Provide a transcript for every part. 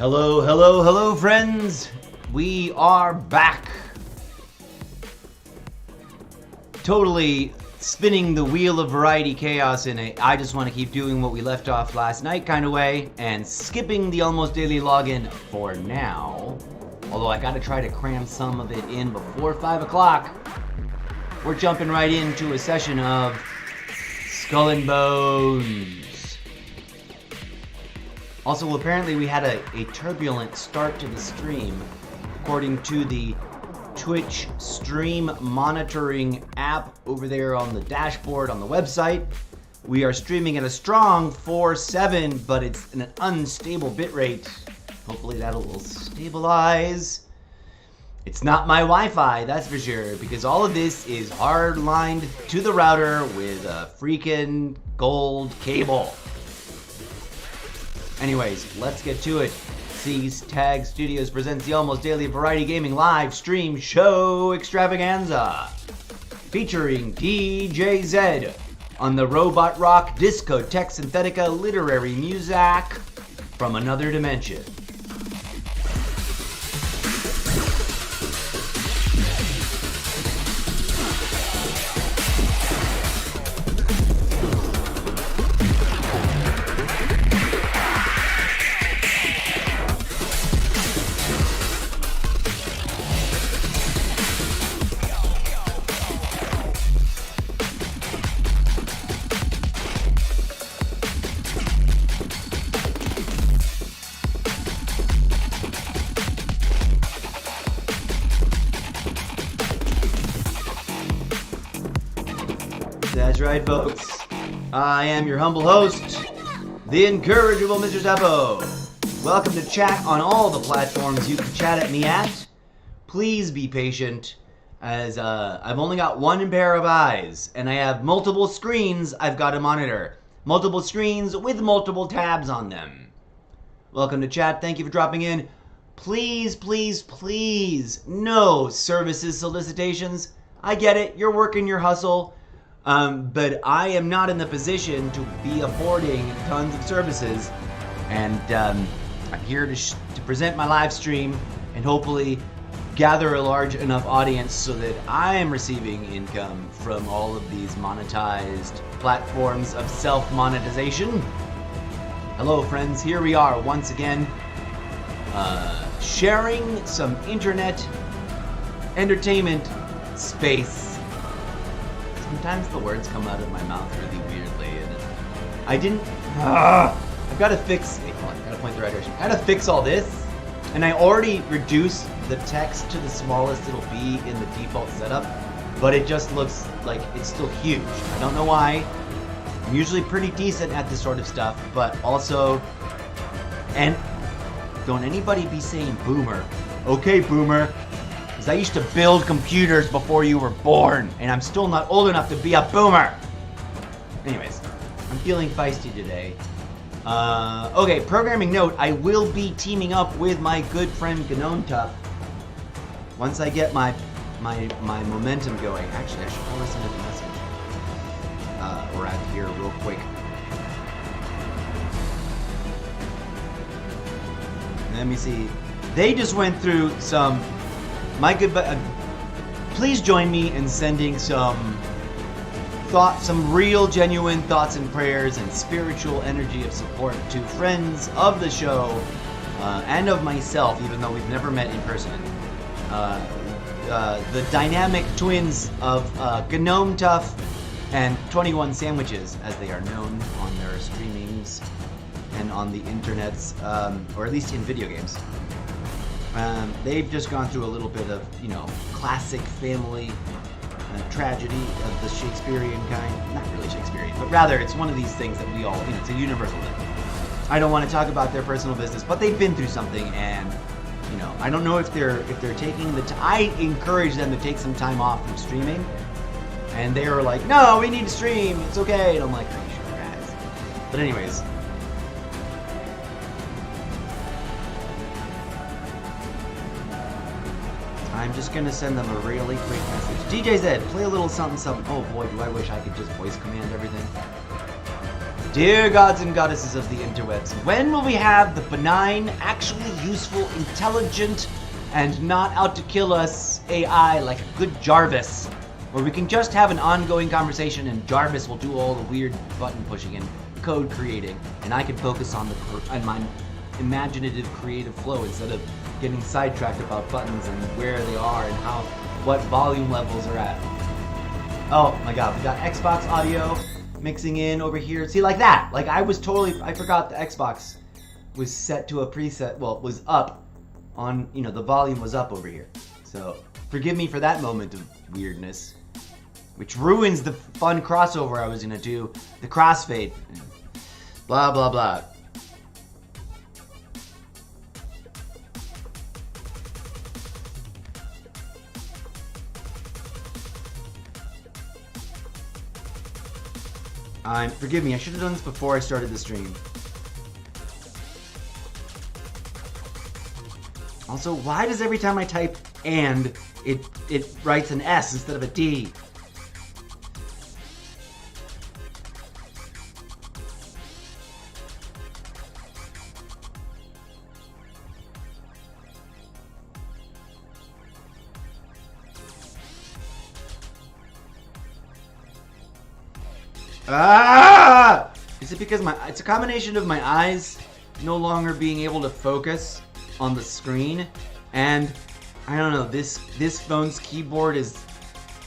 Hello, hello, hello, friends. We are back. Totally spinning the wheel of variety chaos in a I just want to keep doing what we left off last night kind of way, and skipping the almost daily login for now. Although I got to try to cram some of it in before 5 o'clock. We're jumping right into a session of Skull and Bones. Also, apparently we had a turbulent start to the stream, according to the Twitch stream monitoring app over there on the dashboard on the website. We are streaming at a strong 4.7, but it's an unstable bitrate. Hopefully that will stabilize. It's not my Wi-Fi, that's for sure, because all of this is hard-lined to the router with a freaking gold cable. Anyways, let's get to it. C's Tag Studios presents the almost daily variety gaming live stream show Extravaganza, featuring DJ Z on the robot rock discotheque synthetica literary music from another dimension. That's right, folks. I am your humble host, the incorrigible Mr. Zeppo. Welcome to chat on all the platforms you can chat at me at. Please be patient, as I've only got one pair of eyes, and I have multiple screens I've got to monitor. Multiple screens with multiple tabs on them. Welcome to chat. Thank you for dropping in. Please, please, please, no services solicitations. I get it. You're working your hustle. But I am not in the position to be affording tons of services, and I'm here to present my live stream and hopefully gather a large enough audience so that I am receiving income from all of these monetized platforms of self-monetization. Hello, friends. Here we are once again, sharing some internet entertainment space. Sometimes the words come out of my mouth really weirdly, and I've got to fix. Hey, hold on, I gotta point the right direction. I gotta fix all this, and I already reduced the text to the smallest it'll be in the default setup, but it just looks like it's still huge. I don't know why. I'm usually pretty decent at this sort of stuff, but also, and don't anybody be saying boomer. Okay, boomer. Because I used to build computers before you were born, and I'm still not old enough to be a boomer. Anyways, I'm feeling feisty today. Okay, programming note, I will be teaming up with my good friend Gnome Tough. Once I get my momentum going. Actually, I should probably send a message. We're out here real quick. Let me see. They just went through some... please join me in sending some real genuine thoughts and prayers and spiritual energy of support to friends of the show and of myself, even though we've never met in person. The dynamic twins of Gnome Tough and 21 Sandwiches, as they are known on their streamings and on the internets, or at least in video games. They've just gone through a little bit of, classic family tragedy of the Shakespearean kind. Not really Shakespearean, but rather it's one of these things that we all, it's a universal thing. I don't want to talk about their personal business, but they've been through something, and, I don't know if they're taking the time. I encourage them to take some time off from streaming, and they were like, no, we need to stream, it's okay, and I'm like, are you sure, guys? But anyways, I'm just gonna send them a really quick message. DJ Zed, play a little something something. Oh boy, do I wish I could just voice command everything. Dear gods and goddesses of the interwebs, when will we have the benign, actually useful, intelligent, and not out to kill us AI like a good Jarvis? Where we can just have an ongoing conversation and Jarvis will do all the weird button pushing and code creating, and I can focus on my imaginative creative flow instead of getting sidetracked about buttons and where they are and what volume levels are at. Oh my god, we got Xbox audio mixing in over here. See, like that. Like I forgot the Xbox was set to a preset, well, it was up on, the volume was up over here. So forgive me for that moment of weirdness, which ruins the fun crossover I was gonna do, the crossfade. Blah, blah, blah. Forgive me, I should have done this before I started the stream. Also, why does every time I type "and" it writes an S instead of a D? Ah! Is it because it's a combination of my eyes no longer being able to focus on the screen, and I don't know, this phone's keyboard is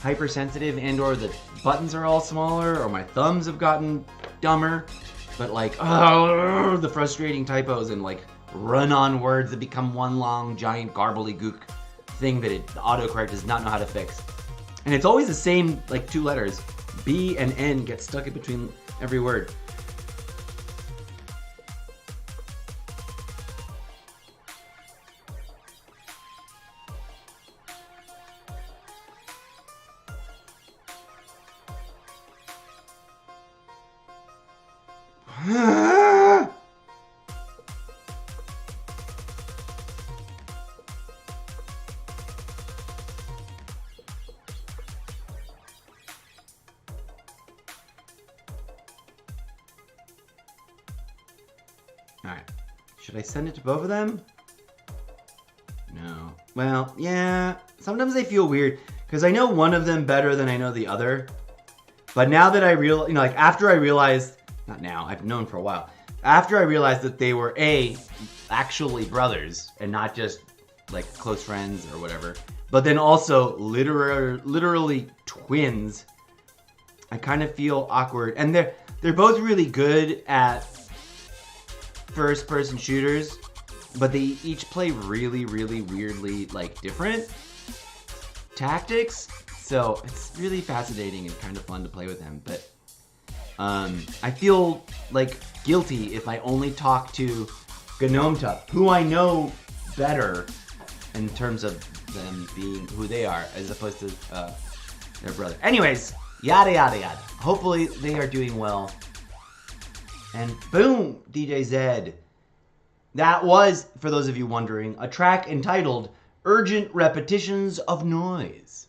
hypersensitive, and or the buttons are all smaller, or my thumbs have gotten dumber, but like, the frustrating typos and like run-on words that become one long giant garbly-gook thing that the autocorrect does not know how to fix. And it's always the same, like, two letters. B and N get stuck in between every word. Alright. Should I send it to both of them? No. Well, yeah. Sometimes they feel weird, because I know one of them better than I know the other. But now that I realize, like, after I realized, not now, I've known for a while. After I realized that they were, actually brothers, and not just, like, close friends or whatever, but then also literally twins, I kind of feel awkward. And they're both really good at first-person shooters, but they each play really, really weirdly, like, different tactics. So it's really fascinating and kind of fun to play with them. But I feel like guilty if I only talk to Gnomtup, who I know better in terms of them being who they are, as opposed to their brother. Anyways, yada yada yada. Hopefully they are doing well. And boom, DJ Zed. That was, for those of you wondering, a track entitled Urgent Repetitions of Noise.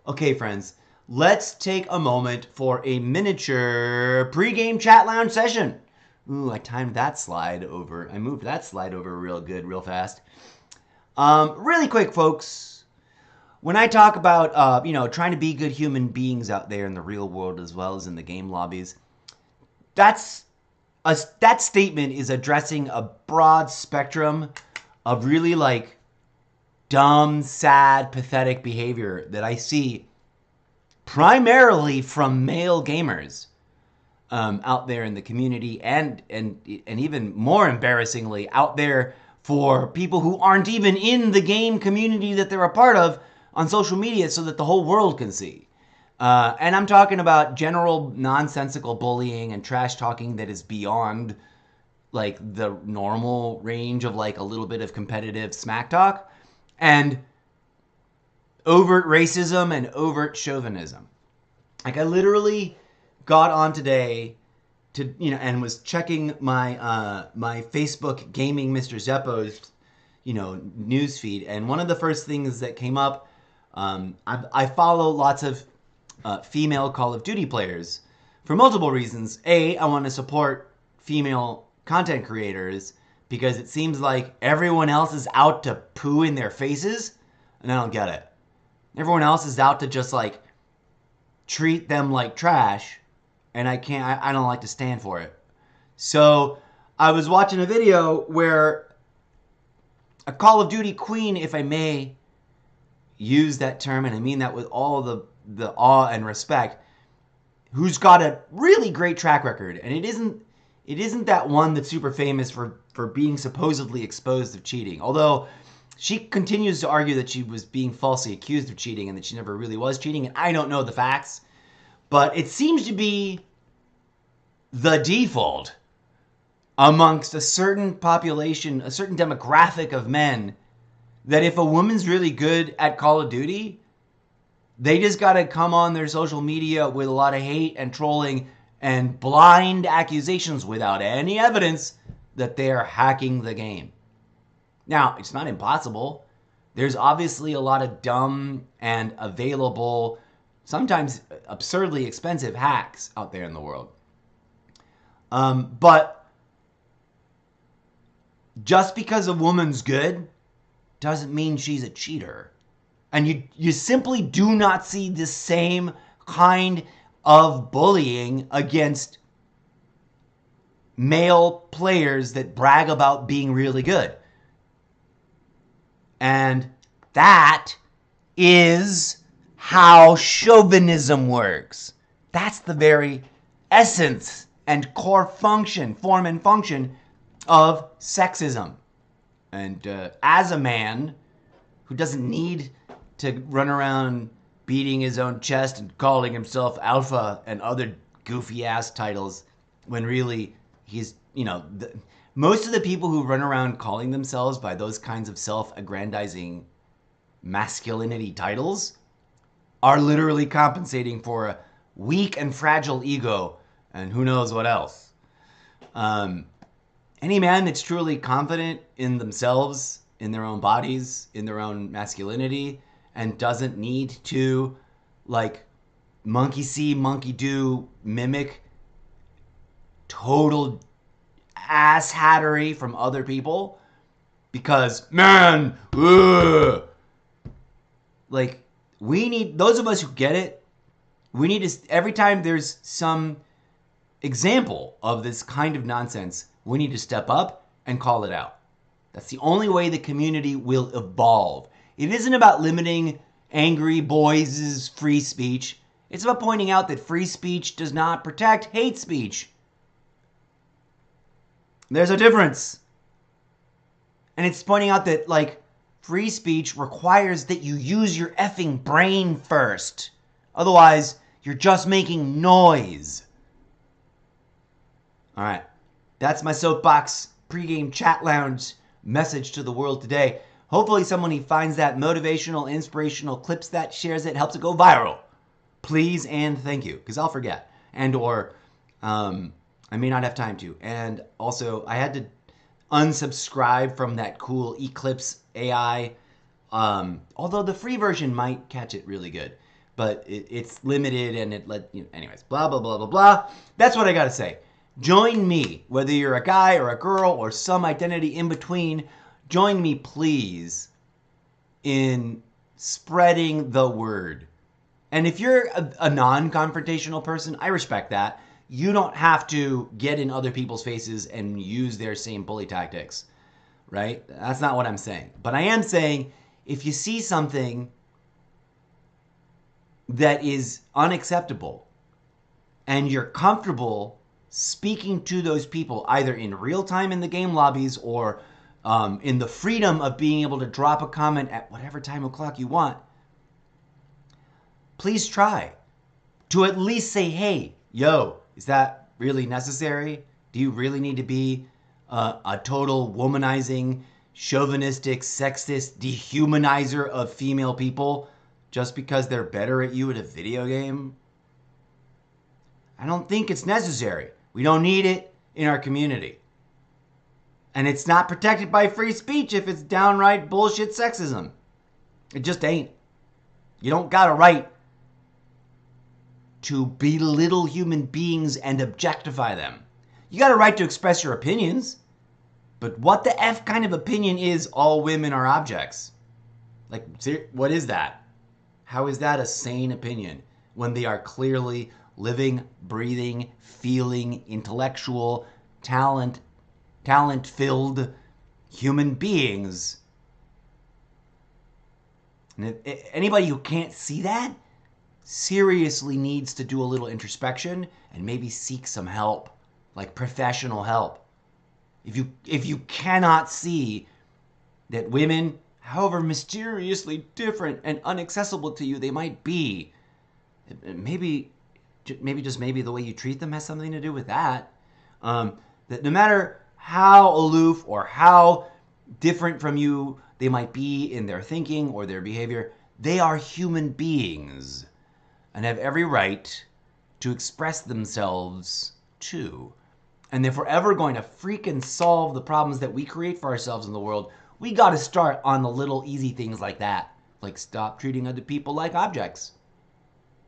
Okay, friends, let's take a moment for a miniature pregame chat lounge session. Ooh, I timed that slide over. I moved that slide over real good, real fast. Really quick, folks. When I talk about, trying to be good human beings out there in the real world as well as in the game lobbies, that statement is addressing a broad spectrum of really, like, dumb, sad, pathetic behavior that I see primarily from male gamers out there in the community, and even more embarrassingly out there for people who aren't even in the game community that they're a part of on social media so that the whole world can see. And I'm talking about general nonsensical bullying and trash talking that is beyond, like, the normal range of, like, a little bit of competitive smack talk, and overt racism and overt chauvinism. Like, I literally got on today to, and was checking my my Facebook gaming Mr. Zeppo's, news feed, and one of the first things that came up, I follow lots of female Call of Duty players for multiple reasons. A, I want to support female content creators because it seems like everyone else is out to poo in their faces, and I don't get it. Everyone else is out to just like treat them like trash, and I don't like to stand for it. So I was watching a video where a Call of Duty queen, if I may use that term, and I mean that with all the awe and respect, who's got a really great track record, and it isn't that one that's super famous for being supposedly exposed of cheating. Although she continues to argue that she was being falsely accused of cheating and that she never really was cheating, and I don't know the facts, but it seems to be the default amongst a certain population, a certain demographic of men, that if a woman's really good at Call of Duty, they just got to come on their social media with a lot of hate and trolling and blind accusations without any evidence that they are hacking the game. Now, it's not impossible. There's obviously a lot of dumb and available, sometimes absurdly expensive hacks out there in the world. But just because a woman's good doesn't mean she's a cheater. And you simply do not see the same kind of bullying against male players that brag about being really good. And that is how chauvinism works. That's the very essence and core function, form and function of sexism. And as a man who doesn't need to run around beating his own chest and calling himself alpha and other goofy ass titles, when really he's, most of the people who run around calling themselves by those kinds of self-aggrandizing masculinity titles are literally compensating for a weak and fragile ego and who knows what else. Any man that's truly confident in themselves, in their own bodies, in their own masculinity, and doesn't need to, like, monkey see, monkey do, mimic total ass hattery from other people, because, man, like, we need, those of us who get it, we need to, every time there's some example of this kind of nonsense, we need to step up and call it out. That's the only way the community will evolve. It isn't about limiting angry boys' free speech. It's about pointing out that free speech does not protect hate speech. There's a difference. And it's pointing out that, like, free speech requires that you use your effing brain first. Otherwise, you're just making noise. All right. That's my soapbox pregame chat lounge message to the world today. Hopefully someone finds that motivational, inspirational, clips that, shares it, helps it go viral. Please and thank you, because I'll forget. And or I may not have time to. And also, I had to unsubscribe from that cool Eclipse AI. Although the free version might catch it really good. But it's limited and it anyways, blah, blah, blah, blah, blah. That's what I got to say. Join me, whether you're a guy or a girl or some identity in between. Join me, please, in spreading the word. And if you're a non-confrontational person, I respect that. You don't have to get in other people's faces and use their same bully tactics, right? That's not what I'm saying. But I am saying, if you see something that is unacceptable and you're comfortable speaking to those people either in real time in the game lobbies or in the freedom of being able to drop a comment at whatever time o'clock you want, please try to at least say, hey, yo, is that really necessary? Do you really need to be a total womanizing, chauvinistic, sexist dehumanizer of female people just because they're better at you at a video game? I don't think it's necessary. We don't need it in our community. And it's not protected by free speech if it's downright bullshit sexism. It just ain't. You don't got a right to belittle human beings and objectify them. You got a right to express your opinions, but what the F kind of opinion is all women are objects? Like, what is that? How is that a sane opinion when they are clearly living, breathing, feeling, intellectual, talent-filled human beings? And anybody who can't see that seriously needs to do a little introspection and maybe seek some help, like professional help. If you cannot see that women, however mysteriously different and inaccessible to you they might be, maybe the way you treat them has something to do with that. That no matter how aloof or how different from you they might be in their thinking or their behavior, they are human beings and have every right to express themselves too. And if we're ever going to freaking solve the problems that we create for ourselves in the world, we got to start on the little easy things like that. Like stop treating other people like objects.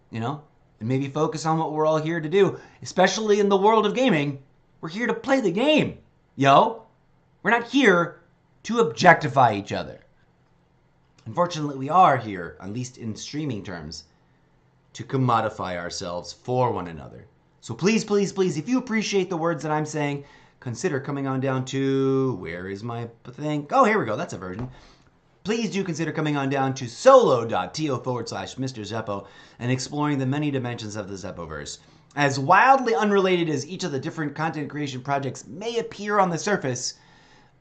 You know? And maybe focus on what we're all here to do. Especially in the world of gaming. We're here to play the game. Yo? We're not here to objectify each other. Unfortunately, we are here, at least in streaming terms, to commodify ourselves for one another. So please, please, please, if you appreciate the words that I'm saying, consider coming on down to, where is my thing? Oh, here we go. That's a version. Please do consider coming on down to solo.to/Mr. Zeppo and exploring the many dimensions of the Zeppoverse. As wildly unrelated as each of the different content creation projects may appear on the surface,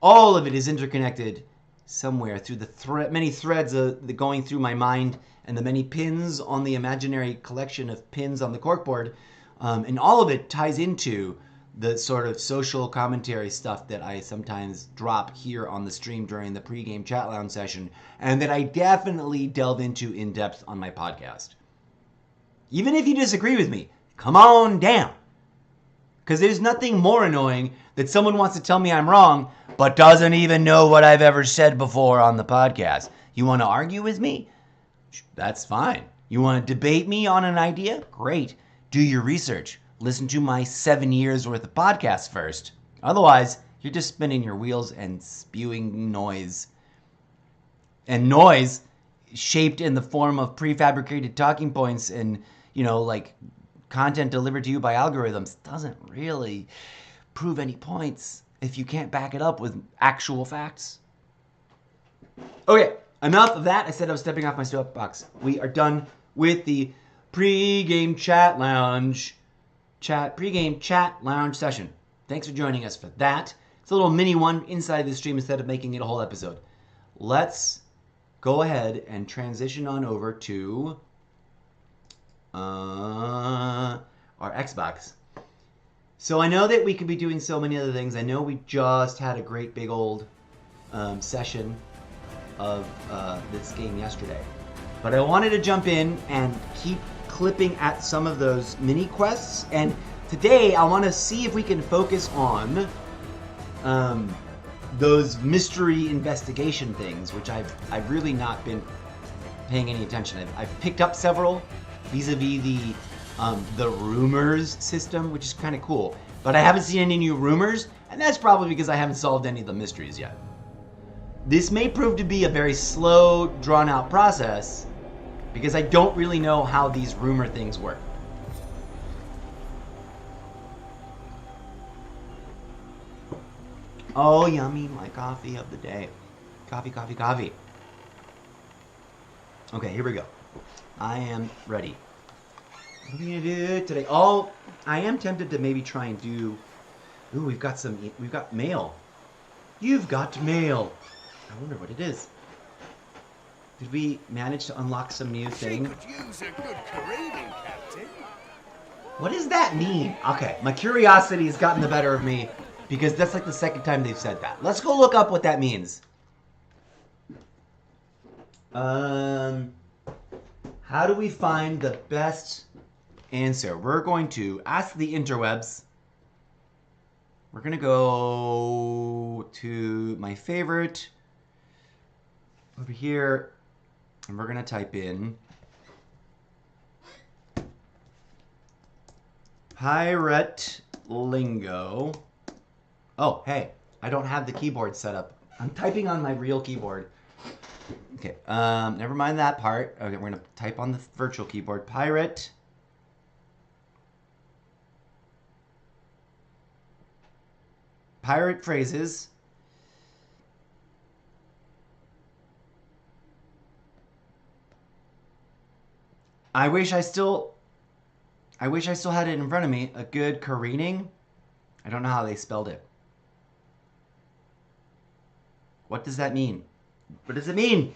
all of it is interconnected somewhere through the many threads going through my mind and the many pins on the imaginary collection of pins on the corkboard. And all of it ties into the sort of social commentary stuff that I sometimes drop here on the stream during the pregame chat lounge session, and that I definitely delve into in depth on my podcast. Even if you disagree with me, come on down. Because there's nothing more annoying that someone wants to tell me I'm wrong, but doesn't even know what I've ever said before on the podcast. You want to argue with me? That's fine. You want to debate me on an idea? Great. Do your research. Listen to my 7 years worth of podcasts first. Otherwise, you're just spinning your wheels and spewing noise. And noise shaped in the form of prefabricated talking points and, like content delivered to you by algorithms doesn't really prove any points if you can't back it up with actual facts. Okay, enough of that. I said I was stepping off my soapbox. We are done with the pregame chat lounge session. Thanks for joining us for that. It's a little mini one inside the stream instead of making it a whole episode. Let's go ahead and transition on over to our Xbox. So I know that we could be doing so many other things. I know we just had a great big old session of this game yesterday. But I wanted to jump in and keep clipping at some of those mini quests. And today I want to see if we can focus on those mystery investigation things, which I've really not been paying any attention. I've picked up several vis-a-vis the rumors system, which is kind of cool. But I haven't seen any new rumors, and that's probably because I haven't solved any of the mysteries yet. This may prove to be a very slow, drawn-out process, because I don't really know how these rumor things work. Oh, yummy, my coffee of the day. Coffee, coffee, coffee. Okay, here we go. I am ready. What are we gonna do today? Oh, I am tempted to maybe try and do... Ooh, we've got mail. You've got mail. I wonder what it is. Did we manage to unlock some new thing? She could use a good careening, Captain. What does that mean? Okay, my curiosity has gotten the better of me because that's like the second time they've said that. Let's go look up what that means. How do we find the best answer? We're going to ask the interwebs. We're going to go to my favorite over here, and we're going to type in Pirate lingo. Oh, hey, I don't have the keyboard set up. I'm typing on my real keyboard. Okay, never mind that part. Okay, we're gonna type on the virtual keyboard. Pirate phrases. I wish I still had it in front of me. A good careening. I don't know how they spelled it. What does that mean? What does it mean?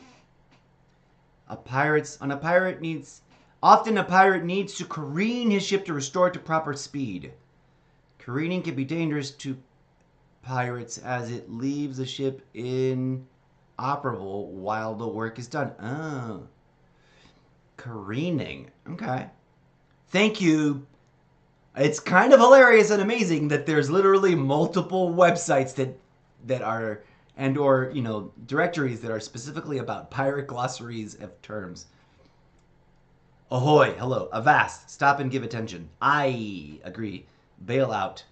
Often a pirate needs to careen his ship to restore it to proper speed. Careening can be dangerous to pirates as it leaves the ship inoperable while the work is done. Oh. Careening. Okay. Thank you. It's kind of hilarious and amazing that there's literally multiple websites that are or directories that are specifically about pirate glossaries of terms. Ahoy, hello, avast, stop and give attention. I agree. Bail out.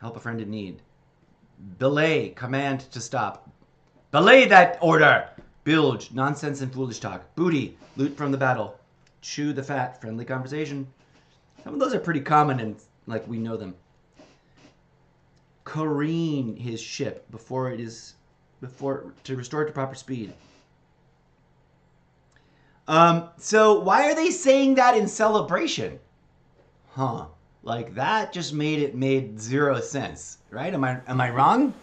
Help a friend in need. Belay, command to stop. Belay that order! Bilge, nonsense and foolish talk. Booty, loot from the battle. Chew the fat, friendly conversation. Some of those are pretty common and like we know them. Careen his ship to restore it to proper speed. So why are they saying that in celebration? Huh. Like that just made zero sense, right? Am I wrong?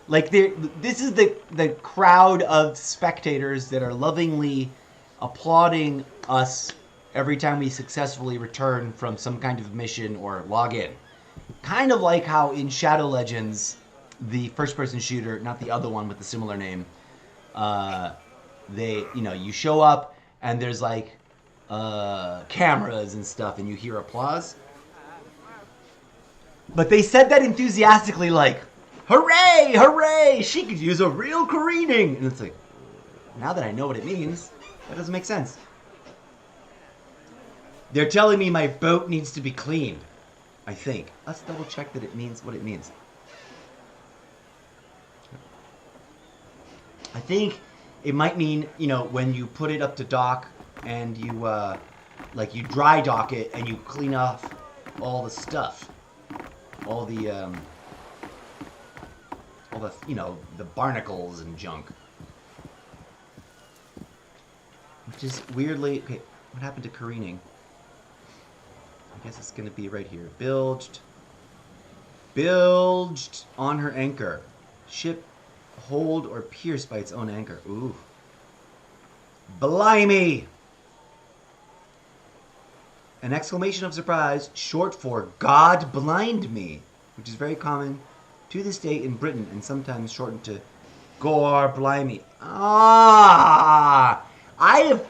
Like this is the crowd of spectators that are lovingly applauding us every time we successfully return from some kind of mission or log in. Kind of like how in Shadow Legends, the first-person shooter, not the other one with the similar name, you show up and there's like cameras and stuff and you hear applause. But they said that enthusiastically, like, hooray, hooray, she could use a real careening. And it's like, now that I know what it means, that doesn't make sense. They're telling me my boat needs to be cleaned, I think. Let's double check that it means what it means. I think it might mean, when you put it up to dock and you, you dry dock it and you clean off all the stuff. All the the barnacles and junk. Which is weirdly... Okay, what happened to careening? I guess it's going to be right here. Bilged on her anchor. Ship hold or pierced by its own anchor. Ooh. Blimey! An exclamation of surprise, short for God blind me, which is very common to this day in Britain and sometimes shortened to Gore blimey. Ah! I'm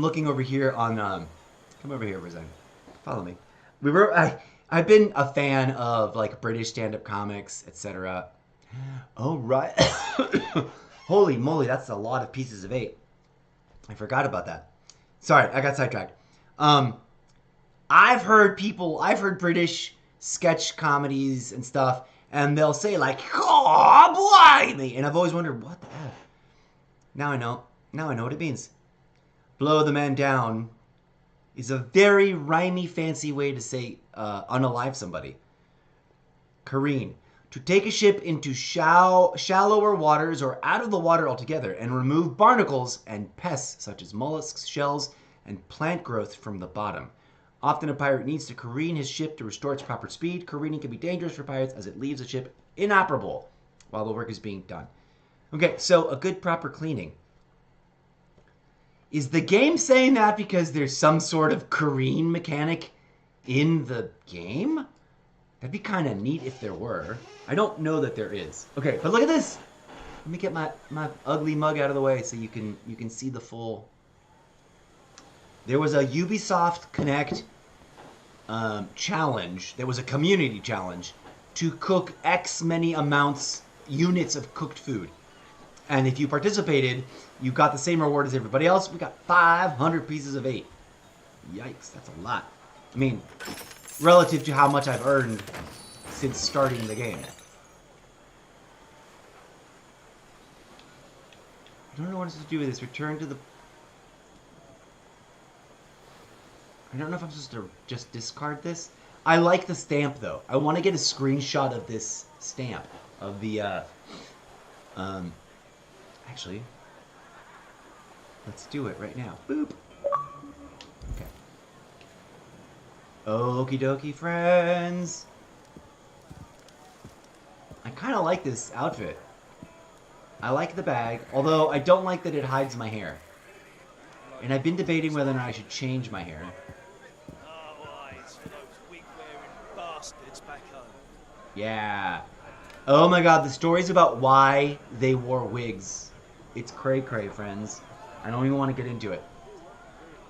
looking over here on, come over here for a second. Follow me. I've been a fan of like British stand-up comics, etc. Oh, right. Holy moly, that's a lot of pieces of 8. I forgot about that. Sorry, I got sidetracked. I've heard British sketch comedies and stuff, and they'll say like, "Oh, blimey," and I've always wondered what the F. Now I know what it means. Blow the man down is a very rhymey, fancy way to say unalive somebody. Careen. To take a ship into shallower waters or out of the water altogether and remove barnacles and pests such as mollusks, shells, and plant growth from the bottom. Often a pirate needs to careen his ship to restore its proper speed. Careening can be dangerous for pirates as it leaves a ship inoperable while the work is being done. Okay, so a good proper cleaning. Is the game saying that because there's some sort of careen mechanic in the game? That'd be kind of neat if there were. I don't know that there is. Okay, but look at this. Let me get my ugly mug out of the way so you can see the full. There was a Ubisoft Connect challenge. There was a community challenge to cook X many units of cooked food. And if you participated, you got the same reward as everybody else. We got 500 pieces of 8. Yikes, that's a lot. I mean, relative to how much I've earned since starting the game. I don't know what I'm supposed to do with this. Return to the... I don't know if I'm supposed to just discard this. I like the stamp, though. I want to get a screenshot of this stamp. Of the, Actually, let's do it right now. Boop. Okay. Okie dokie, friends. I kind of like this outfit. I like the bag, although I don't like that it hides my hair. And I've been debating whether or not I should change my hair. Yeah. Oh my god, the stories about why they wore wigs. It's cray-cray, friends. I don't even want to get into it.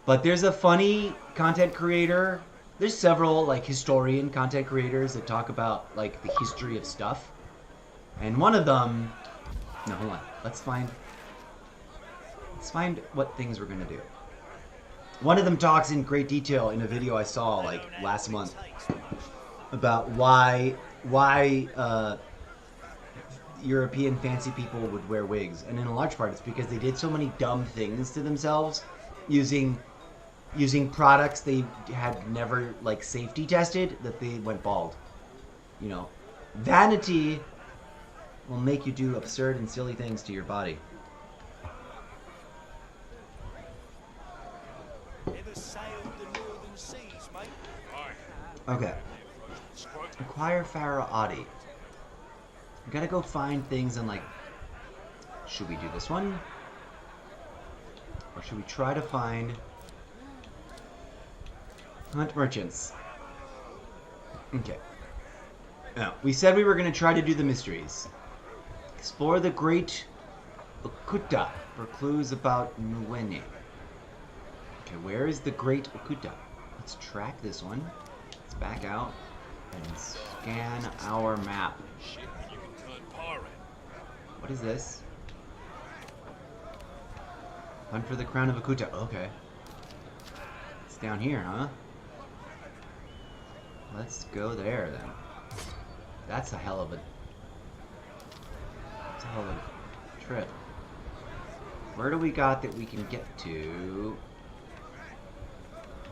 But there's a funny content creator. There's several, like, historian content creators that talk about, like, the history of stuff. And one of them... No, hold on. Let's find what things we're gonna do. One of them talks in great detail in a video I saw, like, last month. About why European fancy people would wear wigs, and in a large part it's because they did so many dumb things to themselves using products they had never, like, safety tested, that they went bald. You know, vanity will make you do absurd and silly things to your body. Okay. Acquire Farah Adi. We gotta go find things and, like... Should we do this one? Or should we try to find... Hunt merchants. Okay. Now, we said we were gonna try to do the mysteries. Explore the Great Okuta for clues about Nuene. Okay, where is the Great Okuta? Let's track this one. Let's back out and scan our map. What is this? Hunt for the Crown of Okuta. Okay. It's down here, huh? Let's go there, then. That's a hell of a... That's a hell of a trip. Where do we got that we can get to?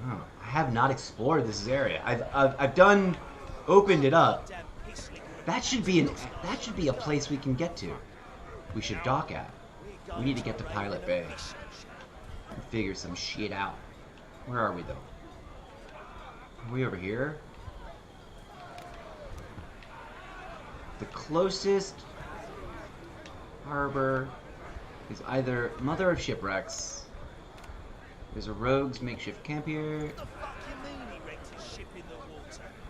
Oh, I have not explored this area. I've done... opened it up. That should be a place we can get to. We should dock at. We need to get to Pilot Bay and figure some shit out. Where are we, though? Are we over here? The closest harbor is either Mother of Shipwrecks. There's a rogue's makeshift camp here.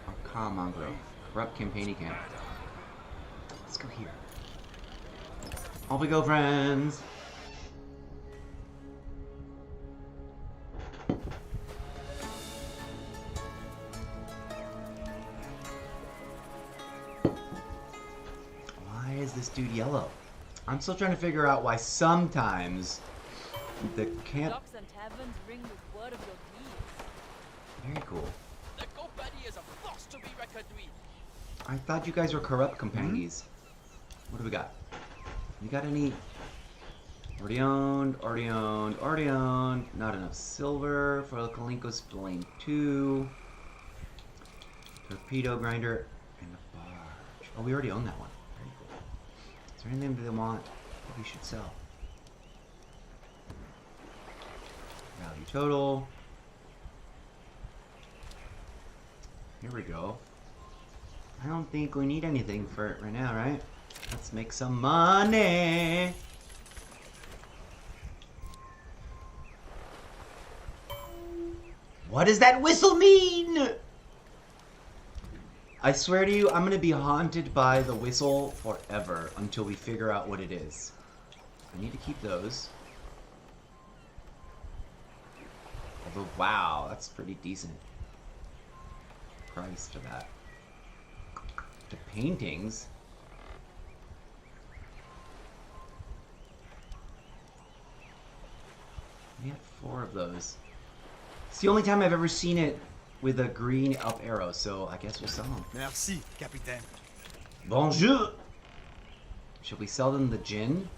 Or Kamangro. Corrupt campaigning camp. Let's go here. Off we go, friends. Why is this dude yellow? I'm still trying to figure out why sometimes the camp... Very cool. I thought you guys were corrupt companions. What do we got? You got any... Already owned. Not enough silver for the Kalinko's Blame 2. Torpedo grinder and a barge. Oh, we already own that one. Very cool. Is there anything they want that we should sell? Value total. Here we go. I don't think we need anything for it right now, right? Let's make some money. What does that whistle mean? I swear to you, I'm gonna be haunted by the whistle forever until we figure out what it is. I need to keep those. Although, wow, that's pretty decent price for that. The paintings. We have 4 of those. It's the only time I've ever seen it with a green up arrow, so I guess we'll sell them. Merci, capitaine. Bonjour! Should we sell them the gin?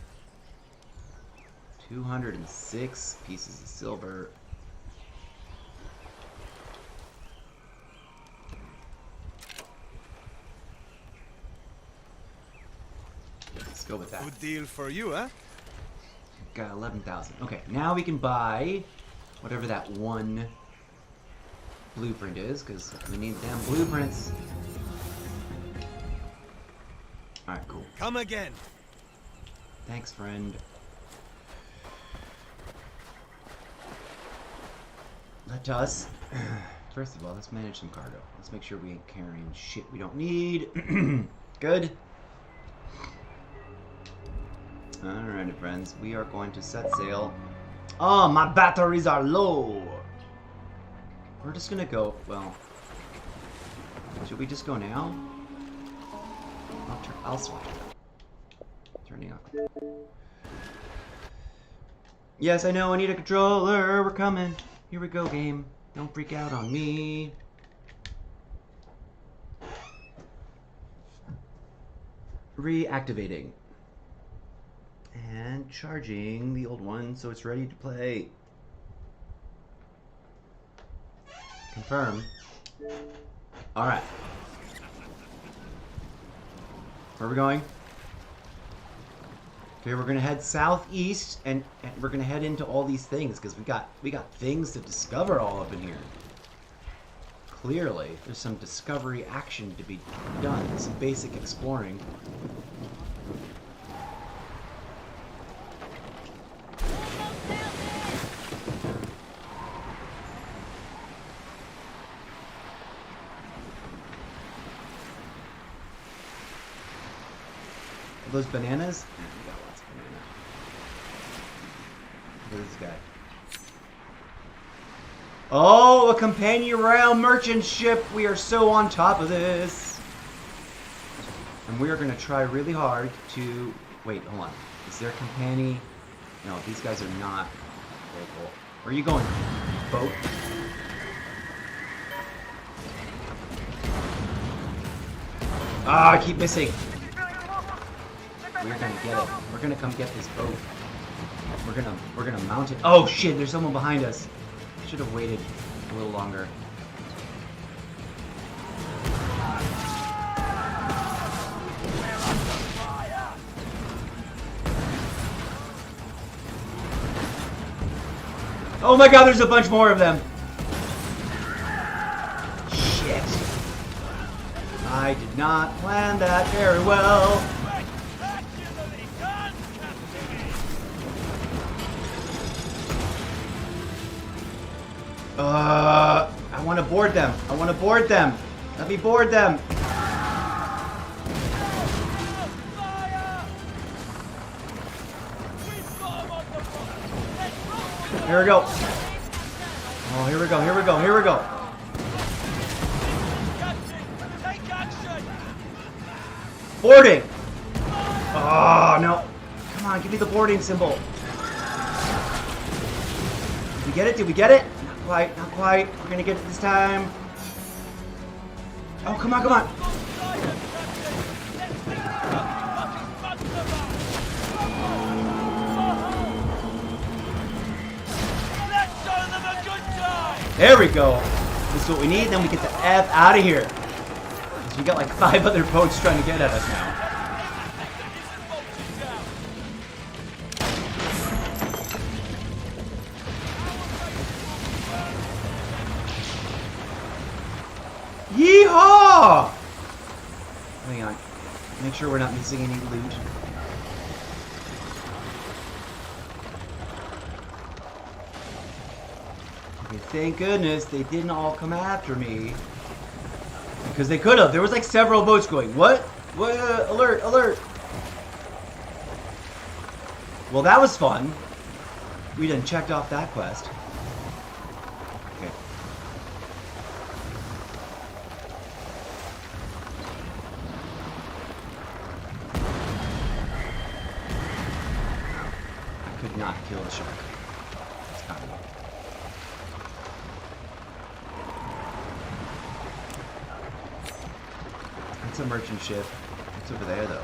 206 pieces of silver. Let's go with that. Good deal for you, huh? Got 11,000. Okay, now we can buy whatever that one blueprint is, because we need damn blueprints. Alright, cool. Come again. Thanks, friend. Let us, first of all, let's manage some cargo. Let's make sure we ain't carrying shit we don't need. Good. Alrighty, friends. We are going to set sail. Oh, my batteries are low. We're just gonna go, well, should we just go now? I'll swap it up. Turning off. Yes, I know, I need a controller. We're coming. Here we go, game. Don't freak out on me. Reactivating. And charging the old one so it's ready to play. Confirm. Alright. Where are we going? Okay, we're gonna head southeast and we're gonna head into all these things because we got things to discover all up in here. Clearly, there's some discovery action to be done, some basic exploring. Are those bananas? Yeah, we got lots of bananas. Look at this guy. Oh, a companion rail merchant ship! We are so on top of this! And we are going to try really hard to... Wait, hold on. Is there companion? No, these guys are not local. Where are you going? Boat? Ah, I keep missing! We're gonna get it. We're gonna come get this boat. We're gonna mount it. Oh shit, there's someone behind us. Should have waited a little longer. Oh my god, there's a bunch more of them. Shit. I did not plan that very well. I want to board them. I want to board them. Let me board them. Here we go. Oh, here we go. Here we go. Here we go. Boarding. Oh, no. Come on, give me the boarding symbol. Did we get it? Did we get it? Not quite, not quite. We're gonna get it this time. Oh, come on, come on. There we go. This is what we need, then we get the F out of here. Because we got like 5 other boats trying to get at us now. Yeehaw! Hang on. Make sure we're not missing any loot. Okay, thank goodness they didn't all come after me. Because they could have. There was like several boats going. What? What? Alert, alert. Well, that was fun. We done checked off that quest. Okay. I could not kill a shark. It's coming. It's a merchant ship. It's over there, though.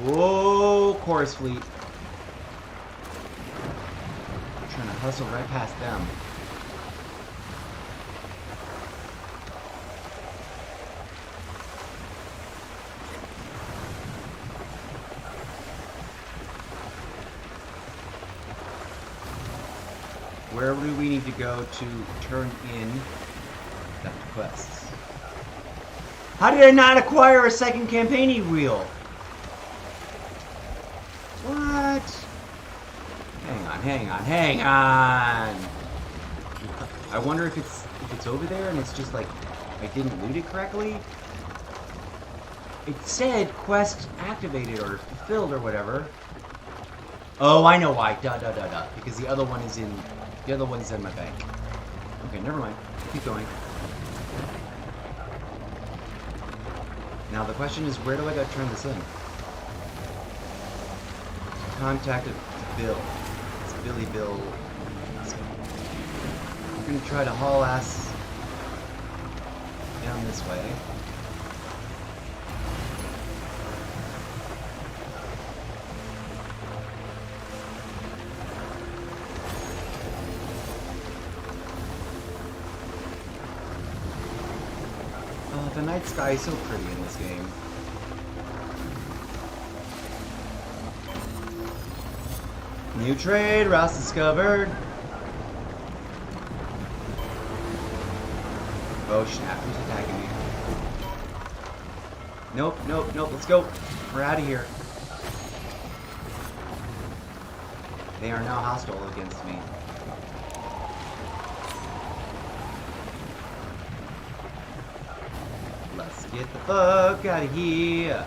Whoa, chorus fleet. I'm trying to hustle right past them. Where do we need to go to turn in that quests? How did I not acquire a second campaign wheel? What? Hang on. I wonder if it's over there and it's just like I didn't loot it correctly. It said quest activated or fulfilled or whatever. Oh, I know why. Duh. Because the other one is in my bank. Okay, never mind. Keep going. Now the question is, where do I gotta turn this in? Contact Bill. It's Billy Bill. We're gonna try to haul ass down this way. Oh, the night sky is so pretty in this game. New trade, routes discovered. Oh snap, who's attacking me? Nope, let's go. We're out of here. They are now hostile against me. Let's get the fuck out of here.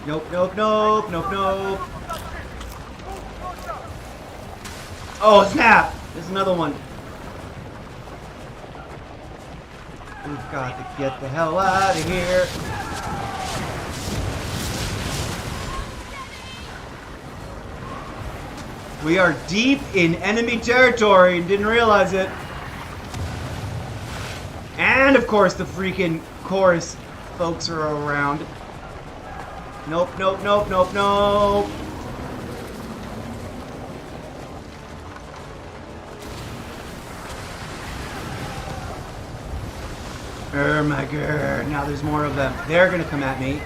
Nope. Oh, snap! There's another one. We've got to get the hell out of here. We are deep in enemy territory and didn't realize it. And of course the freaking chorus folks are around. Nope. Oh my god, now there's more of them. They're gonna come at me.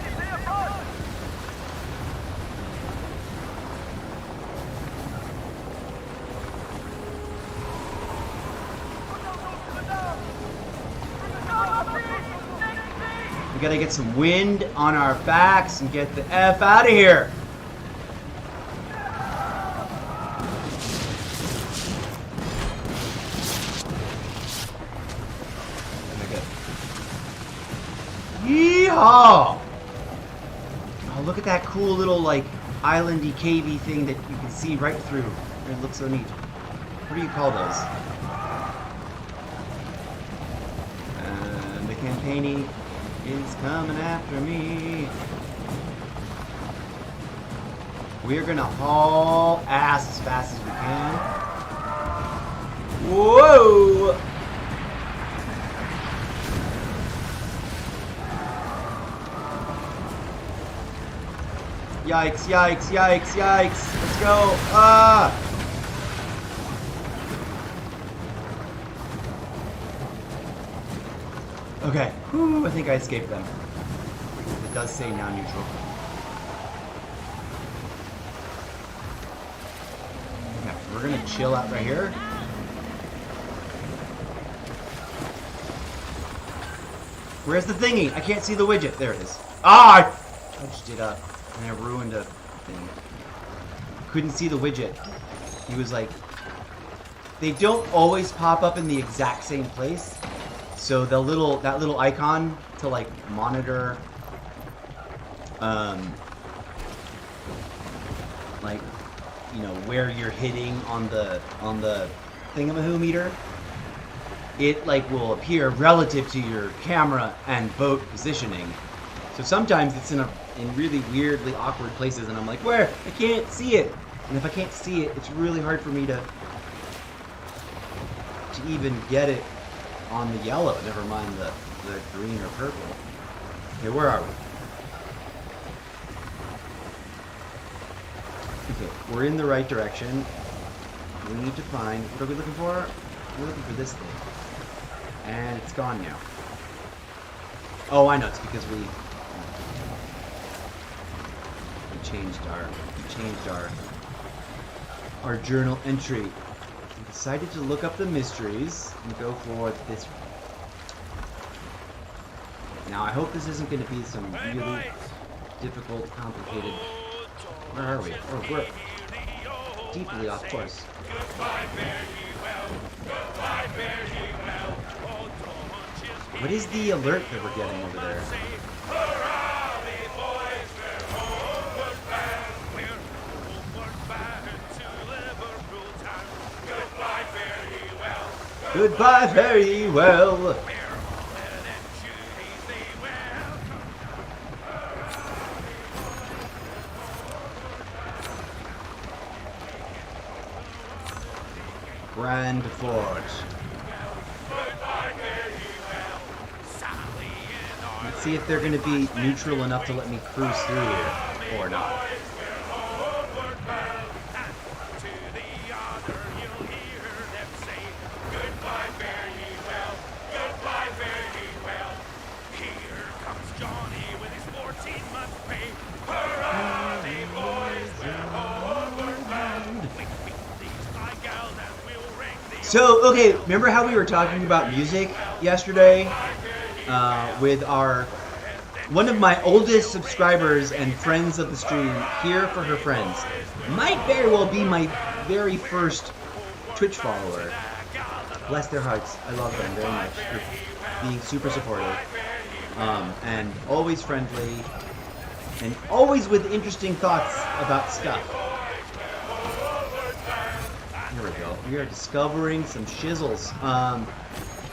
We gotta get some wind on our backs and get the F out of here. Yeehaw! Oh, look at that cool little, like, islandy, cavey thing that you can see right through. It looks so neat. What do you call those? And the campaigny is coming after me. We're gonna haul ass as fast as we can. Whoa! Yikes. Let's go. Ah! Okay. Whew, I think I escaped them. It does say now neutral. Okay, we're gonna chill out right here. Where's the thingy? I can't see the widget. There it is. Ah! I touched it up. And I ruined a thing. Couldn't see the widget. He was like... They don't always pop up in the exact same place. So that little icon to like monitor... like, you know, where you're hitting on the thingamahoo meter it like will appear relative to your camera and boat positioning. So sometimes it's in really weirdly awkward places, and I'm like, where? I can't see it. And if I can't see it, it's really hard for me to even get it on the yellow. Never mind the green or purple. Okay, where are we? Okay, we're in the right direction. We need to find, what are we looking for? We're looking for this thing. And it's gone now. Oh, I know, it's because we changed our journal entry. We decided to look up the mysteries and go for this. Now, I hope this isn't going to be some really difficult, complicated. Where are we? Oh, we're deeply off course. What is the alert that we're getting over there? Goodbye, very well. Grand Fort. Let's see if they're going to be neutral enough to let me cruise through here, or not. So, okay, remember how we were talking about music yesterday? With one of my oldest subscribers and friends of the stream, Here for Her Friends. Might very well be my very first Twitch follower. Bless their hearts. I love them very much for being super supportive. And always friendly. And always with interesting thoughts about stuff. Here we go. We are discovering some shizzles.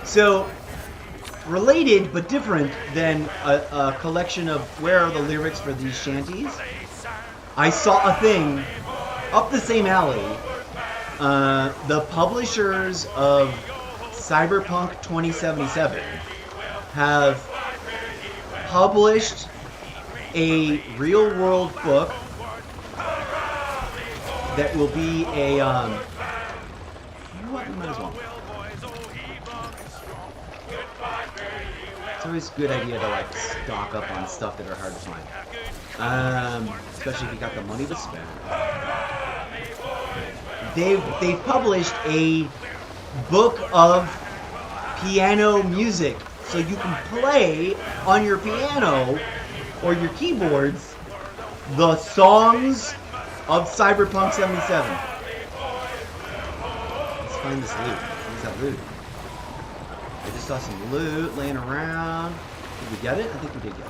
So, related but different than a collection of where are the lyrics for these shanties, I saw a thing up the same alley. The publishers of Cyberpunk 2077 have published a real-world book that will be a might as well. It's always a good idea to like stock up on stuff that are hard to find, especially if you got the money to spend. They've published a book of piano music, so you can play on your piano or your keyboards the songs of Cyberpunk 77. Find this loot. What is that loot? I just saw some loot laying around. Did we get it? I think we did get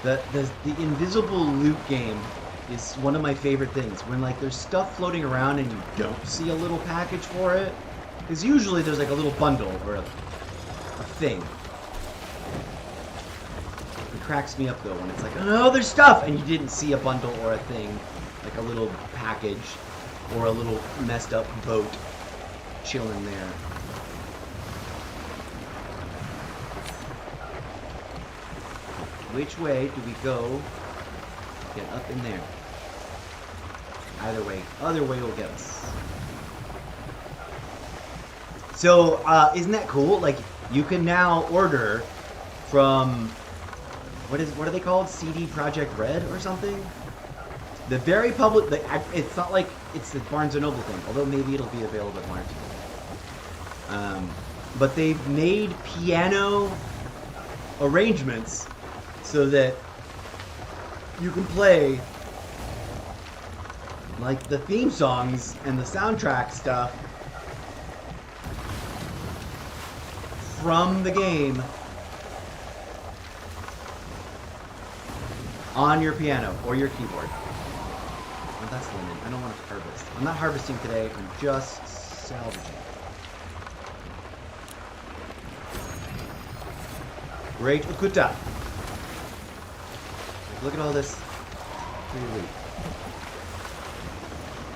it. The invisible loot game is one of my favorite things. When like there's stuff floating around and you don't see a little package for it. Because usually there's like a little bundle or a thing. Cracks me up though when it's like, oh, there's stuff, and you didn't see a bundle or a thing, like a little package or a little messed up boat chilling there. Which way do we go? Get up in there. Either way will get us. So, isn't that cool? Like, you can now order from what are they called? CD Projekt Red or something? The very public. It's not like it's the Barnes & Noble thing, although maybe it'll be available at Barnes & Noble. But they've made piano arrangements so that you can play like the theme songs and the soundtrack stuff from the game on your piano or your keyboard. Oh, that's linen. I don't want to harvest. I'm not harvesting today. I'm just salvaging. Great Ukuta. Look at all this free loot.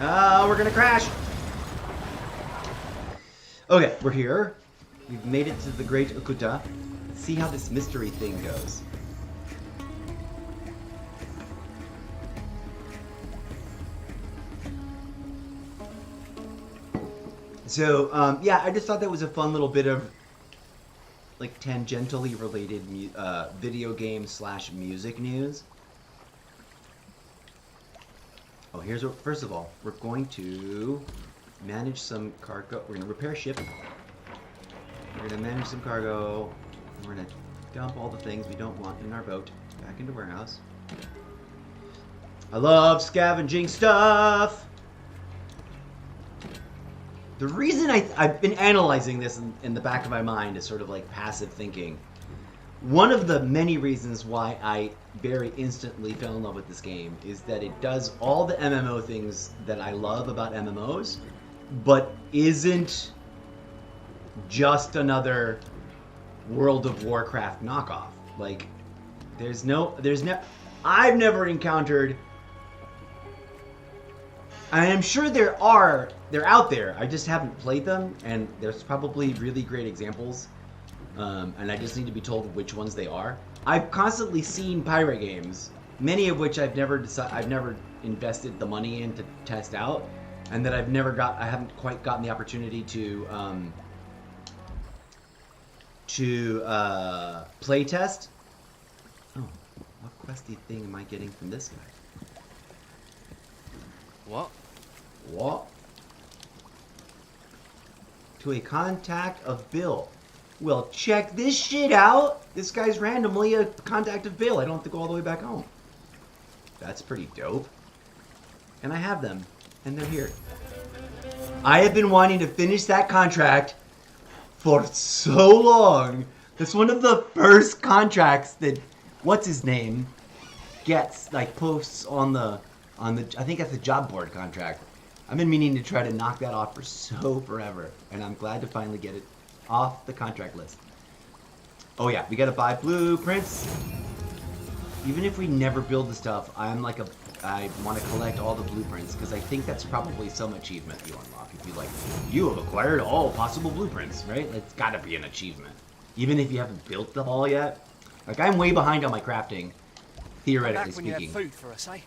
Oh, we're gonna crash. Okay, we're here. We've made it to the Great Ukuta. Let's see how this mystery thing goes. So, yeah, I just thought that was a fun little bit of, like, tangentially related video game / music news. Oh, here's what, first of all, we're going to manage some cargo. We're going to repair ship. We're going to manage some cargo. And we're going to dump all the things we don't want in our boat back into warehouse. I love scavenging stuff. The reason I've been analyzing this in the back of my mind is sort of like passive thinking. One of the many reasons why I very instantly fell in love with this game is that it does all the MMO things that I love about MMOs, but isn't just another World of Warcraft knockoff. Like, I've never encountered. I am sure they're out there. I just haven't played them, and there's probably really great examples. And I just need to be told which ones they are. I've constantly seen pirate games, many of which I've never invested the money in to test out, and that I haven't quite gotten the opportunity to play test. Oh, what questy thing am I getting from this guy? What? To a contact of Bill. Well, check this shit out. This guy's randomly a contact of Bill. I don't have to go all the way back home. That's pretty dope. And I have them. And they're here. I have been wanting to finish that contract for so long. That's one of the first contracts that, what's his name, gets, like, posts on the, I think that's the job board contract. I've been meaning to try to knock that off for forever. And I'm glad to finally get it off the contract list. Oh yeah, we gotta buy blueprints. Even if we never build the stuff, I want to collect all the blueprints because I think that's probably some achievement you unlock. If you have acquired all possible blueprints, right? It's gotta be an achievement. Even if you haven't built them all yet. Like, I'm way behind on my crafting, theoretically speaking. When you have food for us, eh?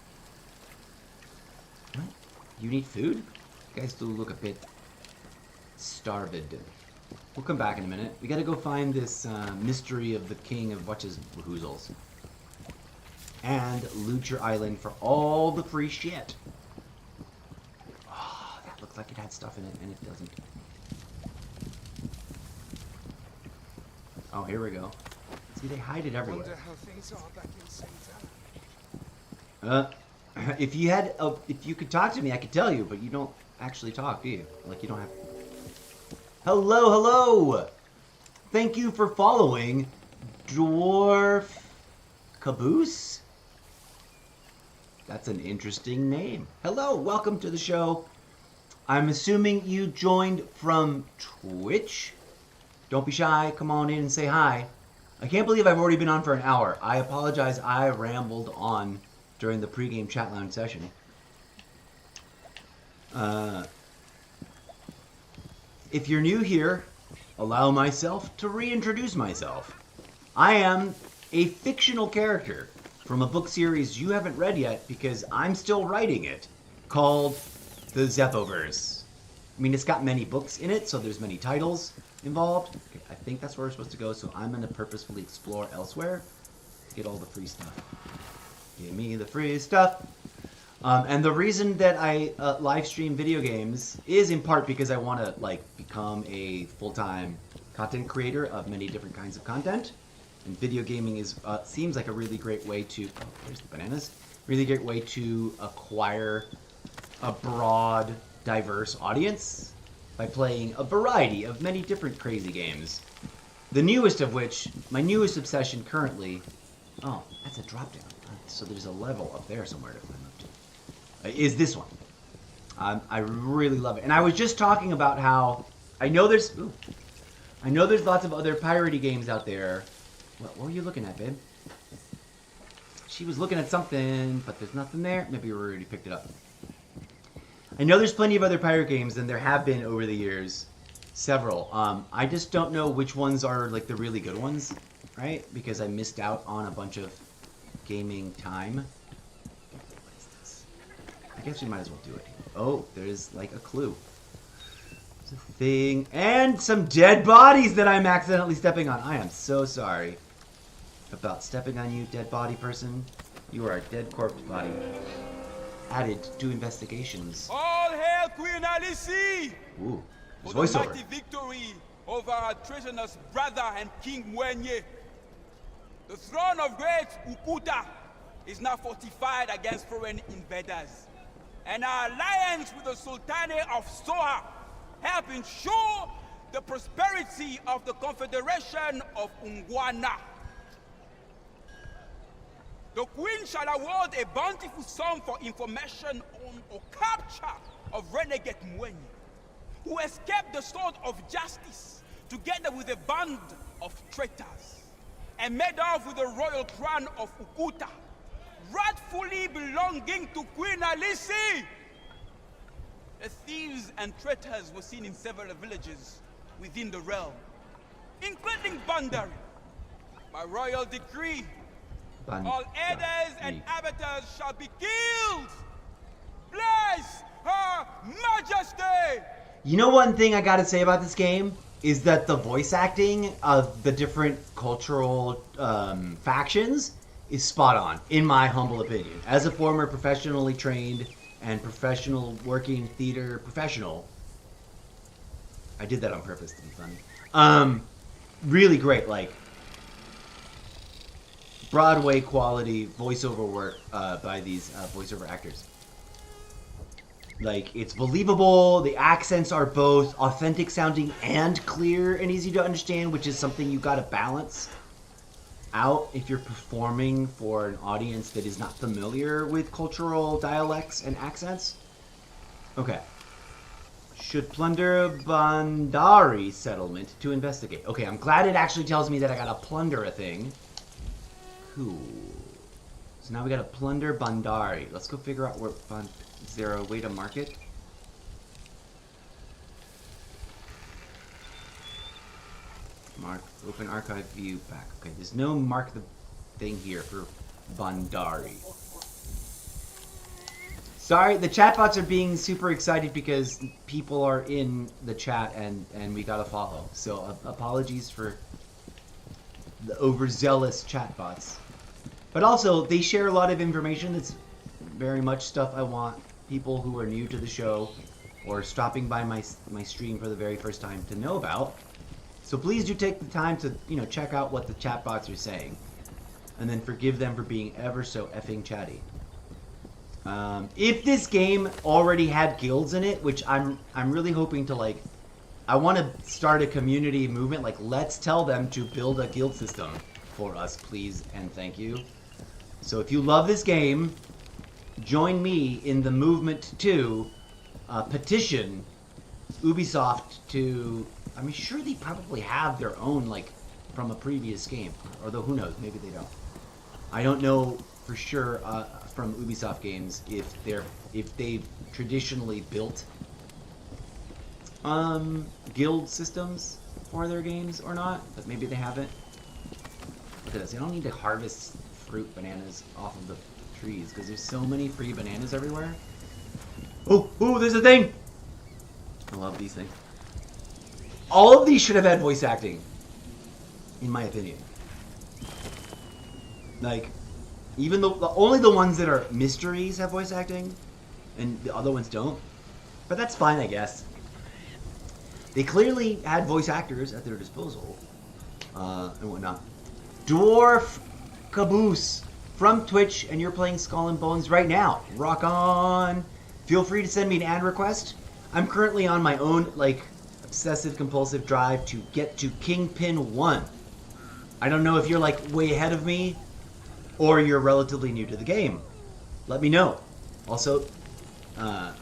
What? You need food? You guys do look a bit starved. We'll come back in a minute. We gotta go find this mystery of the king of whatches-whoozles. And loot your island for all the free shit. Oh, that looked like it had stuff in it, and it doesn't. Oh, here we go. See, they hide it everywhere. Wonder how things are back in St. If you could talk to me, I could tell you, but you don't actually talk, do you? Like, you don't have... Hello! Thank you for following Dwarf Caboose? That's an interesting name. Hello, welcome to the show. I'm assuming you joined from Twitch? Don't be shy, come on in and say hi. I can't believe I've already been on for an hour. I apologize, I rambled on during the pregame chat lounge session. If you're new here, allow myself to reintroduce myself. I am a fictional character from a book series you haven't read yet because I'm still writing it, called the Zeppoverse. I mean, it's got many books in it, so there's many titles involved. Okay, I think that's where we're supposed to go, so I'm going to purposefully explore elsewhere to get all the free stuff. Give me the free stuff. And the reason that I live stream video games is in part because I want to, like, become a full-time content creator of many different kinds of content. And video gaming is seems like a really great way to... Oh, there's the bananas. Really great way to acquire a broad, diverse audience by playing a variety of many different crazy games. The newest of which, my newest obsession currently... Oh, that's a drop-down. So there's a level up there somewhere to climb up to. Is this one. I really love it. And I was just talking about how I know there's lots of other piratey games out there. What were you looking at, babe? She was looking at something, but there's nothing there. Maybe we already picked it up. I know there's plenty of other pirate games, and there have been over the years. Several. I just don't know which ones are like the really good ones, right? Because I missed out on a bunch of gaming time. What is this? I guess we might as well do it. Oh, there's like a clue. There's a thing. And some dead bodies that I'm accidentally stepping on. I am so sorry about stepping on you, dead body person. You are a dead corpse body. Added to investigations. All hail Queen Alice! Ooh, there's For the voiceover. mighty victory over her treasonous brother and King Mwenye. The throne of great Ukuta is now fortified against foreign invaders. And our alliance with the Sultane of Soha help ensure the prosperity of the Confederation of Ungwana. The Queen shall award a bountiful sum for information on or capture of renegade Mwenye, who escaped the sword of justice together with a band of traitors, and made off with the royal crown of Ukuta, rightfully belonging to Queen Alice. The thieves and traitors were seen in several villages within the realm, including Bandari. By royal decree, all elders and abattoirs shall be killed. Bless her majesty! You know, one thing I gotta say about this game is that the voice acting of the different cultural factions is spot on, in my humble opinion. As a former professionally trained and professional working theater professional, I did that on purpose to be funny. Really great, like Broadway quality voiceover work by these voiceover actors. Like, it's believable, the accents are both authentic sounding and clear and easy to understand, which is something you gotta balance out if you're performing for an audience that is not familiar with cultural dialects and accents. Okay. Should plunder a Bandari settlement to investigate. Okay, I'm glad it actually tells me that I gotta plunder a thing. Cool. So now we gotta plunder Bandari. Let's go figure out where is there a way to mark it? Mark, open archive view back. Okay, there's no mark the thing here for Bandari. Sorry, the chatbots are being super excited because people are in the chat and we gotta follow. So apologies for the overzealous chatbots. But also, they share a lot of information that's very much stuff I want people who are new to the show or stopping by my stream for the very first time to know about. So please do take the time to, check out what the chatbots are saying. And then forgive them for being ever so effing chatty. If this game already had guilds in it, which I'm really hoping to, I want to start a community movement. Let's tell them to build a guild system for us, please and thank you. So if you love this game, join me in the movement to petition Ubisoft to... I'm sure they probably have their own, from a previous game. Although, who knows? Maybe they don't. I don't know for sure from Ubisoft games if they've traditionally built guild systems for their games or not. But maybe they haven't. Look at this. They don't need to harvest fruit bananas off of the trees because there's so many free bananas everywhere. Oh, there's a thing! I love these things. All of these should have had voice acting, in my opinion. Even though only the ones that are mysteries have voice acting, and the other ones don't. But that's fine, I guess. They clearly had voice actors at their disposal, and whatnot. Dwarf Caboose from Twitch, and you're playing Skull and Bones right now. Rock on! Feel free to send me an ad request. I'm currently on my own, obsessive compulsive drive to get to Kingpin 1. I don't know if you're way ahead of me, or you're relatively new to the game, let me know. Also,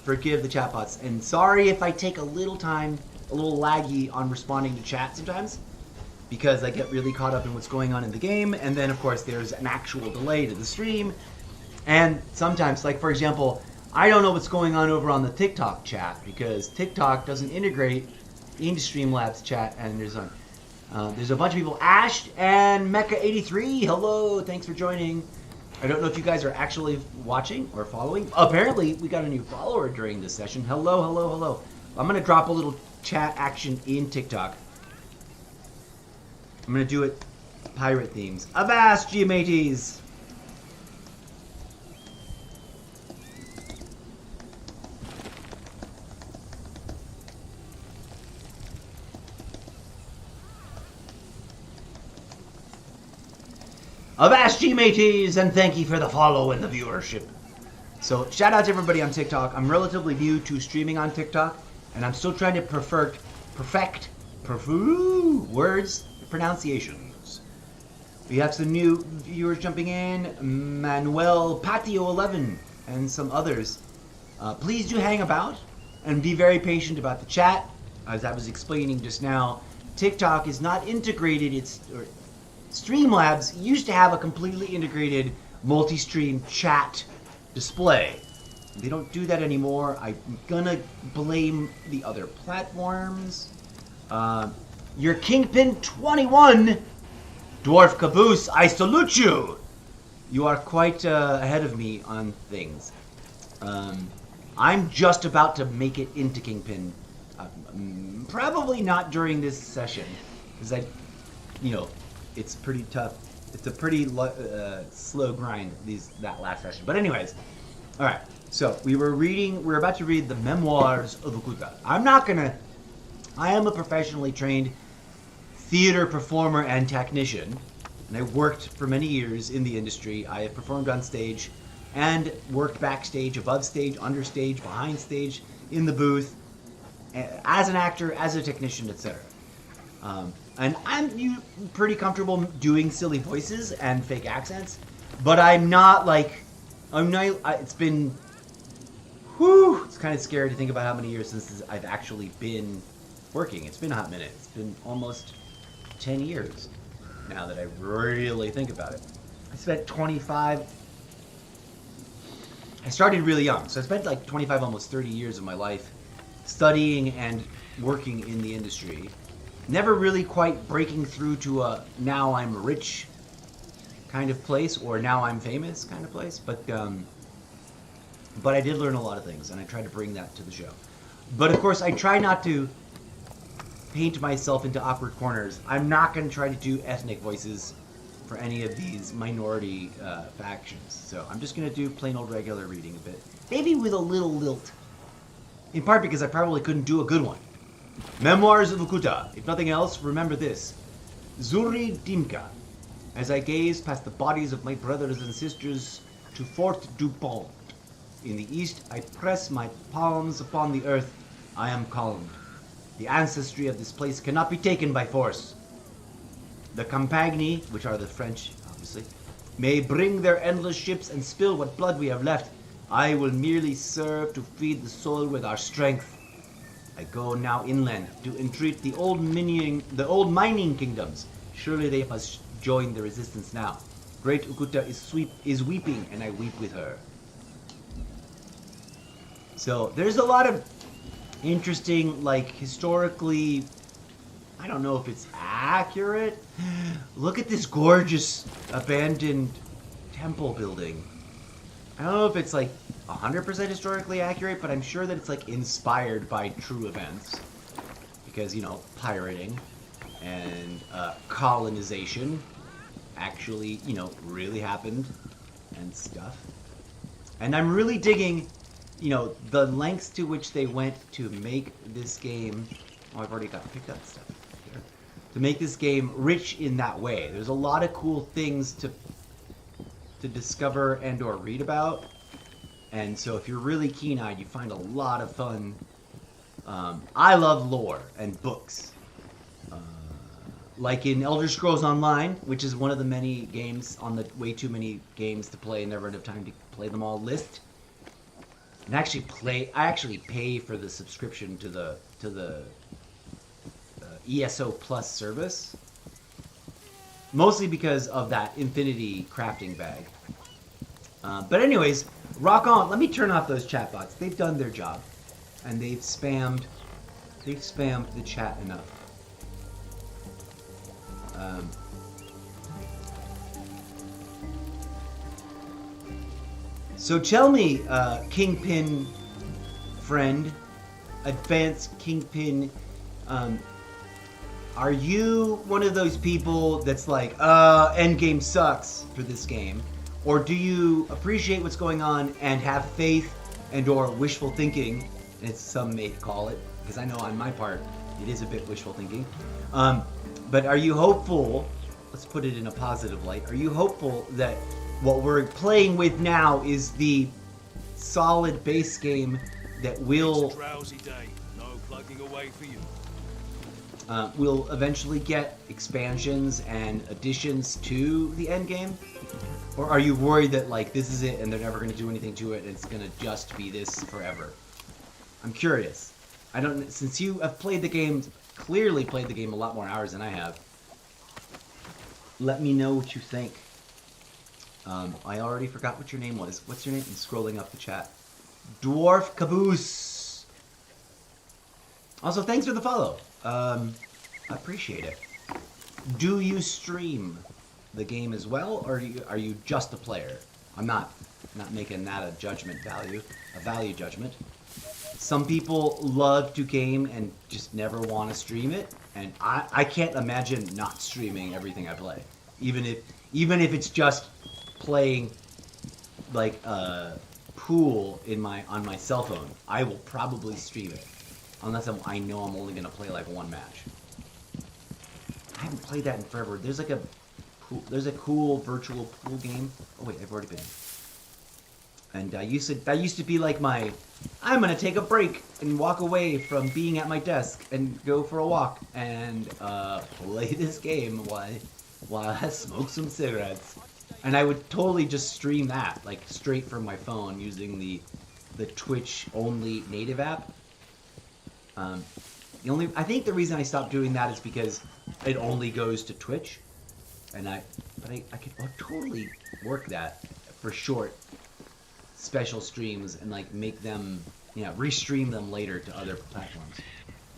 forgive the chatbots, and sorry if I take a little time, a little laggy on responding to chat sometimes, because I get really caught up in what's going on in the game, and then of course there's an actual delay to the stream, and sometimes, like for example, I don't know what's going on over on the TikTok chat, because TikTok doesn't integrate into Streamlabs chat, and there's a bunch of people. Ash and Mecha83, hello, thanks for joining. I don't know if you guys are actually watching or following. Apparently, we got a new follower during this session. Hello, hello, hello. I'm going to drop a little chat action in TikTok. I'm going to do it pirate themes. Avast, GMATs! Avast, G-Mateys, and thank you for the follow and the viewership. So, shout out to everybody on TikTok. I'm relatively new to streaming on TikTok, and I'm still trying to perfect words, pronunciations. We have some new viewers jumping in, Manuel Patio 11, and some others. Please do hang about, and be very patient about the chat. As I was explaining just now, TikTok is not integrated, Streamlabs used to have a completely integrated multi-stream chat display. They don't do that anymore. I'm gonna blame the other platforms. Your Kingpin 21, Dwarf Caboose, I salute you! You are quite ahead of me on things. I'm just about to make it into Kingpin. Probably not during this session, because it's pretty tough. It's a pretty slow grind, that last session. But anyways, all right. So we're about to read the Memoirs of Okuta. I am a professionally trained theater performer and technician, and I worked for many years in the industry. I have performed on stage and worked backstage, above stage, under stage, behind stage, in the booth, as an actor, as a technician, etc. And I'm pretty comfortable doing silly voices and fake accents, but it's been, it's kind of scary to think about how many years since I've actually been working. It's been a hot minute. It's been almost 10 years now that I really think about it. I started really young, so I spent like 25, almost 30 years of my life studying and working in the industry. Never really quite breaking through to a now I'm rich kind of place or now I'm famous kind of place, but I did learn a lot of things, and I tried to bring that to the show. But of course, I try not to paint myself into awkward corners. I'm not going to try to do ethnic voices for any of these minority factions. So I'm just going to do plain old regular reading a bit, maybe with a little lilt. In part because I probably couldn't do a good one. Memoirs of Okuta. If nothing else, remember this. Zuri Dimka. As I gaze past the bodies of my brothers and sisters to Fort Dupont. In the east, I press my palms upon the earth. I am calmed. The ancestry of this place cannot be taken by force. The Campagni, which are the French, obviously, may bring their endless ships and spill what blood we have left. I will merely serve to feed the soul with our strength. I go now inland to entreat the old mining kingdoms. Surely they must join the resistance now. Great Okuta is weeping, and I weep with her. So there's a lot of interesting, historically, I don't know if it's accurate. Look at this gorgeous abandoned temple building. I don't know if it's 100% historically accurate, but I'm sure that it's inspired by true events. Because, pirating and colonization actually, really happened and stuff. And I'm really digging, the lengths to which they went to make this game. Oh, I've already picked up stuff here. To make this game rich in that way. There's a lot of cool things to discover and or read about. And so if you're really keen-eyed, you find a lot of fun. I love lore and books. like in Elder Scrolls Online, which is one of the many games on the way too many games to play and never enough time to play them all list. And I actually pay for the subscription to the ESO Plus service, mostly because of that Infinity crafting bag. But anyways, rock on. Let me turn off those chat bots. They've done their job, and they've spammed the chat enough. So tell me, Kingpin friend, advanced Kingpin, are you one of those people that's like, endgame sucks for this game? Or do you appreciate what's going on and have faith and or wishful thinking, as some may call it, because I know on my part, it is a bit wishful thinking. But are you hopeful, let's put it in a positive light, are you hopeful that what we're playing with now is the solid base game that will... Drowsy day. No plugging away for you. We'll eventually get expansions and additions to the end game? Or are you worried that like this is it and they're never going to do anything to it and it's going to just be this forever? I'm curious. Since you have played the game, clearly played the game a lot more hours than I have, let me know what you think. I already forgot what your name was. What's your name? I'm scrolling up the chat. Dwarf Caboose. Also, thanks for the follow. I appreciate it. Do you stream the game as well, or are you just a player? I'm not making that a value judgment. Some people love to game and just never want to stream it, and I can't imagine not streaming everything I play, even if it's just playing like pool on my cell phone. I will probably stream it unless I know I'm only gonna play like one match. I haven't played that in forever. There's a cool virtual pool game. Oh wait, I've already been. And that used to be like I'm gonna take a break and walk away from being at my desk and go for a walk and play this game while I smoke some cigarettes. And I would totally just stream that, like straight from my phone using the Twitch only native app. I think the reason I stopped doing that is because it only goes to Twitch, and I could totally work that for short special streams and like make them, restream them later to other platforms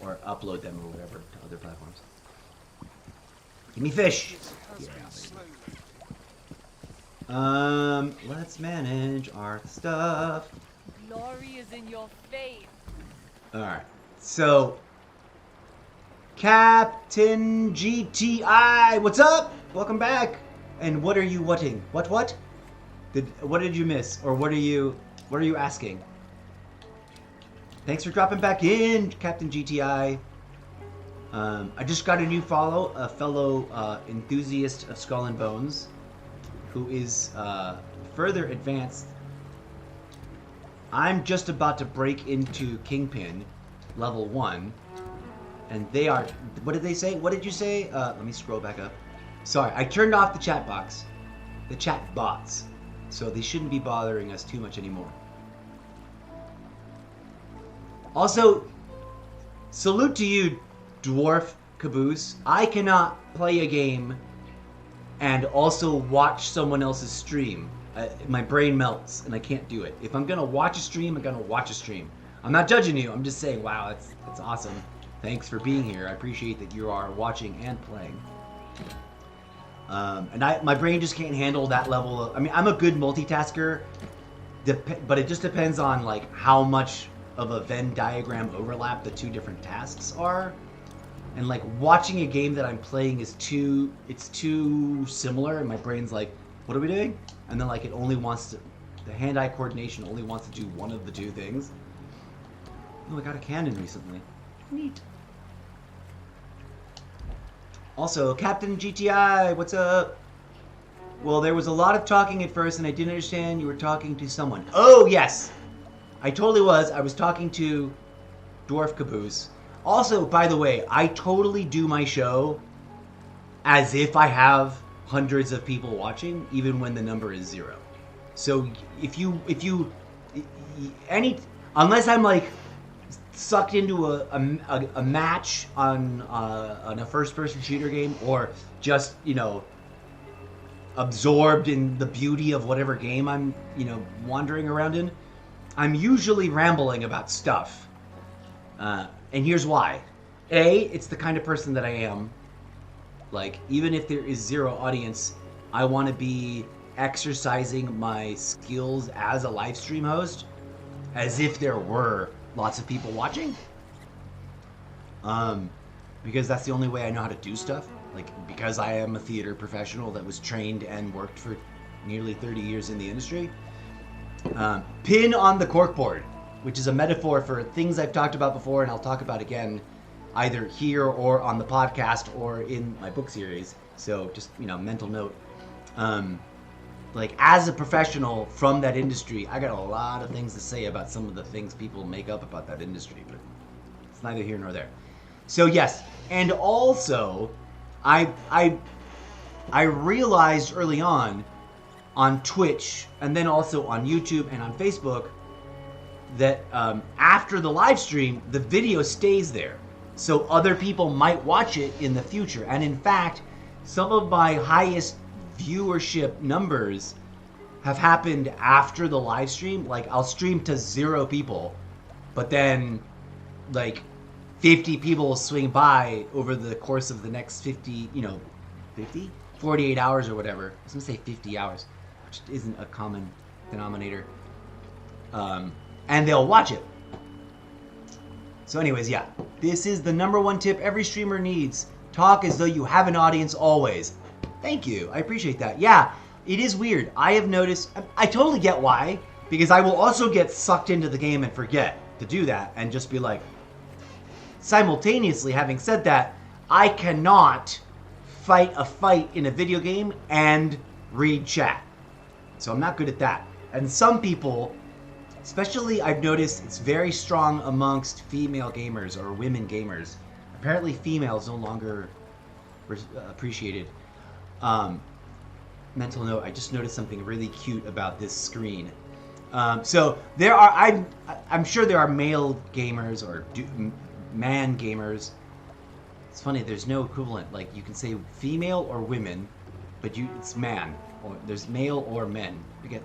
or upload them or whatever to other platforms. Give me fish. Yeah. Let's manage our stuff. Glory is in your face. All right. So, Captain GTI, what's up? Welcome back. And what are you whatting? What? What did you miss? Or what are you asking? Thanks for dropping back in, Captain GTI. I just got a new follow, a fellow enthusiast of Skull and Bones, who is further advanced. I'm just about to break into Kingpin level 1, and they are, what did they say? What did you say? Let me scroll back up. Sorry, I turned off the chat box, the chat bots, so they shouldn't be bothering us too much anymore. Also, salute to you, Dwarf Caboose. I cannot play a game and also watch someone else's stream. My brain melts and I can't do it. If I'm gonna watch a stream, I'm gonna watch a stream. I'm not judging you. I'm just saying, wow, that's awesome. Thanks for being here. I appreciate that you are watching and playing. And my brain just can't handle that level of... I mean, I'm a good multitasker, but it just depends on like how much of a Venn diagram overlap the two different tasks are. And like watching a game that I'm playing is too similar, and my brain's like, what are we doing? And then like it only wants to, the hand-eye coordination only wants to do one of the two things. Oh, I got a cannon recently. Neat. Also, Captain GTI, what's up? Well, there was a lot of talking at first, and I didn't understand you were talking to someone. Oh, yes! I totally was. I was talking to Dwarf Caboose. Also, by the way, I totally do my show as if I have hundreds of people watching, even when the number is 0. So if you unless I'm like sucked into a match on a first-person shooter game, or just, you know, absorbed in the beauty of whatever game I'm, you know, wandering around in, I'm usually rambling about stuff. And here's why. A, it's the kind of person that I am. Like, even if there is 0 audience, I want to be exercising my skills as a live stream host as if there were lots of people watching. Because that's the only way I know how to do stuff. Like, because I am a theater professional that was trained and worked for nearly 30 years in the industry. Pin on the corkboard, which is a metaphor for things I've talked about before and I'll talk about again, either here or on the podcast or in my book series. So just, you know, mental note. Like, as a professional from that industry, I got a lot of things to say about some of the things people make up about that industry, but it's neither here nor there. So yes, and also, I realized early on Twitch, and then also on YouTube and on Facebook, that after the live stream, the video stays there. So other people might watch it in the future. And in fact, some of my highest viewership numbers have happened after the live stream. Like, I'll stream to 0 people, but then like 50 people will swing by over the course of the next 48 hours or whatever. I was gonna say 50 hours, which isn't a common denominator. And they'll watch it. So anyways, yeah, this is the #1 tip every streamer needs. Talk as though you have an audience always. Thank you. I appreciate that. Yeah, it is weird. I have noticed, I totally get why, because I will also get sucked into the game and forget to do that and just be like, simultaneously, having said that, I cannot fight a fight in a video game and read chat. So I'm not good at that. And some people, especially I've noticed it's very strong amongst female gamers or women gamers. Apparently females no longer appreciated. Mental note, I just noticed something really cute about this screen. So there are, I'm sure there are male gamers or man gamers. It's funny, there's no equivalent. Like, you can say female or women, but it's man. Or there's male or men.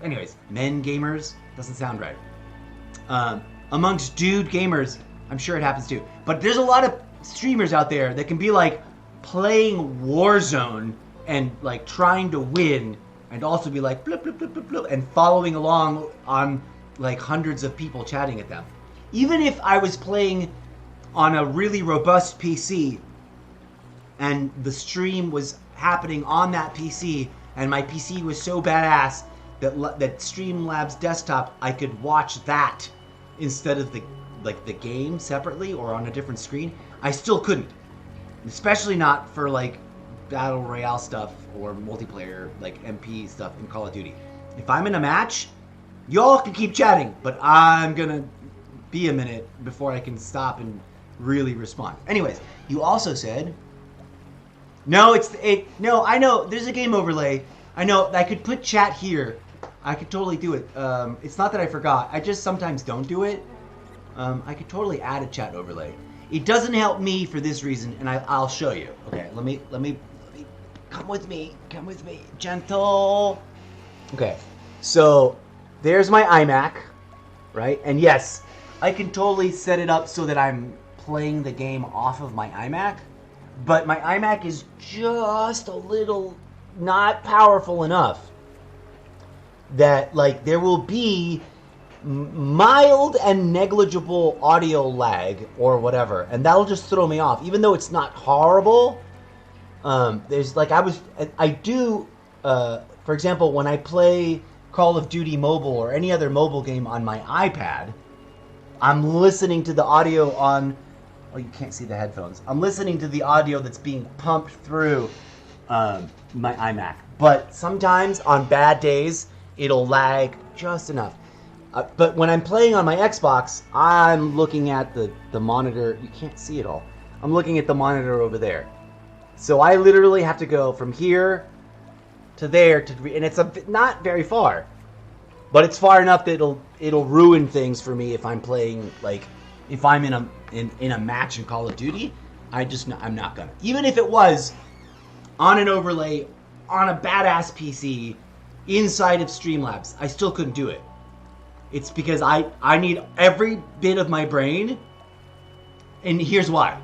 Anyways, men gamers doesn't sound right. Amongst dude gamers, I'm sure it happens too. But there's a lot of streamers out there that can be like playing Warzone and like trying to win, and also be like blip, blip, blip, blip, blip, and following along on like hundreds of people chatting at them. Even if I was playing on a really robust PC and the stream was happening on that PC, and my PC was so badass that Streamlabs desktop, I could watch that instead of the game separately or on a different screen, I still couldn't. Especially not for like battle royale stuff or multiplayer like MP stuff in Call of Duty. If I'm in a match, y'all can keep chatting, but I'm gonna be a minute before I can stop and really respond. Anyways, you also said no, no, I know there's a game overlay. I know I could put chat here. I could totally do it. It's not that I forgot. I just sometimes don't do it. I could totally add a chat overlay. It doesn't help me for this reason, and I'll show you. Okay, let me come with me, gentle. Okay, so there's my iMac, right? And yes, I can totally set it up so that I'm playing the game off of my iMac, but my iMac is just a little not powerful enough that like there will be mild and negligible audio lag or whatever, and that'll just throw me off, even though it's not horrible. There's like I do for example, when I play Call of Duty Mobile or any other mobile game on my iPad, I'm listening to the audio on, oh, you can't see the headphones, I'm listening to the audio that's being pumped through my iMac, but sometimes on bad days it'll lag just enough. But when I'm playing on my Xbox, I'm looking at the monitor. You can't see it all. I'm looking at the monitor over there. So I literally have to go from here to there and it's not very far, but it's far enough that it'll ruin things for me if I'm playing, like, if I'm in a match in Call of Duty. I'm not gonna. Even if it was on an overlay on a badass PC inside of Streamlabs, I still couldn't do it. It's because I need every bit of my brain, and here's why.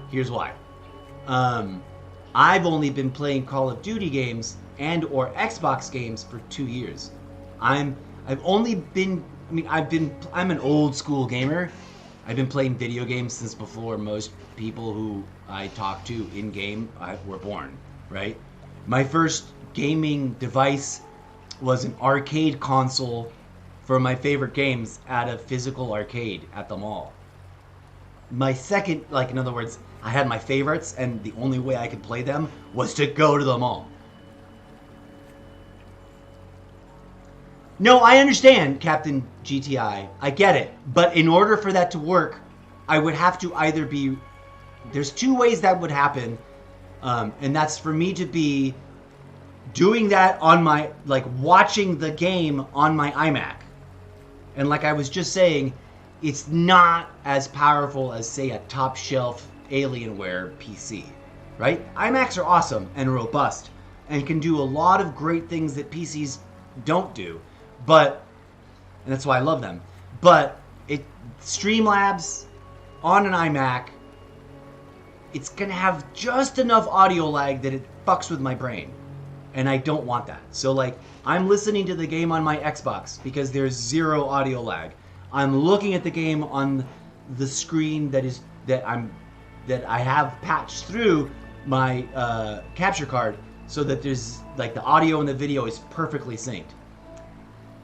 I've only been playing Call of Duty games and or Xbox games for 2 years. I'm an old school gamer. I've been playing video games since before most people who I talk to in game were born, right? My first gaming device was an arcade console for my favorite games at a physical arcade at the mall. My second, like, in other words, I had my favorites, and the only way I could play them was to go to the mall. No, I understand, Captain GTI. I get it. But in order for that to work, I would have to either be... There's two ways that would happen, and that's for me to be doing that on my... Like, watching the game on my iMac. And like I was just saying, it's not as powerful as, say, a top-shelf Alienware PC, right? iMacs are awesome and robust and can do a lot of great things that PCs don't do. But, and that's why I love them, but Streamlabs on an iMac, it's going to have just enough audio lag that it fucks with my brain. And I don't want that. So, like, I'm listening to the game on my Xbox because there's zero audio lag. I'm looking at the game on the screen that I have patched through my capture card so that there's, like, the audio and the video is perfectly synced.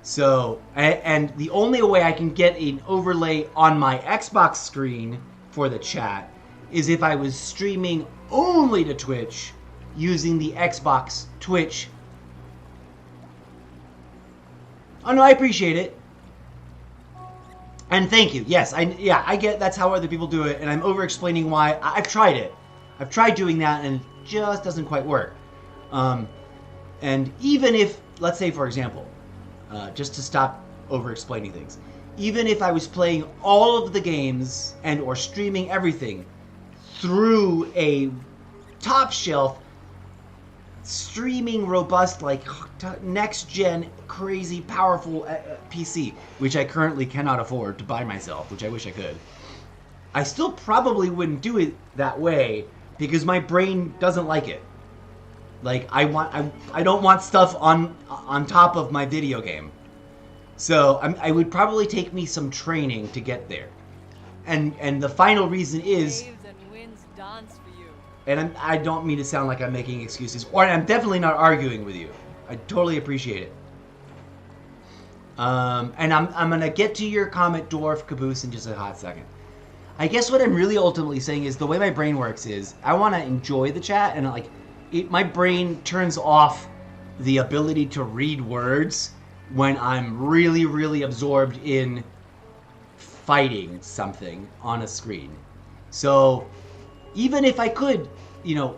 So, and the only way I can get an overlay on my Xbox screen for the chat is if I was streaming only to Twitch using the Xbox Twitch. Oh no, I appreciate it. And thank you. Yes, I get that's how other people do it, and I'm over-explaining why. I've tried it. I've tried doing that, and it just doesn't quite work. And even if, let's say, for example, just to stop over-explaining things, even if I was playing all of the games and or streaming everything through a top-shelf, streaming robust, like next-gen, crazy, powerful PC, which I currently cannot afford to buy myself, which I wish I could, I still probably wouldn't do it that way because my brain doesn't like it. Like, I don't want stuff on top of my video game. So I would probably take me some training to get there. And the final reason is... Waves and winds dance for you. And I don't mean to sound like I'm making excuses, or I'm definitely not arguing with you. I totally appreciate it. And I'm going to get to your comment, Dwarf Caboose, in just a hot second. I guess what I'm really ultimately saying is the way my brain works is I want to enjoy the chat, and like my brain turns off the ability to read words when I'm really, really absorbed in fighting something on a screen. So even if I could,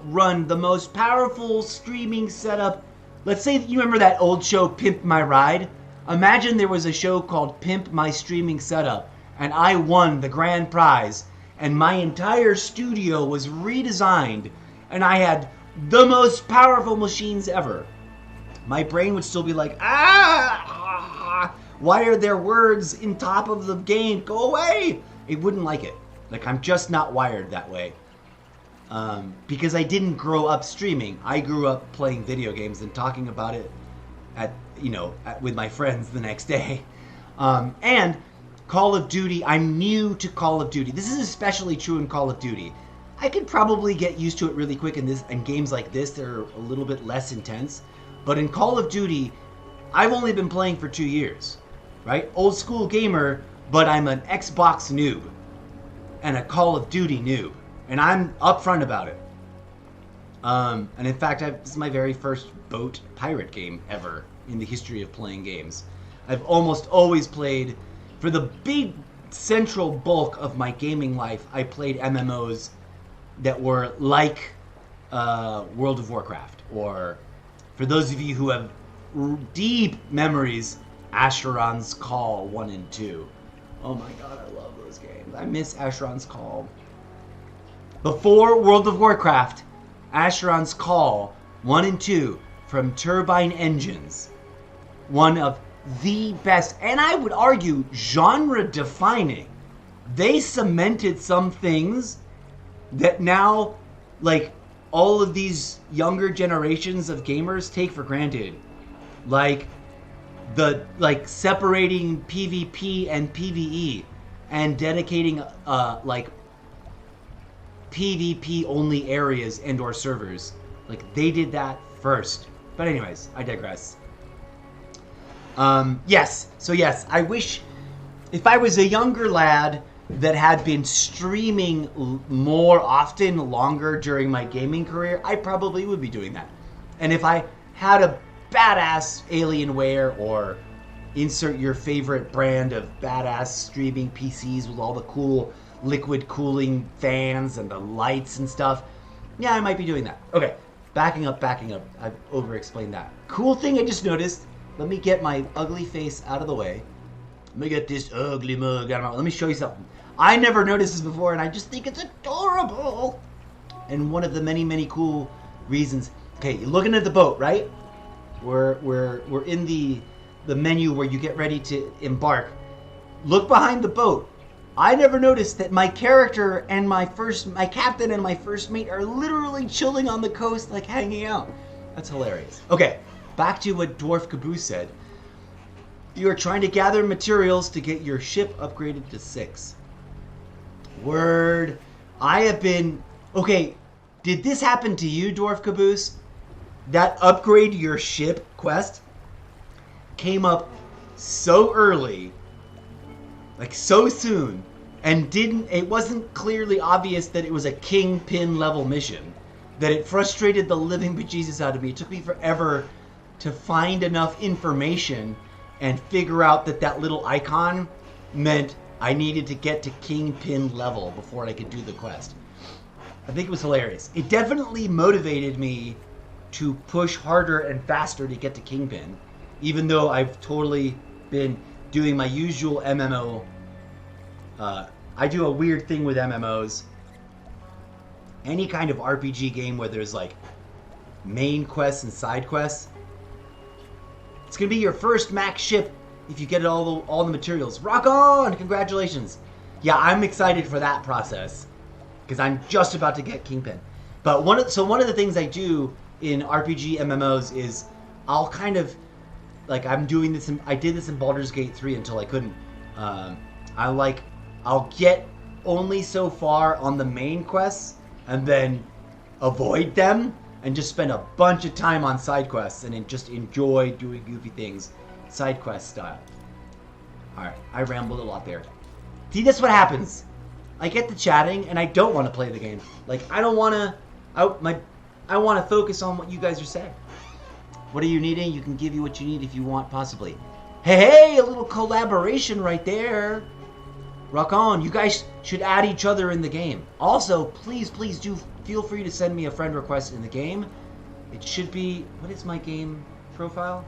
run the most powerful streaming setup, let's say that you remember that old show Pimp My Ride? Imagine there was a show called Pimp My Streaming Setup, and I won the grand prize, and my entire studio was redesigned, and I had the most powerful machines ever. My brain would still be like, why are there words in top of the game? Go away! It wouldn't like it. Like, I'm just not wired that way. Because I didn't grow up streaming. I grew up playing video games and talking about it with my friends the next day. And Call of Duty, I'm new to Call of Duty. This is especially true in Call of Duty. I could probably get used to it really quick in games like this. They're a little bit less intense. But in Call of Duty, I've only been playing for 2 years, right? Old school gamer, but I'm an Xbox noob and a Call of Duty noob. And I'm upfront about it. And in fact, this is my very first boat pirate game ever in the history of playing games. I've almost always played, for the big central bulk of my gaming life, I played MMOs that were like World of Warcraft, or for those of you who have deep memories, Asheron's Call 1 and 2. Oh my god, I love those games. I miss Asheron's Call. Before World of Warcraft, Asheron's Call 1 and 2 from Turbine Engines. One of the best, and I would argue, genre-defining. They cemented some things that now, like, all of these younger generations of gamers take for granted. Like, separating PvP and PvE and dedicating, like, PvP only areas and or servers. Like, they did that first. But anyways, I digress. Yes, I wish if I was a younger lad that had been streaming more often, longer during my gaming career, I probably would be doing that. And if I had a badass Alienware, or insert your favorite brand of badass streaming PCs with all the cool liquid cooling fans and the lights and stuff, yeah, I might be doing that. Okay, backing up. I've over-explained that. Cool thing I just noticed. Let me get my ugly face out of the way. Let me get this ugly mug out of my way. Let me show you something. I never noticed this before, and I just think it's adorable. And one of the many, many cool reasons. Okay, you're looking at the boat, right? We're in the menu where you get ready to embark. Look behind the boat. I never noticed that my character and my captain and my first mate are literally chilling on the coast, like hanging out. That's hilarious. Okay, back to what Dwarf Caboose said. You are trying to gather materials to get your ship upgraded to 6. Word. I have been... Okay, did this happen to you, Dwarf Caboose? That upgrade your ship quest came up so early, like so soon, and it wasn't clearly obvious that it was a kingpin level mission, that it frustrated the living bejesus out of me. It took me forever to find enough information and figure out that little icon meant I needed to get to kingpin level before I could do the quest. I think it was hilarious. It definitely motivated me to push harder and faster to get to kingpin, even though I've totally been doing my usual MMO. I do a weird thing with MMOs. Any kind of RPG game where there's like main quests and side quests, it's gonna be your first max ship if you get all the materials. Rock on! Congratulations. Yeah, I'm excited for that process because I'm just about to get kingpin. But one of the things I do in RPG MMOs is I'll kind of, like, I did this in Baldur's Gate 3 until I couldn't. I'll get only so far on the main quests and then avoid them and just spend a bunch of time on side quests and then just enjoy doing goofy things, side quest style. Alright, I rambled a lot there. See, that's what happens. I get to chatting and I don't want to play the game. Like, I don't want to... I want to focus on what you guys are saying. What are you needing? You can give you what you need if you want, possibly. Hey, a little collaboration right there. Rock on. You guys should add each other in the game. Also, please do feel free to send me a friend request in the game. It should be... What is my game profile?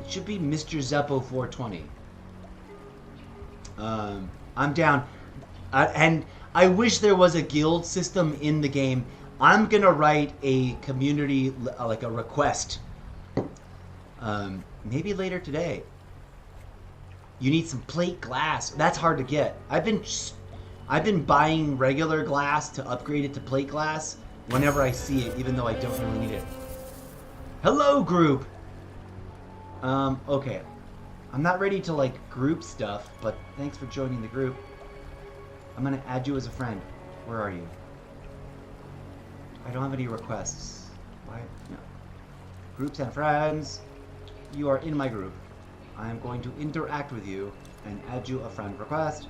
It should be Mr. Zeppo 420. I'm down. And I wish there was a guild system in the game. I'm going to write a community, like a request. Maybe later today. You need some plate glass. That's hard to get. I've been buying regular glass to upgrade it to plate glass whenever I see it, even though I don't really need it. Hello, group. Okay. I'm not ready to, like, group stuff, but thanks for joining the group. I'm gonna add you as a friend. Where are you? I don't have any requests. Why? No. Groups and friends. You are in my group. I am going to interact with you and add you a friend request.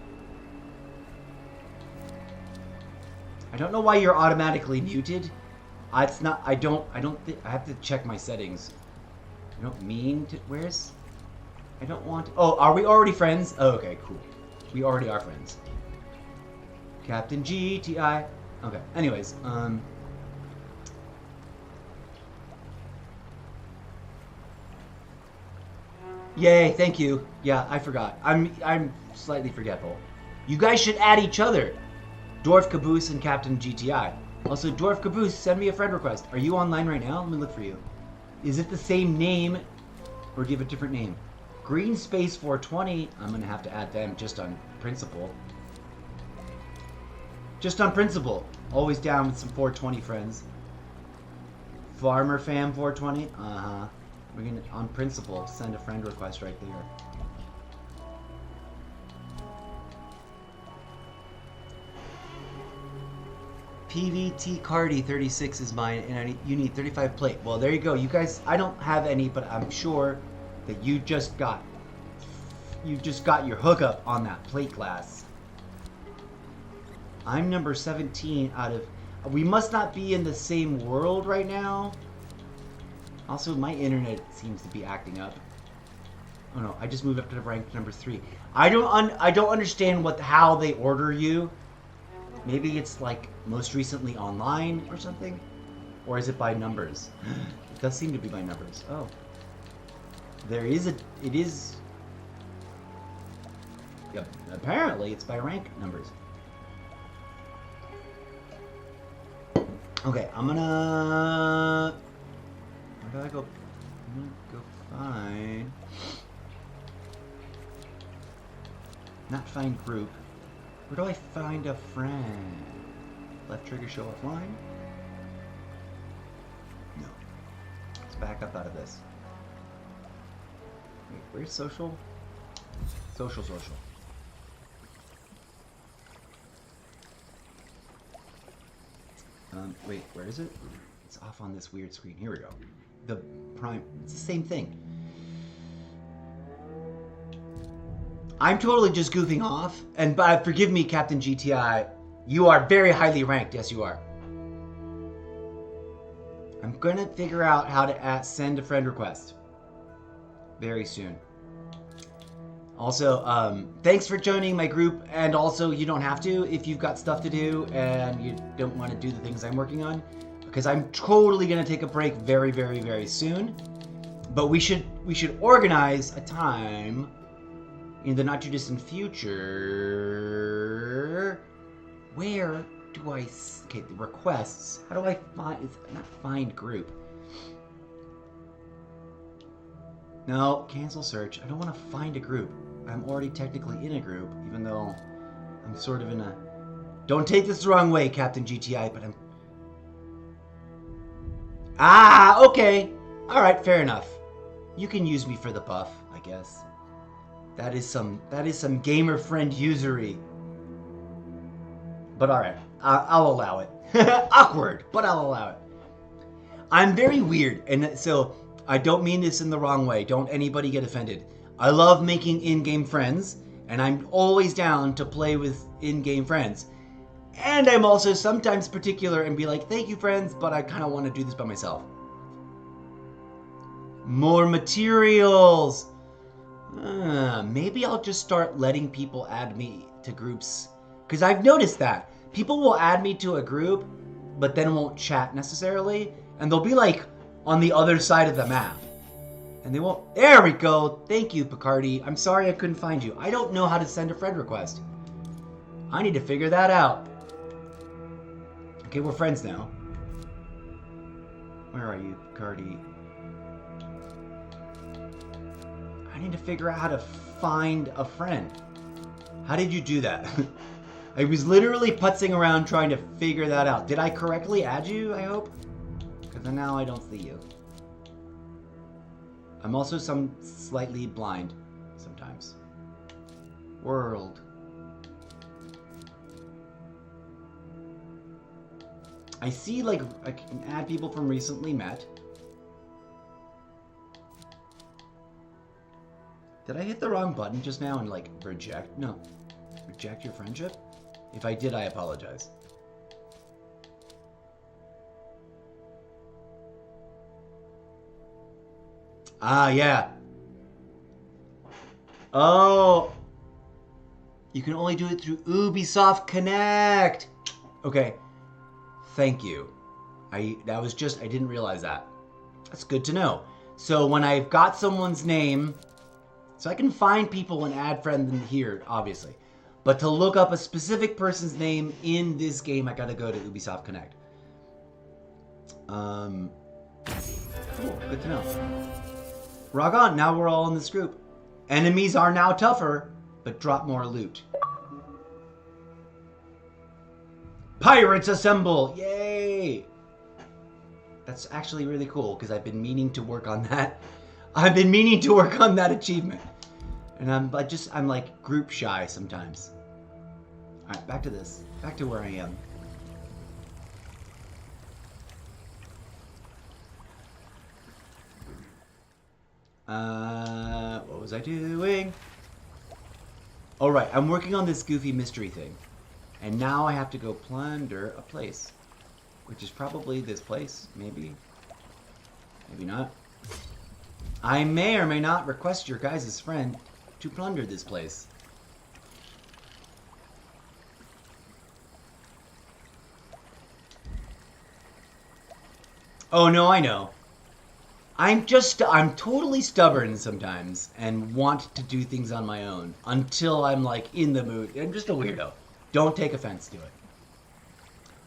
I don't know why you're automatically muted. It's not. I don't think I have to check my settings. I don't mean to. I don't want. Oh, are we already friends? Oh, okay, cool. We already are friends. Captain GTI. Okay. Anyways, Yay, thank you. Yeah, I forgot. I'm slightly forgetful. You guys should add each other. Dwarf Caboose and Captain GTI. Also, Dwarf Caboose, send me a friend request. Are you online right now? Let me look for you. Is it the same name, or do you have a different name? Green Space 420. I'm going to have to add them just on principle. Just on principle. Always down with some 420 friends. Farmer Fam 420. Uh-huh. We're going to, on principle, send a friend request right there. PVT Cardi 36 is mine, and you need 35 plate. Well, there you go. You guys, I don't have any, but I'm sure that you just got your hookup on that plate glass. I'm number 17 out of... We must not be in the same world right now. Also, my internet seems to be acting up. Oh no, I just moved up to rank number 3. I don't understand how they order you. Maybe it's like most recently online or something? Or is it by numbers? It does seem to be by numbers. Oh. It is... Yep, apparently it's by rank numbers. Okay, I'm gonna... Where do I go? I'm gonna go find... Not find group. Where do I find a friend? Left trigger show offline? No. Let's back up out of this. Wait, where's social? Social. Wait, where is it? It's off on this weird screen. Here we go. The prime, it's the same thing. I'm totally just goofing off, and forgive me, Captain GTI. You are very highly ranked. Yes, you are. I'm gonna figure out how to send a friend request very soon. Also, thanks for joining my group, and also you don't have to if you've got stuff to do and you don't want to do the things I'm working on, because I'm totally gonna take a break very, very, very soon. But we should organize a time in the not too distant future. Where do I... Okay, the requests. How do I find... It's not find group. No, cancel search. I don't want to find a group. I'm already technically in a group, even though I'm sort of in a... Don't take this the wrong way, Captain GTI, but I'm... Ah, okay. Alright, fair enough. You can use me for the buff, I guess. That is some gamer friend usury. But alright, I'll allow it. Awkward, but I'll allow it. I'm very weird, and so I don't mean this in the wrong way. Don't anybody get offended. I love making in-game friends, and I'm always down to play with in-game friends. And I'm also sometimes particular and be like, thank you, friends, but I kind of want to do this by myself. More materials! Maybe I'll just start letting people add me to groups. Because I've noticed that. People will add me to a group, but then won't chat necessarily. And they'll be like on the other side of the map. And they won't... There we go! Thank you, Picardi. I'm sorry I couldn't find you. I don't know how to send a friend request. I need to figure that out. Okay, we're friends now. Where are you, Picardi? I need to figure out how to find a friend. How did you do that? I was literally putzing around trying to figure that out. Did I correctly add you, I hope? Because now I don't see you. I'm also slightly blind sometimes. World. I see, like, I can add people from recently met. Did I hit the wrong button just now and, like, reject? No. Reject your friendship? If I did, I apologize. Ah, yeah. Oh. You can only do it through Ubisoft Connect. Okay. Thank you. I didn't realize that. That's good to know. So when I've got someone's name So I can find people and add friends here, obviously. But to look up a specific person's name in this game, I gotta go to Ubisoft Connect. Cool, good to know. Rock on, now we're all in this group. Enemies are now tougher, but drop more loot. Pirates assemble! Yay! That's actually really cool, because I've been meaning to work on that. I've been meaning to work on that achievement. And I'm like group shy sometimes. Alright, back to this. Back to where I am. What was I doing? Alright, I'm working on this goofy mystery thing. And now I have to go plunder a place. Which is probably this place, maybe. Maybe not. I may or may not request your guys' friend to plunder this place. Oh no, I know. I'm totally stubborn sometimes and want to do things on my own until I'm like in the mood. I'm just a weirdo. Don't take offense to it.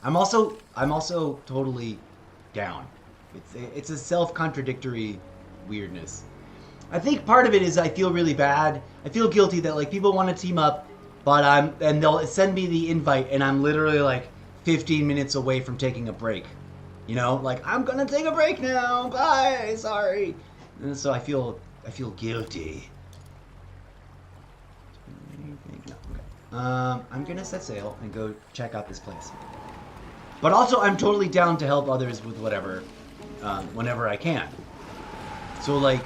I'm also totally down. It's a self-contradictory weirdness. I think part of it is I feel really bad. I feel guilty that like people want to team up, but and they'll send me the invite and I'm literally like 15 minutes away from taking a break. You know, like I'm gonna take a break now. Bye. Sorry. And so I feel guilty. I'm gonna set sail and go check out this place. But also, I'm totally down to help others with whatever, whenever I can. So like,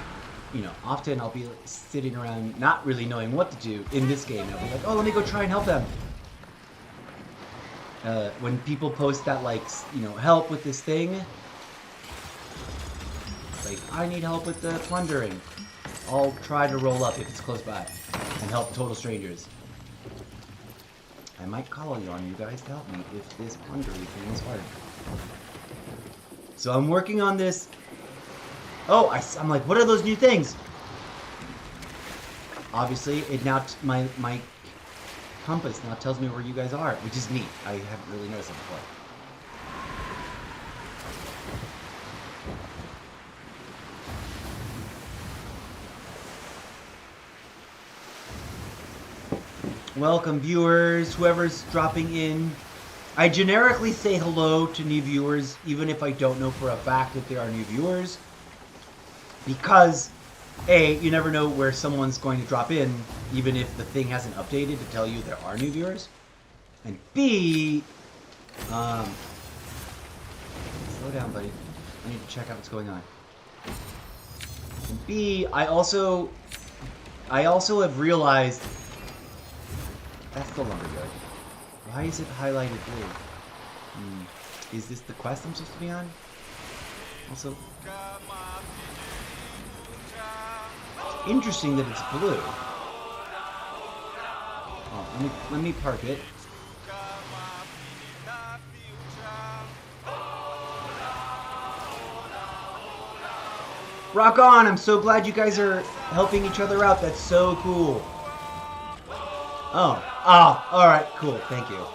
you know, often I'll be sitting around not really knowing what to do in this game. I'll be like, oh, let me go try and help them. When people post that, like, you know, help with this thing, like, I need help with the plundering. I'll try to roll up if it's close by and help total strangers. I might call on you guys to help me if this plundering thing is hard. So I'm working on this. Oh, I'm like, what are those new things? Obviously, it now my compass now tells me where you guys are, which is neat. I haven't really noticed it before. Welcome, viewers, whoever's dropping in. I generically say hello to new viewers, even if I don't know for a fact that there are new viewers. Because, A, you never know where someone's going to drop in, even if the thing hasn't updated to tell you there are new viewers. And B, slow down, buddy. I need to check out what's going on. And B, I also have realized that's the lumberyard. Why is it highlighted blue? Is this the quest I'm supposed to be on? Also, it's interesting that it's blue. Oh, let me park it. Rock on! I'm so glad you guys are helping each other out. That's so cool. Oh, alright, cool, thank you.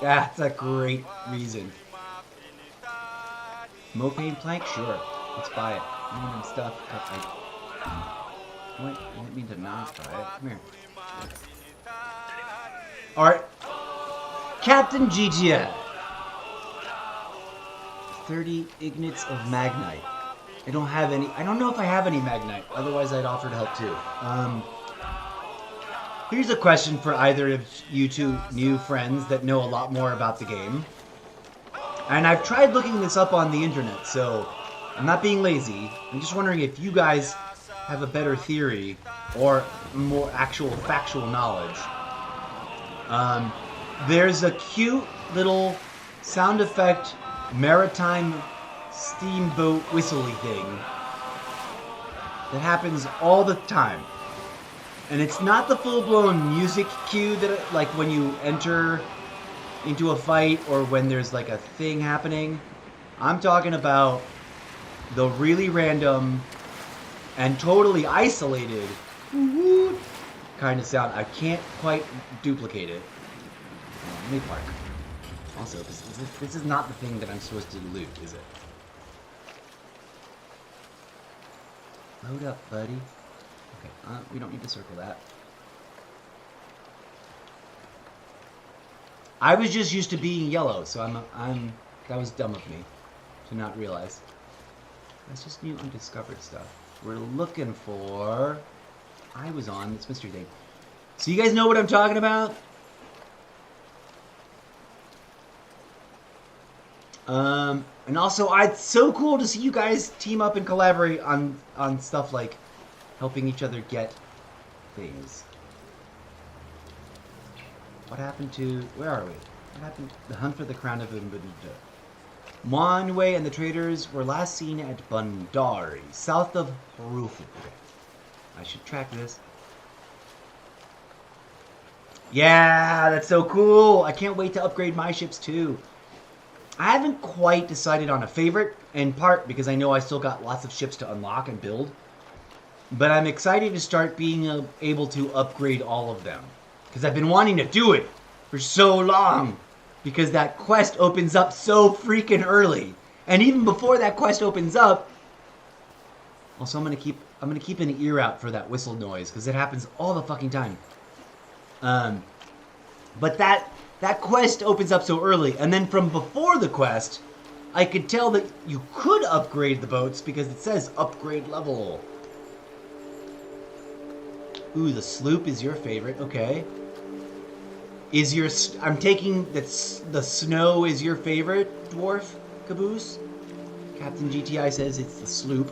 That's a great reason. Mopane plank? Sure. Let's buy it. Random stuff. Wait, I didn't mean to not buy it. Come here. Alright. Captain GTA. 30 ignits of Magnite. I don't have any. I don't know if I have any Magnite. Otherwise, I'd offer to help too. Here's a question for either of you two new friends that know a lot more about the game. And I've tried looking this up on the internet, so I'm not being lazy. I'm just wondering if you guys have a better theory or more actual factual knowledge. There's a cute little sound effect maritime steamboat whistly thing that happens all the time. And it's not the full-blown music cue that, like, when you enter into a fight or when there's, like, a thing happening. I'm talking about the really random and totally isolated kind of sound. I can't quite duplicate it. Let me park. Also, this is not the thing that I'm supposed to loot, is it? Load up, buddy. Okay, we don't need to circle that. I was just used to being yellow, so that was dumb of me to not realize. That's just new undiscovered stuff. We're looking for... I was on this mystery thing. So you guys know what I'm talking about? And also, it's so cool to see you guys team up and collaborate on stuff like helping each other get things. What happened to... Where are we? What happened? The hunt for the crown of Umbuduta. Monway and the traders were last seen at Bundari, south of Harufu. Okay. I should track this. Yeah, that's so cool. I can't wait to upgrade my ships too. I haven't quite decided on a favorite, in part because I know I still got lots of ships to unlock and build. But I'm excited to start being able to upgrade all of them. Because I've been wanting to do it for so long. Because that quest opens up so freaking early. And even before that quest opens up... Also, I'm gonna keep an ear out for that whistle noise. Because it happens all the fucking time. But that quest opens up so early. And then from before the quest, I could tell that you could upgrade the boats. Because it says upgrade level. Ooh, the sloop is your favorite. Okay. I'm taking that the snow is your favorite dwarf caboose. Captain GTI says it's the sloop.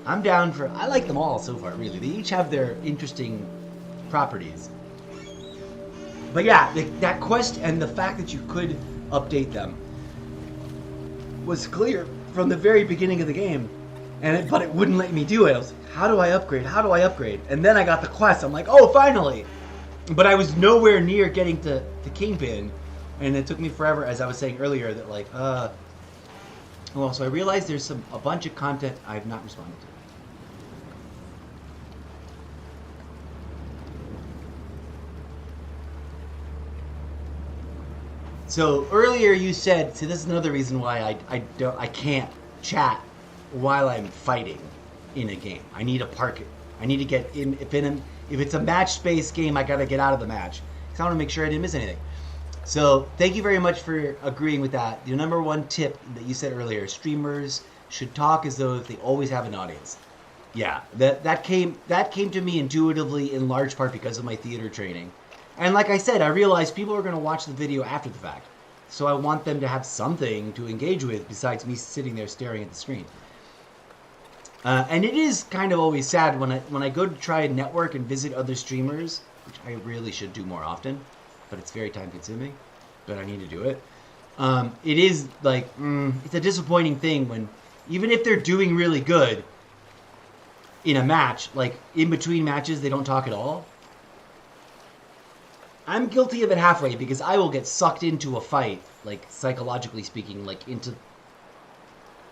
I'm down for... I like them all so far, really. They each have their interesting properties. But yeah, that quest and the fact that you could update them was clear from the very beginning of the game. But it wouldn't let me do it. I was like, how do I upgrade? How do I upgrade? And then I got the quest. I'm like, oh, finally! But I was nowhere near getting to Kingpin. And it took me forever, as I was saying earlier, that like, well, so I realized there's a bunch of content I have not responded to. So earlier you said, so this is another reason why I can't chat while I'm fighting in a game. I need to park it. I need to get in. If it's a match-based game, I gotta get out of the match because I want to make sure I didn't miss anything. So thank you very much for agreeing with that. The number one tip that you said earlier: streamers should talk as though they always have an audience. Yeah, that came to me intuitively in large part because of my theater training. And like I said, I realized people are going to watch the video after the fact. So I want them to have something to engage with besides me sitting there staring at the screen. And it is kind of always sad when I go to try and network and visit other streamers, which I really should do more often, but it's very time consuming, but I need to do it. It is like, it's a disappointing thing when, even if they're doing really good in a match, like in between matches, they don't talk at all. I'm guilty of it halfway because I will get sucked into a fight, like psychologically speaking, like into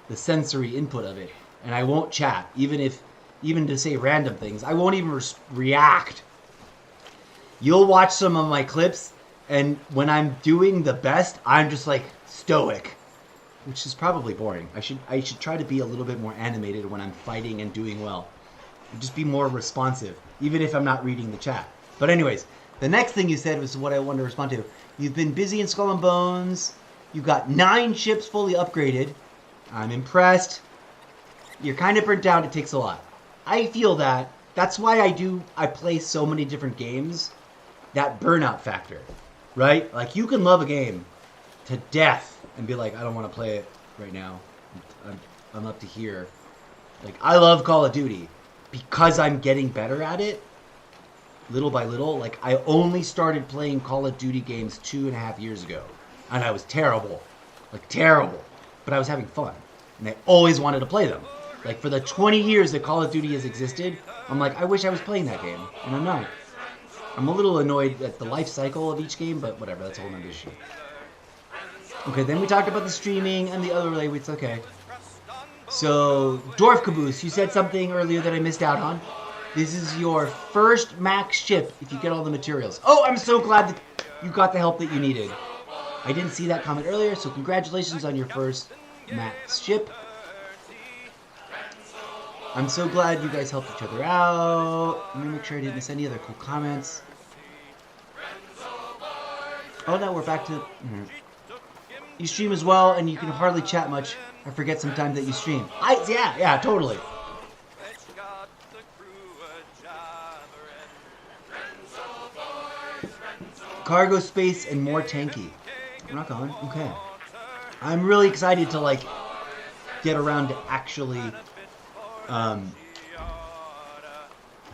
the sensory input of it. And I won't chat, even to say random things. I won't even react. You'll watch some of my clips, and when I'm doing the best, I'm just like stoic, which is probably boring. I should try to be a little bit more animated when I'm fighting and doing well. And just be more responsive, even if I'm not reading the chat. But anyways, the next thing you said was what I wanted to respond to. You've been busy in Skull and Bones. You got 9 ships fully upgraded. I'm impressed. You're kind of burnt out. It takes a lot. I feel that. That's why I play so many different games. That burnout factor, right? Like you can love a game to death and be like, I don't want to play it right now. I'm up to here. Like I love Call of Duty because I'm getting better at it. Little by little. Like I only started playing Call of Duty games 2.5 years ago. And I was terrible. Like terrible. But I was having fun. And I always wanted to play them. Like, for the 20 years that Call of Duty has existed, I'm like, I wish I was playing that game. And I'm not. I'm a little annoyed at the life cycle of each game, but whatever, that's a whole nother issue. Okay, then we talked about the streaming and the other way, it's okay. So, Dwarf Caboose, you said something earlier that I missed out on. This is your first max ship if you get all the materials. Oh, I'm so glad that you got the help that you needed. I didn't see that comment earlier, so congratulations on your first max ship. I'm so glad you guys helped each other out. Let me make sure I didn't miss any other cool comments. Oh, no, we're back to... You stream as well, and you can hardly chat much. I forget sometimes that you stream. Yeah, totally. Cargo space and more tanky. Rock on. Okay. I'm really excited to, like, get around to actually... let's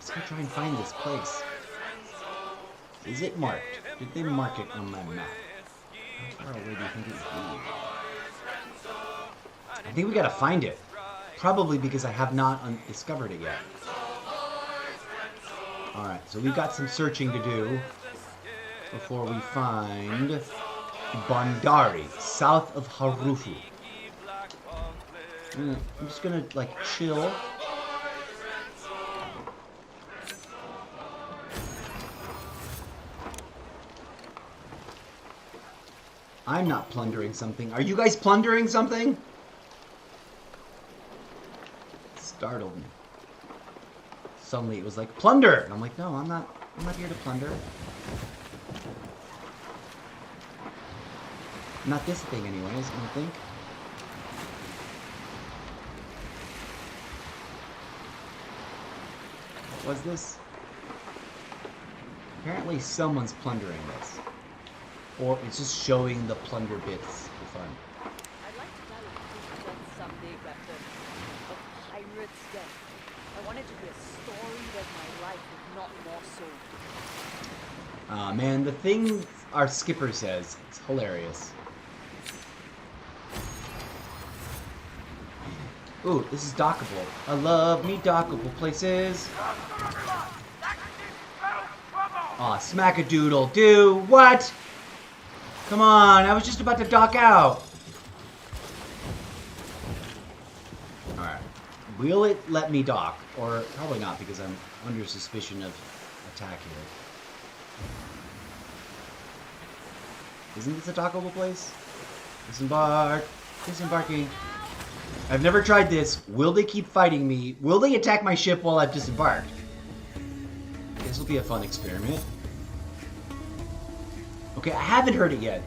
go try and find this place. Is it marked? Did they mark it on my map? How far away do you think it would be? I think we gotta find it. Probably because I have not discovered it yet. Alright, so we've got some searching to do before we find Bandari, south of Harufu. I'm just gonna, like, chill. I'm not plundering something. Are you guys plundering something? Startled me. Suddenly it was like, plunder! And I'm like, no, I'm not here to plunder. Not this thing anyways, I don't think. What was this? Apparently someone's plundering this. Or it's just showing the plunder bits for fun. I'd like to tell you someday, Captain. A pirate's death. I want it to be a story of my life, if not more so. Aw, man, the thing our skipper says, it's hilarious. Ooh, this is dockable. I love me dockable places. Aw, smack-a-doodle, do what? Come on, I was just about to dock out. Alright. Will it let me dock? Or probably not, because I'm under suspicion of attack here. Isn't this a dockable place? Disembark. Disembarking. I've never tried this. Will they keep fighting me? Will they attack my ship while I've disembarked? This will be a fun experiment. Okay, I haven't heard it yet.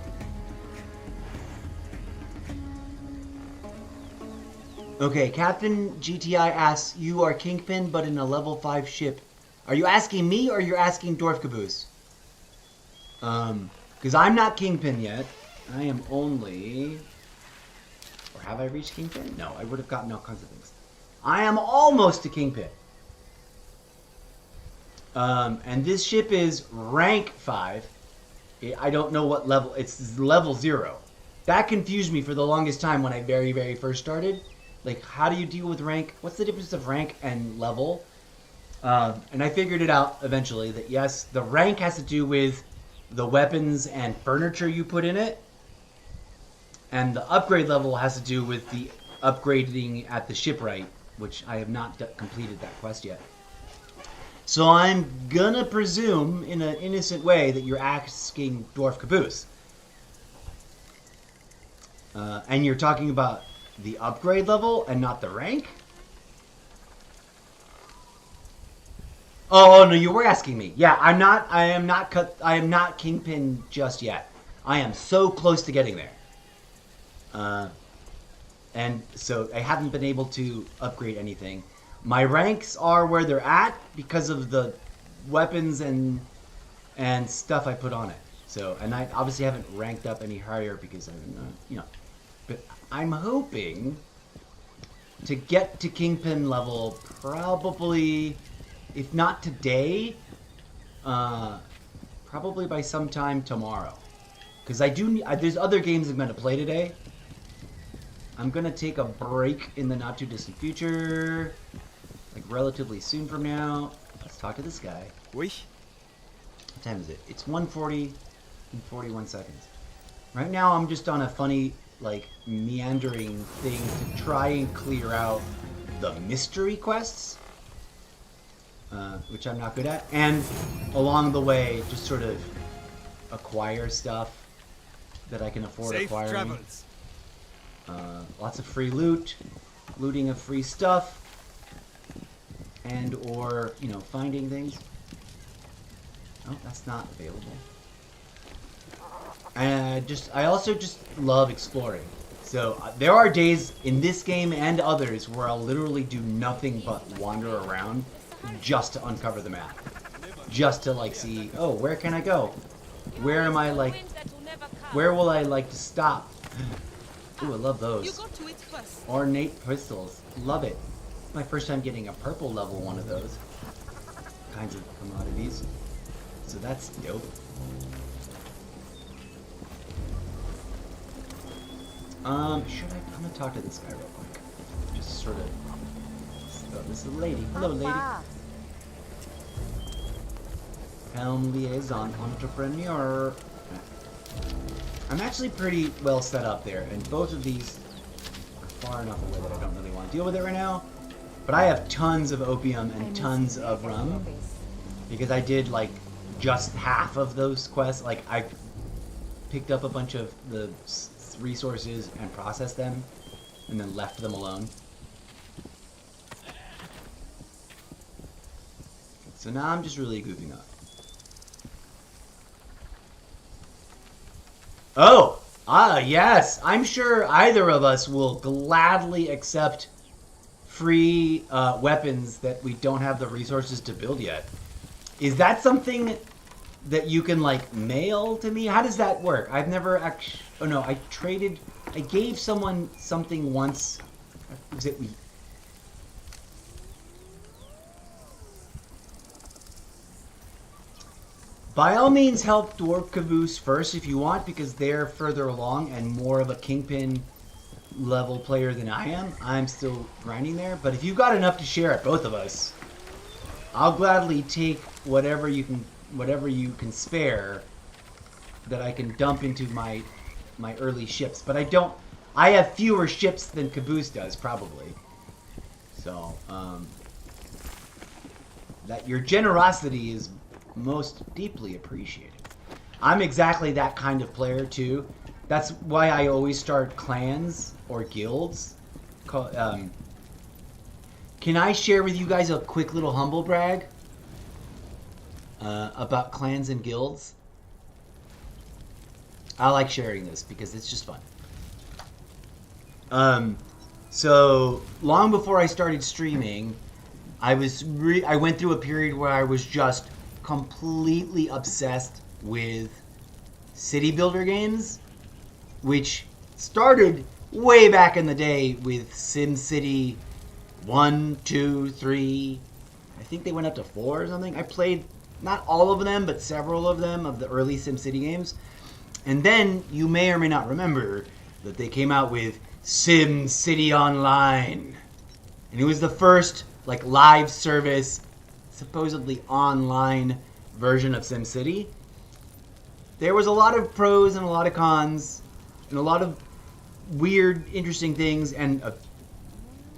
Okay, Captain GTI asks, you are Kingpin, but in a level 5 ship. Are you asking me, or you're asking Dwarf Caboose? Because I'm not Kingpin yet. I am only... Or have I reached Kingpin? No, I would have gotten all kinds of things. I am almost a Kingpin. And this ship is rank 5. I don't know what level. It's level 0. That confused me for the longest time when I very, very first started. Like, how do you deal with rank? What's the difference of rank and level? And I figured it out eventually that yes, the rank has to do with the weapons and furniture you put in it. And the upgrade level has to do with the upgrading at the shipwright, which I have not completed that quest yet. So I'm gonna presume, in an innocent way, that you're asking Dwarf Caboose. And you're talking about the upgrade level and not the rank? Oh no, you were asking me. Yeah, I am not Kingpin just yet. I am so close to getting there. And so I haven't been able to upgrade anything. My ranks are where they're at because of the weapons and stuff I put on it. So, and I obviously haven't ranked up any higher because I'm, but I'm hoping to get to Kingpin level probably, if not today, probably by sometime tomorrow. Because there's other games I'm going to play today. I'm going to take a break in the not too distant future. Like relatively soon from now. Let's talk to this guy. Oui. What time is it? It's 1:40 and 41 seconds. Right now I'm just on a funny like meandering thing to try and clear out the mystery quests, which I'm not good at, and along the way just sort of acquire stuff that I can afford Safe acquiring. travels. Lots of free loot, looting of free stuff, and or, you know, finding things. Oh, that's not available. And I also just love exploring. So there are days in this game and others where I'll literally do nothing but wander around just to uncover the map. Just to like see, oh, where can I go? Where am I like, where will I like to stop? Ooh, I love those. Ornate pistols. Love it. My first time getting a purple level one of those kinds of commodities. So that's dope. I'm gonna talk to this guy real quick. Just sort of. So this is a lady. Hello, lady. Helm liaison entrepreneur. I'm actually pretty well set up there, and both of these are far enough away that I don't really want to deal with it right now. But I have tons of opium and tons of rum because I did like just half of those quests. Like I picked up a bunch of the resources and processed them and then left them alone. So now I'm just really goofing up. Oh! Ah, yes! I'm sure either of us will gladly accept free weapons that we don't have the resources to build yet. Is that something that you can, like, mail to me? How does that work? I've never actually... Oh, no, I gave someone something once. Was it... By all means, help Dwarf Caboose first if you want, because they're further along and more of a Kingpin level player than I am. I'm still grinding there, but if you've got enough to share at both of us, I'll gladly take whatever you can spare that I can dump into my early ships. But I have fewer ships than Caboose does, probably. So, that your generosity is most deeply appreciated. I'm exactly that kind of player too. That's why I always start clans or guilds. Can I share with you guys a quick little humble brag about clans and guilds? I like sharing this because it's just fun. So long before I started streaming, I went through a period where I was just completely obsessed with city builder games, which started way back in the day with SimCity 1, 2, 3. I think they went up to 4 or something. I played not all of them, but several of them of the early SimCity games. And then you may or may not remember that they came out with SimCity Online. And it was the first like live service, supposedly online version of SimCity. There was a lot of pros and a lot of cons and a lot of weird, interesting things and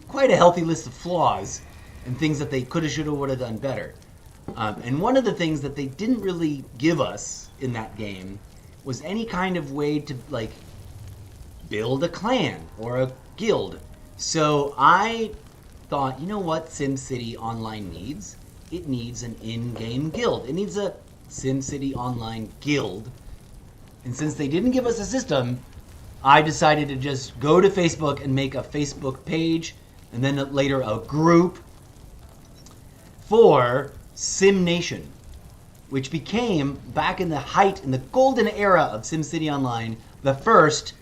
quite a healthy list of flaws and things that they coulda, shoulda, woulda done better. And one of the things that they didn't really give us in that game was any kind of way to like build a clan or a guild. So I thought, you know what SimCity Online needs? It needs an in-game guild. It needs a SimCity Online guild. And since they didn't give us a system, I decided to just go to Facebook and make a Facebook page and then later a group for SimNation, which became, back in the golden era of SimCity Online, the first,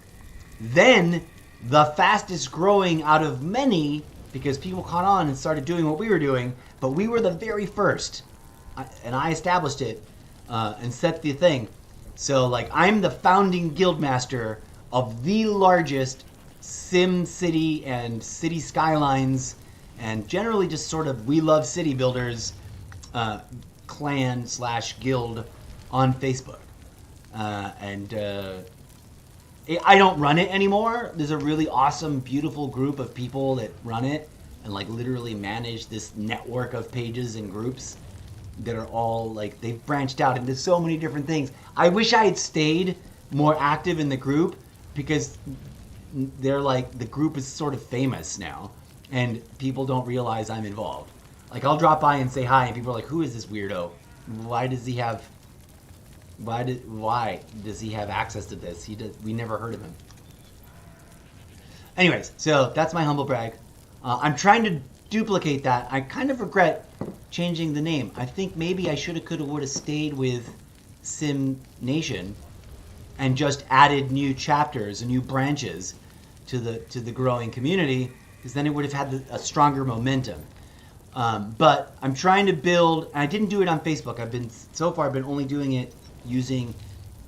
then the fastest growing out of many, because people caught on and started doing what we were doing, but we were the very first, and I established it and set the thing. So, like, I'm the founding guildmaster of the largest SimCity and City Skylines, and generally just sort of we love city builders clan / guild on Facebook. And I don't run it anymore. There's a really awesome, beautiful group of people that run it and like literally manage this network of pages and groups that are all like, they've branched out into so many different things. I wish I had stayed more active in the group because they're like, the group is sort of famous now and people don't realize I'm involved. Like I'll drop by and say hi and people are like, who is this weirdo? Why does he have access to this? We never heard of him. Anyways, so that's my humble brag. I'm trying to duplicate that. I kind of regret changing the name. I think maybe I shoulda, coulda, woulda stayed with Sim Nation and just added new chapters and new branches to the growing community, because then it would have had a stronger momentum. But I'm trying to build, and I didn't do it on Facebook. So far I've been only doing it using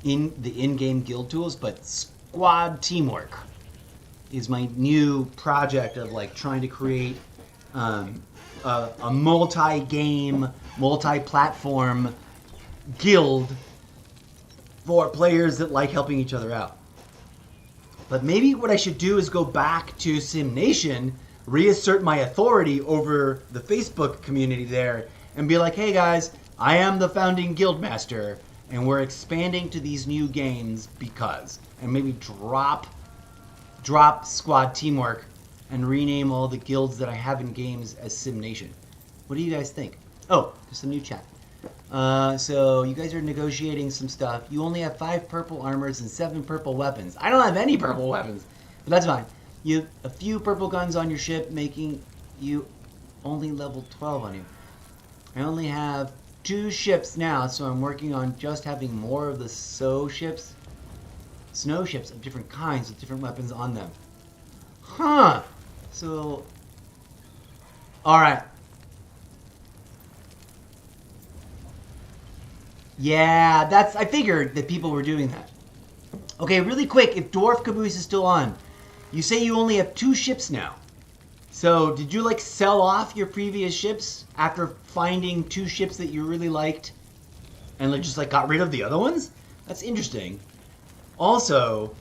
the in-game guild tools, but squad teamwork is my new project of like trying to create a multi-game, multi-platform guild for players that like helping each other out. But maybe what I should do is go back to Sim Nation, reassert my authority over the Facebook community there, and be like, hey guys, I am the founding guild master, and we're expanding to these new games because, and maybe drop squad teamwork and rename all the guilds that I have in games as Sim Nation. What do you guys think? Oh, there's some new chat. So you guys are negotiating some stuff. You only have 5 purple armors and 7 purple weapons. I don't have any purple weapons, but that's fine. You have a few purple guns on your ship, making you only level 12 on you. I only have 2 ships now, so I'm working on just having more of the snow ships of different kinds with different weapons on them. Huh. So, alright. Yeah, I figured that people were doing that. Okay, really quick, if Dwarf Caboose is still on, you say you only have 2 ships now. So, did you like sell off your previous ships after finding 2 ships that you really liked and like, just like got rid of the other ones? That's interesting. Also,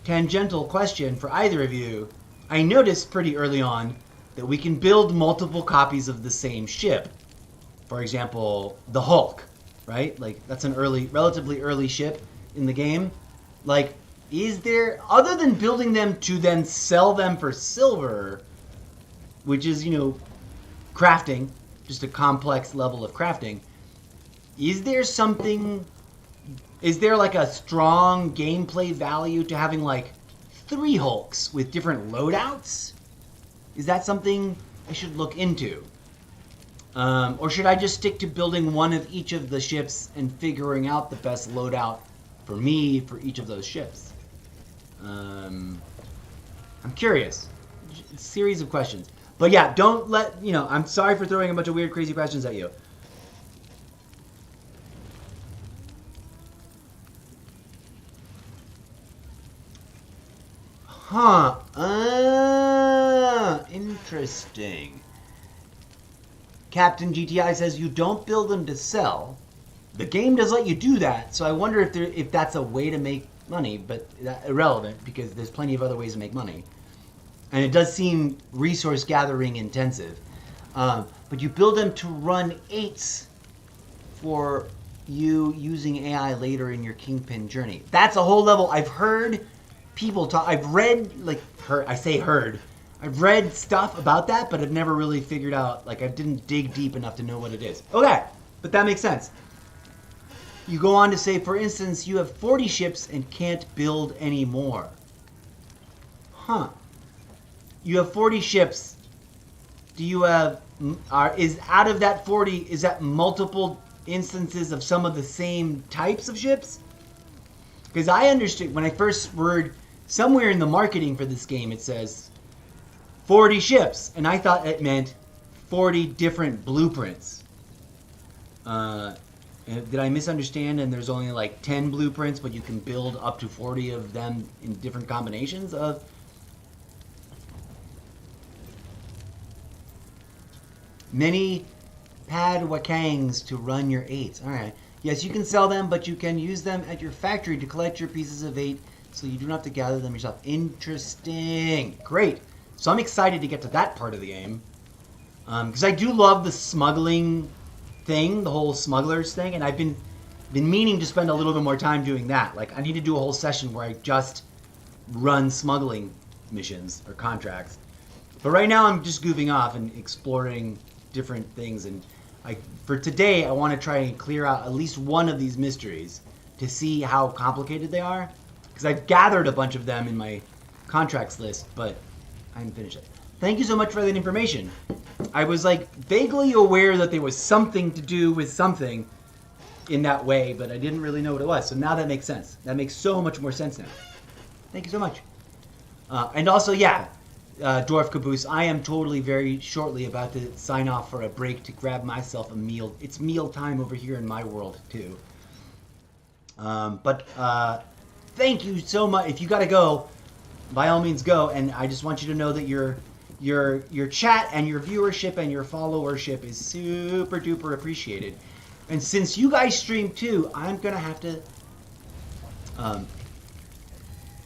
tangential question for either of you. I noticed pretty early on that we can build multiple copies of the same ship. For example, the Hulk, right? Like that's an relatively early ship in the game. Like, is there, other than building them to then sell them for silver, which is, crafting, just a complex level of crafting, is there like a strong gameplay value to having like 3 Hulks with different loadouts? Is that something I should look into? Or should I just stick to building one of each of the ships and figuring out the best loadout for me for each of those ships? I'm curious. A series of questions. But yeah, don't let, I'm sorry for throwing a bunch of weird, crazy questions at you. Huh. Interesting. Captain GTI says you don't build them to sell. The game does let you do that, so I wonder if that's a way to make money, but irrelevant because there's plenty of other ways to make money. And it does seem resource gathering intensive. But you build them to run 8s for you using AI later in your Kingpin journey. That's a whole level. I've heard people talk, I've read stuff about that, but I've never really figured out, like I didn't dig deep enough to know what it is. Okay, but that makes sense. You go on to say, for instance, you have 40 ships and can't build any more. Huh. You have 40 ships. Do you have, is out of that 40, is that multiple instances of some of the same types of ships? Because I understood, when I first heard, somewhere in the marketing for this game, it says 40 ships, and I thought it meant 40 different blueprints. Did I misunderstand, and there's only like 10 blueprints, but you can build up to 40 of them in different combinations of? Many Padwakangs to run your 8s. Alright. Yes, you can sell them, but you can use them at your factory to collect your pieces of 8 so you don't have to gather them yourself. Interesting. Great. So I'm excited to get to that part of the game. Because I do love the smuggling thing, the whole smugglers thing, and I've been meaning to spend a little bit more time doing that. Like, I need to do a whole session where I just run smuggling missions or contracts. But right now I'm just goofing off and exploring different things, and for today I want to try and clear out at least one of these mysteries to see how complicated they are, because I've gathered a bunch of them in my contracts list, but I haven't finished it. Thank you so much for that information. I was like vaguely aware that there was something to do with something in that way, but I didn't really know what it was. So now that makes sense. That makes so much more sense now. Thank you so much. And also, yeah, Dwarf Caboose, I am totally very shortly about to sign off for a break to grab myself a meal. It's meal time over here in my world, too. But thank you so much. If you gotta go, by all means go. And I just want you to know that your chat and your viewership and your followership is super duper appreciated. And since you guys stream too, I'm gonna have to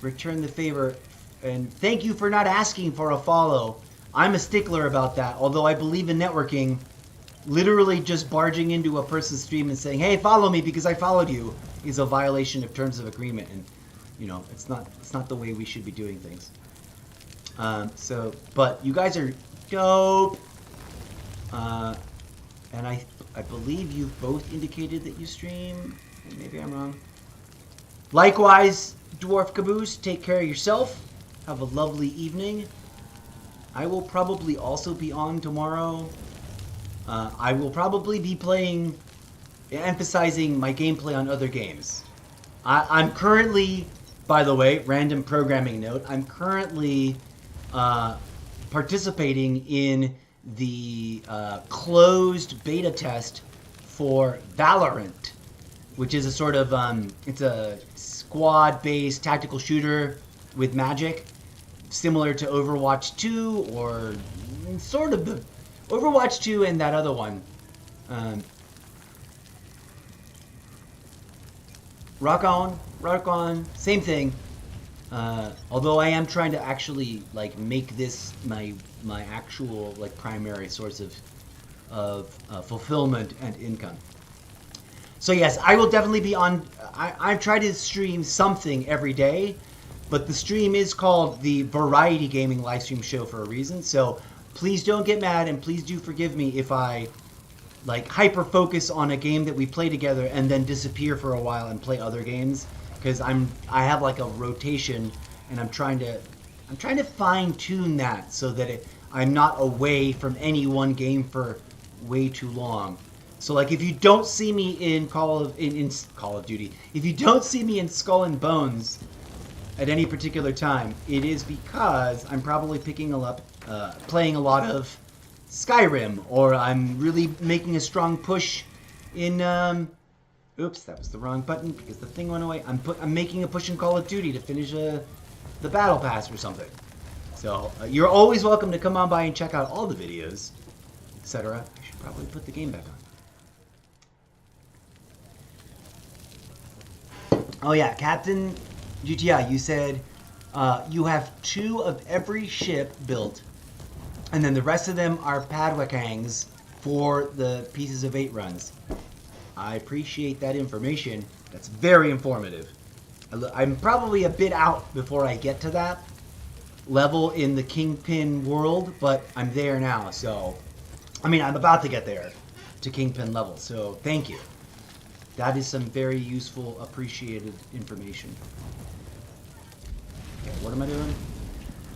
return the favor. And thank you for not asking for a follow. I'm a stickler about that, although I believe in networking. Literally just barging into a person's stream and saying, hey, follow me because I followed you, is a violation of terms of agreement. And, you know, it's not the way we should be doing things. But you guys are dope. And I believe you've both indicated that you stream. Maybe I'm wrong. Likewise, Dwarf Caboose, take care of yourself. Have a lovely evening. I will probably also be on tomorrow. I will probably be emphasizing my gameplay on other games. I'm currently, by the way, random programming note, I'm currently participating in the closed beta test for Valorant, which is a sort of, it's a squad-based tactical shooter with magic, similar to Overwatch 2, or sort of the Overwatch 2 and that other one. Rock on, same thing. Although I am trying to actually like make this my actual like primary source of fulfillment and income. So yes, I will definitely be on. I try to stream something every day, but the stream is called the Variety Gaming Livestream Show for a reason. So please don't get mad, and please do forgive me if I like hyper focus on a game that we play together and then disappear for a while and play other games, because I have like a rotation, and I'm trying to fine tune that so that I'm not away from any one game for way too long. So like if you don't see me in Call of Duty, if you don't see me in Skull and Bones at any particular time, it is because I'm probably playing a lot of Skyrim, or I'm really making a strong push in oops, that was the wrong button because the thing went away. I'm making a push in Call of Duty to finish the battle pass or something. So you're always welcome to come on by and check out all the videos, etc. I should probably put the game back on. Oh yeah, Captain GTI, you said you have 2 of every ship built, and then the rest of them are padwakangs for the pieces of 8 runs. I appreciate that information. That's very informative. I'm probably a bit out before I get to that level in the Kingpin world, but I'm there now, so I mean, I'm about to get there to Kingpin level, so thank you. That is some very useful, appreciated information. Okay, what am I doing?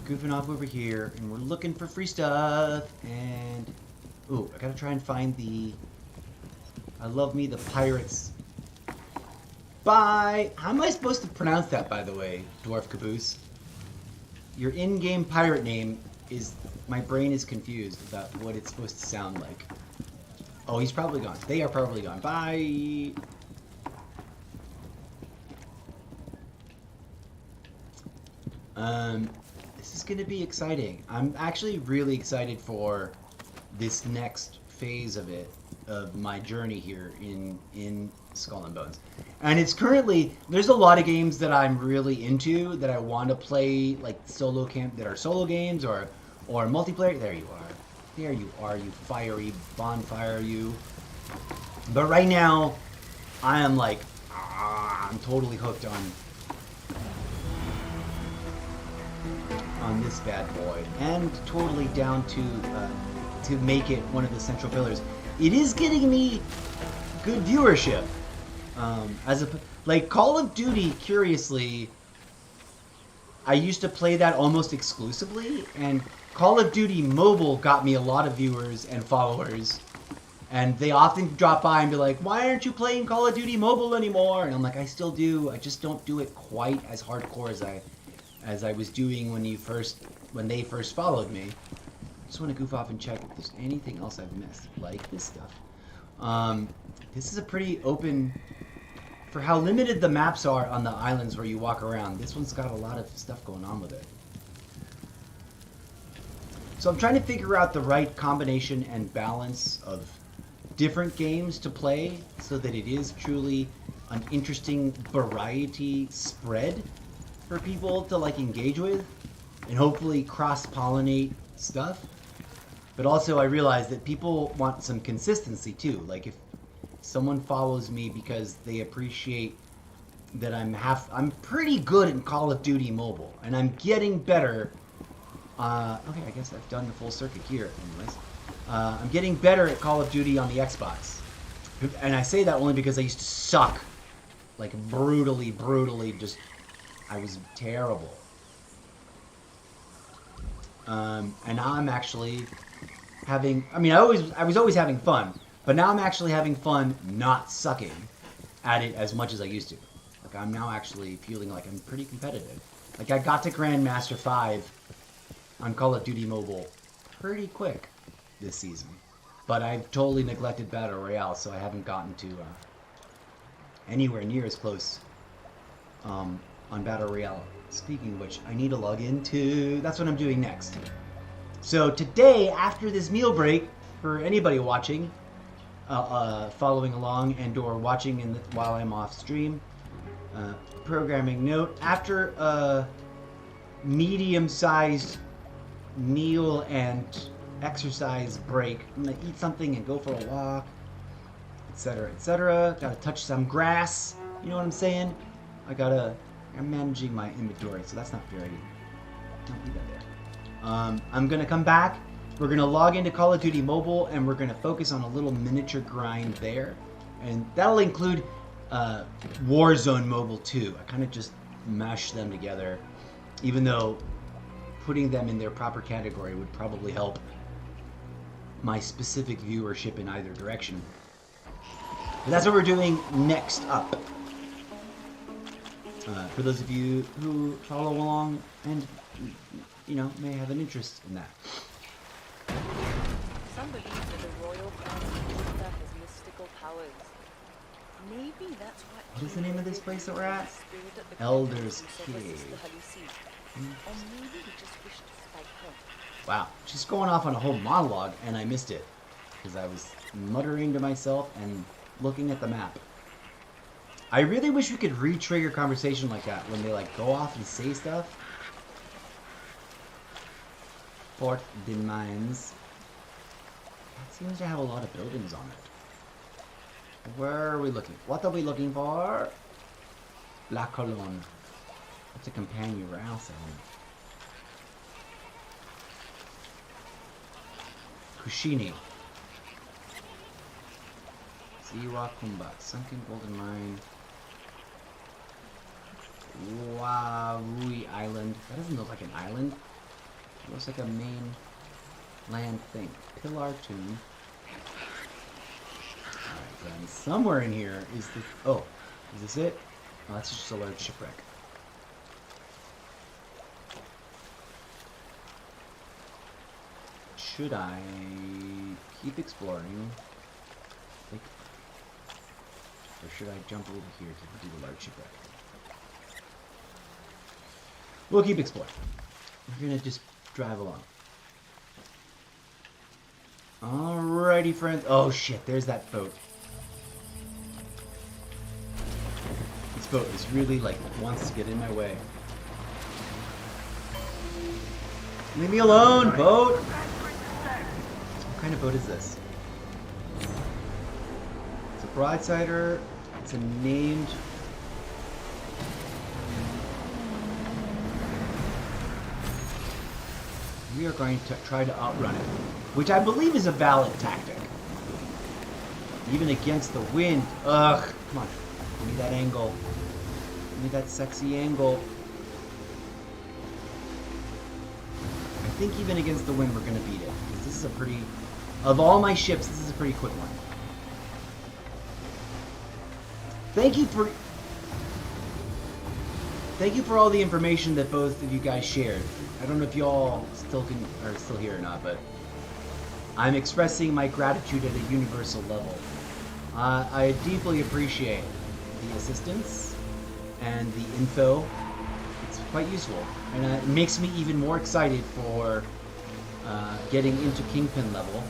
Goofing off over here, and we're looking for free stuff, and ooh, I gotta try and find the I love me the pirates. Bye! How am I supposed to pronounce that, by the way, Dwarf Caboose? Your in-game pirate name is... My brain is confused about what it's supposed to sound like. Oh, he's probably gone. They are probably gone. Bye! This is gonna be exciting. I'm actually really excited for this next phase of it, of my journey here in Skull and Bones. And it's currently, there's a lot of games that I'm really into that I want to play, like solo camp, that are solo games or multiplayer. There you are. There you are, you fiery bonfire, you. But right now, I am like, I'm totally hooked on this bad boy, and totally down to make it one of the central pillars. It is getting me good viewership. Like Call of Duty, curiously, I used to play that almost exclusively, and Call of Duty Mobile got me a lot of viewers and followers. And they often drop by and be like, why aren't you playing Call of Duty Mobile anymore? And I'm like, I still do. I just don't do it quite as hardcore as I was doing when they first followed me. Just want to goof off and check if there's anything else I've missed, like this stuff. This is a pretty open, for how limited the maps are on the islands where you walk around. This one's got a lot of stuff going on with it. So I'm trying to figure out the right combination and balance of different games to play so that it is truly an interesting variety spread for people to like engage with and hopefully cross-pollinate stuff. But also I realize that people want some consistency too. Like if someone follows me because they appreciate that I'm pretty good in Call of Duty Mobile and I'm getting better. Okay, I guess I've done the full circuit here anyways. I'm getting better at Call of Duty on the Xbox. And I say that only because I used to suck. Like brutally, just, I was terrible. And now I'm actually having, I mean, I was always having fun, but now I'm actually having fun not sucking at it as much as I used to. Like I'm now actually feeling like I'm pretty competitive. Like I got to Grandmaster 5 on Call of Duty Mobile pretty quick this season. But I've totally neglected Battle Royale, so I haven't gotten to anywhere near as close on Battle Royale. Speaking of which, I need to log into, that's what I'm doing next. So today, after this meal break, for anybody watching, following along and or watching while I'm off stream, programming note, after a medium-sized meal and exercise break, I'm gonna eat something and go for a walk, etc., etc. Gotta touch some grass, you know what I'm saying? I'm managing my inventory, so that's not very, don't do that there. I'm gonna come back, we're gonna log into Call of Duty Mobile, and we're gonna focus on a little miniature grind there, and that'll include Warzone Mobile too. I kind of just mash them together, even though putting them in their proper category would probably help my specific viewership in either direction. But that's what we're doing next up. For those of you who follow along and, you know, may have an interest in that. Some believe that the royal crown has mystical powers. Maybe that's why. What is the name of this place that we're at? Spirit at the Elder's Cave. Cave. Or maybe we just wish to spite her. Wow, she's going off on a whole monologue, and I missed it. Because I was muttering to myself and looking at the map. I really wish we could re-trigger conversation like that when they like go off and say stuff. Fort de Mines. That seems to have a lot of buildings on it. Where are we looking? What are we looking for? La Colonne. That's a companion rouse. Kushini. Ziwa Kumba. Sunken Golden Mine. Warui Island. That doesn't look like an island. It looks like a main land thing. Pilar Tomb. Alright, then somewhere in here is the... Oh, is this it? Oh, that's just a large shipwreck. Should I keep exploring? Or should I jump over here to do the large shipwreck? We'll keep exploring. We're gonna just drive along. Alrighty, friends. Oh shit, there's that boat. This boat is really like wants to get in my way. Leave me alone, boat! What kind of boat is this? It's a broadsider. It's a named... We are going to try to outrun it, which I believe is a valid tactic. Even against the wind. Ugh, come on. Give me that angle. Give me that sexy angle. I think even against the wind we're going to beat it. Because this is a pretty... Of all my ships, this is a pretty quick one. Thank you for all the information that both of you guys shared. I don't know if y'all are still here or not, but I'm expressing my gratitude at a universal level. I deeply appreciate the assistance and the info. It's quite useful, and it makes me even more excited for getting into Kingpin level.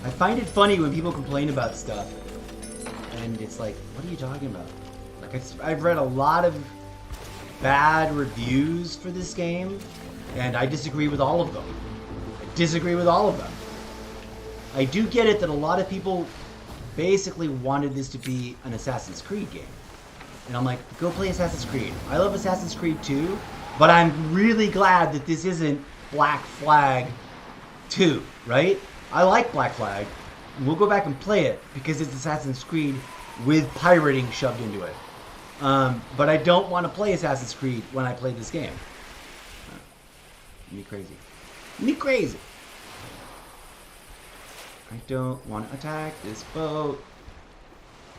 I find it funny when people complain about stuff, and it's like, what are you talking about? Like, I've read a lot of bad reviews for this game, and I disagree with all of them. I do get it that a lot of people basically wanted this to be an Assassin's Creed game. And I'm like, go play Assassin's Creed. I love Assassin's Creed 2, but I'm really glad that this isn't Black Flag 2, right? I like Black Flag, and we'll go back and play it because it's Assassin's Creed with pirating shoved into it. But I don't want to play Assassin's Creed when I play this game. Me crazy. Me crazy. I don't want to attack this boat.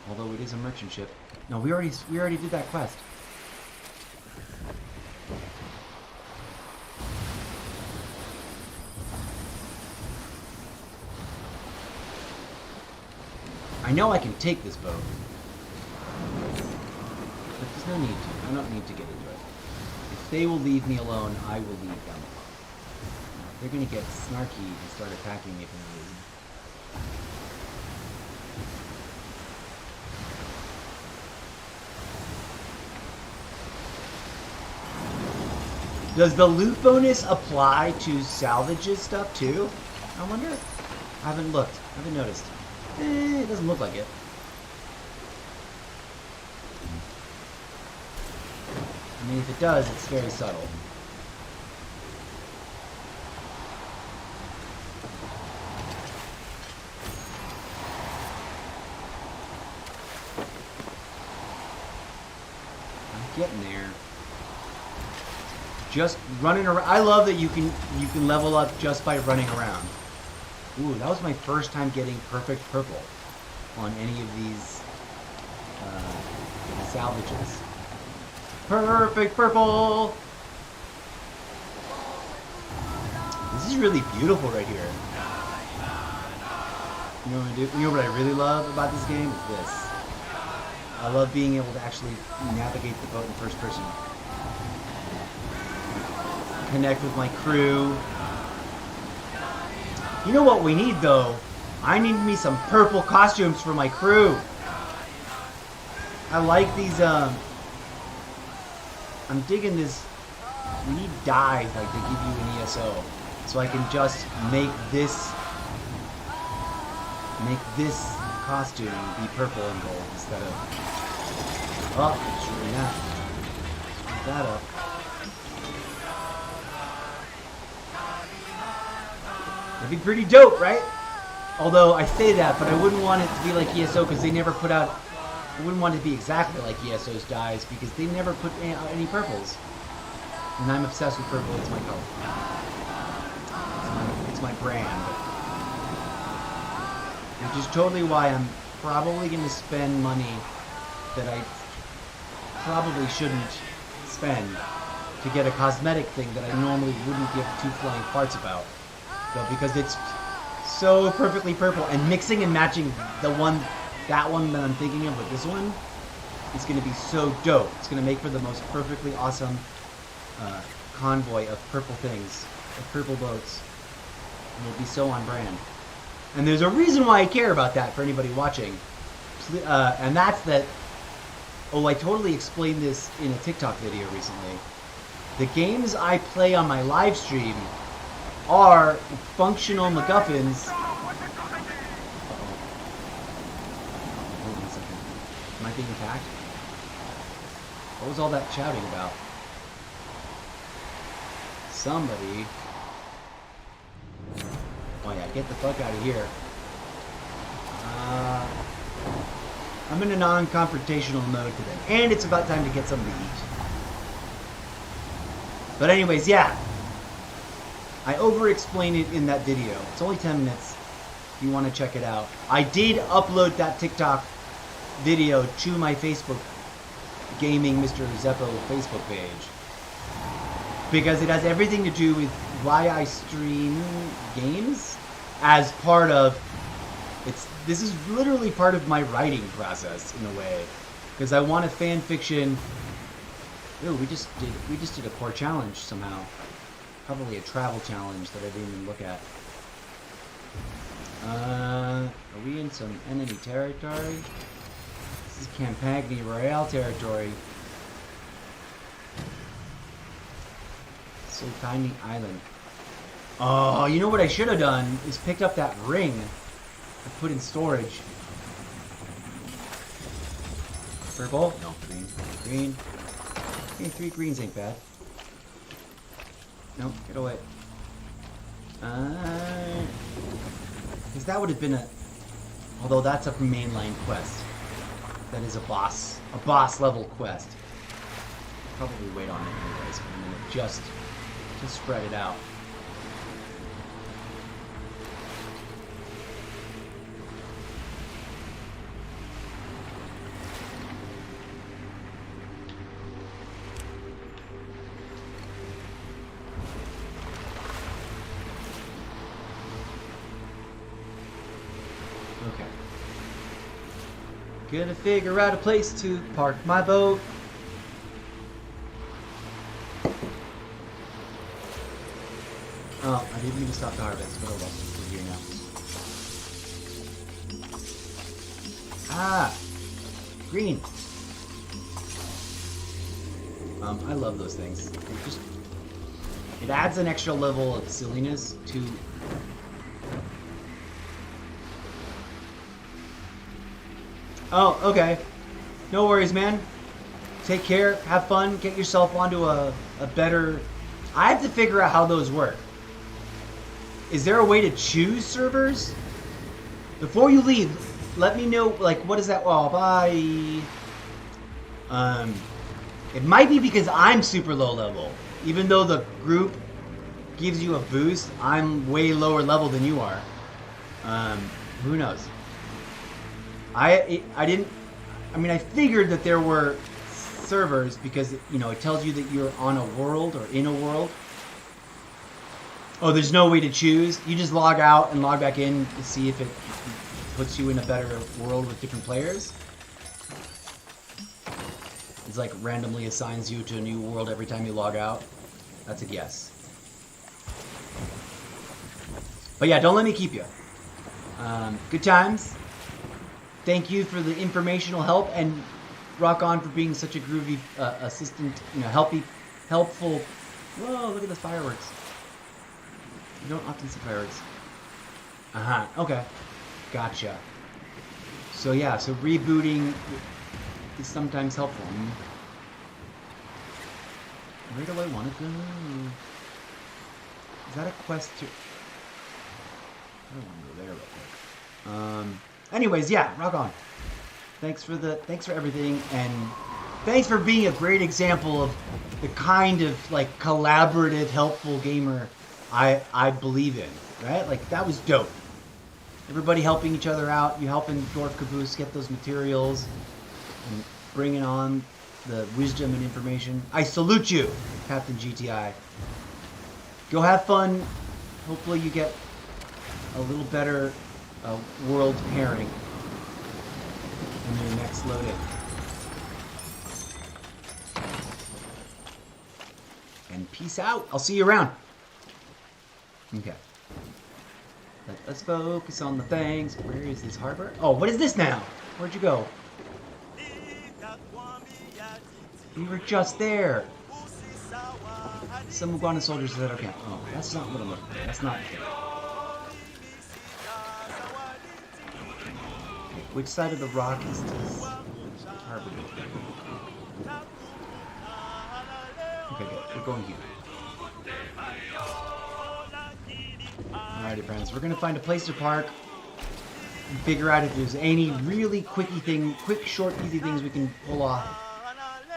Although it is a merchant ship. No, we already did that quest. I know I can take this boat. But there's no need to. I don't need to get into it. If they will leave me alone, I will leave them alone. They're going to get snarky and start attacking me for no reason. Does the loot bonus apply to salvages stuff too? I wonder. I haven't looked. I haven't noticed. It doesn't look like it. I mean, if it does, it's very subtle. I'm getting there. Just running around. I love that you can level up just by running around. Ooh, that was my first time getting perfect purple on any of these salvages. Perfect purple! This is really beautiful right here. You know what I really love about this game? Is this. I love being able to actually navigate the boat in first person. Connect with my crew. You know what we need though? I need me some purple costumes for my crew. I like these, I'm digging this. We need dyes like they give you in ESO. So I can just make this costume be purple and gold instead of... Oh, screwing that. Screw that up. That'd be pretty dope, right? Although I say that, but I wouldn't want it to be like ESO because they never put out... I wouldn't want it to be exactly like ESO's dyes because they never put out any purples. And I'm obsessed with purple. It's my color. It's my brand. Which is totally why I'm probably going to spend money that I probably shouldn't spend to get a cosmetic thing that I normally wouldn't give two flying farts about. But because it's so perfectly purple and mixing and matching that one that I'm thinking of with this one is going to be so dope. It's going to make for the most perfectly awesome convoy of purple things, of purple boats. And it'll be so on brand. And there's a reason why I care about that for anybody watching. And that's that... Oh, I totally explained this in a TikTok video recently. The games I play on my live stream are functional MacGuffins. Hold on a second. Am I being attacked? What was all that shouting about? Somebody... Oh yeah, get the fuck out of here. I'm in a non-confrontational mode today. And it's about time to get something to eat. But anyways, yeah. I over-explained it in that video. It's only 10 minutes if you want to check it out. I did upload that TikTok video to my Facebook Gaming Mr. Zeppo Facebook page. Because it has everything to do with why I stream games as part of... This is literally part of my writing process in a way. Because I want a fan fiction... Ooh, we just did a core challenge somehow. Probably a travel challenge that I didn't even look at. Are we in some enemy territory? This is Campagny Royale territory. So tiny island. Oh, you know what I should have done is picked up that ring I put in storage. Purple? No, green. Green. Okay, 3 greens ain't bad. Nope, get away. Because that would have been a... Although that's a mainline quest. That is a boss level quest. Probably wait on it anyways for a minute. Just spread it out. Okay. Gonna figure out a place to park my boat. Oh, I didn't mean to stop the harvest, but oh well, we're here now. Ah! Green! I love those things. It adds an extra level of silliness to... Oh, okay. No worries, man. Take care, have fun, get yourself onto a better... I have to figure out how those work. Is there a way to choose servers? Before you leave, let me know, like, what is that? Oh, bye. It might be because I'm super low level. Even though the group gives you a boost, I'm way lower level than you are. Who knows? I figured that there were servers because, you know, it tells you that you're on a world or in a world. Oh, there's no way to choose. You just log out and log back in to see if it puts you in a better world with different players. It's like randomly assigns you to a new world every time you log out. That's a guess. But yeah, don't let me keep you. Good times. Thank you for the informational help, and rock on for being such a groovy assistant, you know, helpful. Whoa, look at the fireworks. You don't often see fireworks. Okay. Gotcha. So yeah, so rebooting is sometimes helpful. Where do I want to go? Is that a quest to... I don't want to go there real quick. Anyways, yeah, rock on. Thanks for everything, and thanks for being a great example of the kind of like collaborative, helpful gamer I believe in, right? Like, that was dope. Everybody helping each other out. You helping Dwarf Caboose get those materials and bringing on the wisdom and information. I salute you, Captain GTI. Go have fun. Hopefully you get a little better world pairing in your next load-in. And peace out. I'll see you around. Okay. Let us focus on the things. Where is this harbor? Oh, what is this now? Where'd you go? We were just there. Some Uganda soldiers said, okay. Oh, that's not what I'm looking for. That's not it. Which side of the rock is this harbor? Okay, good. We're going here. Alrighty, friends. We're gonna find a place to park and figure out if there's any really quick, short, easy things we can pull off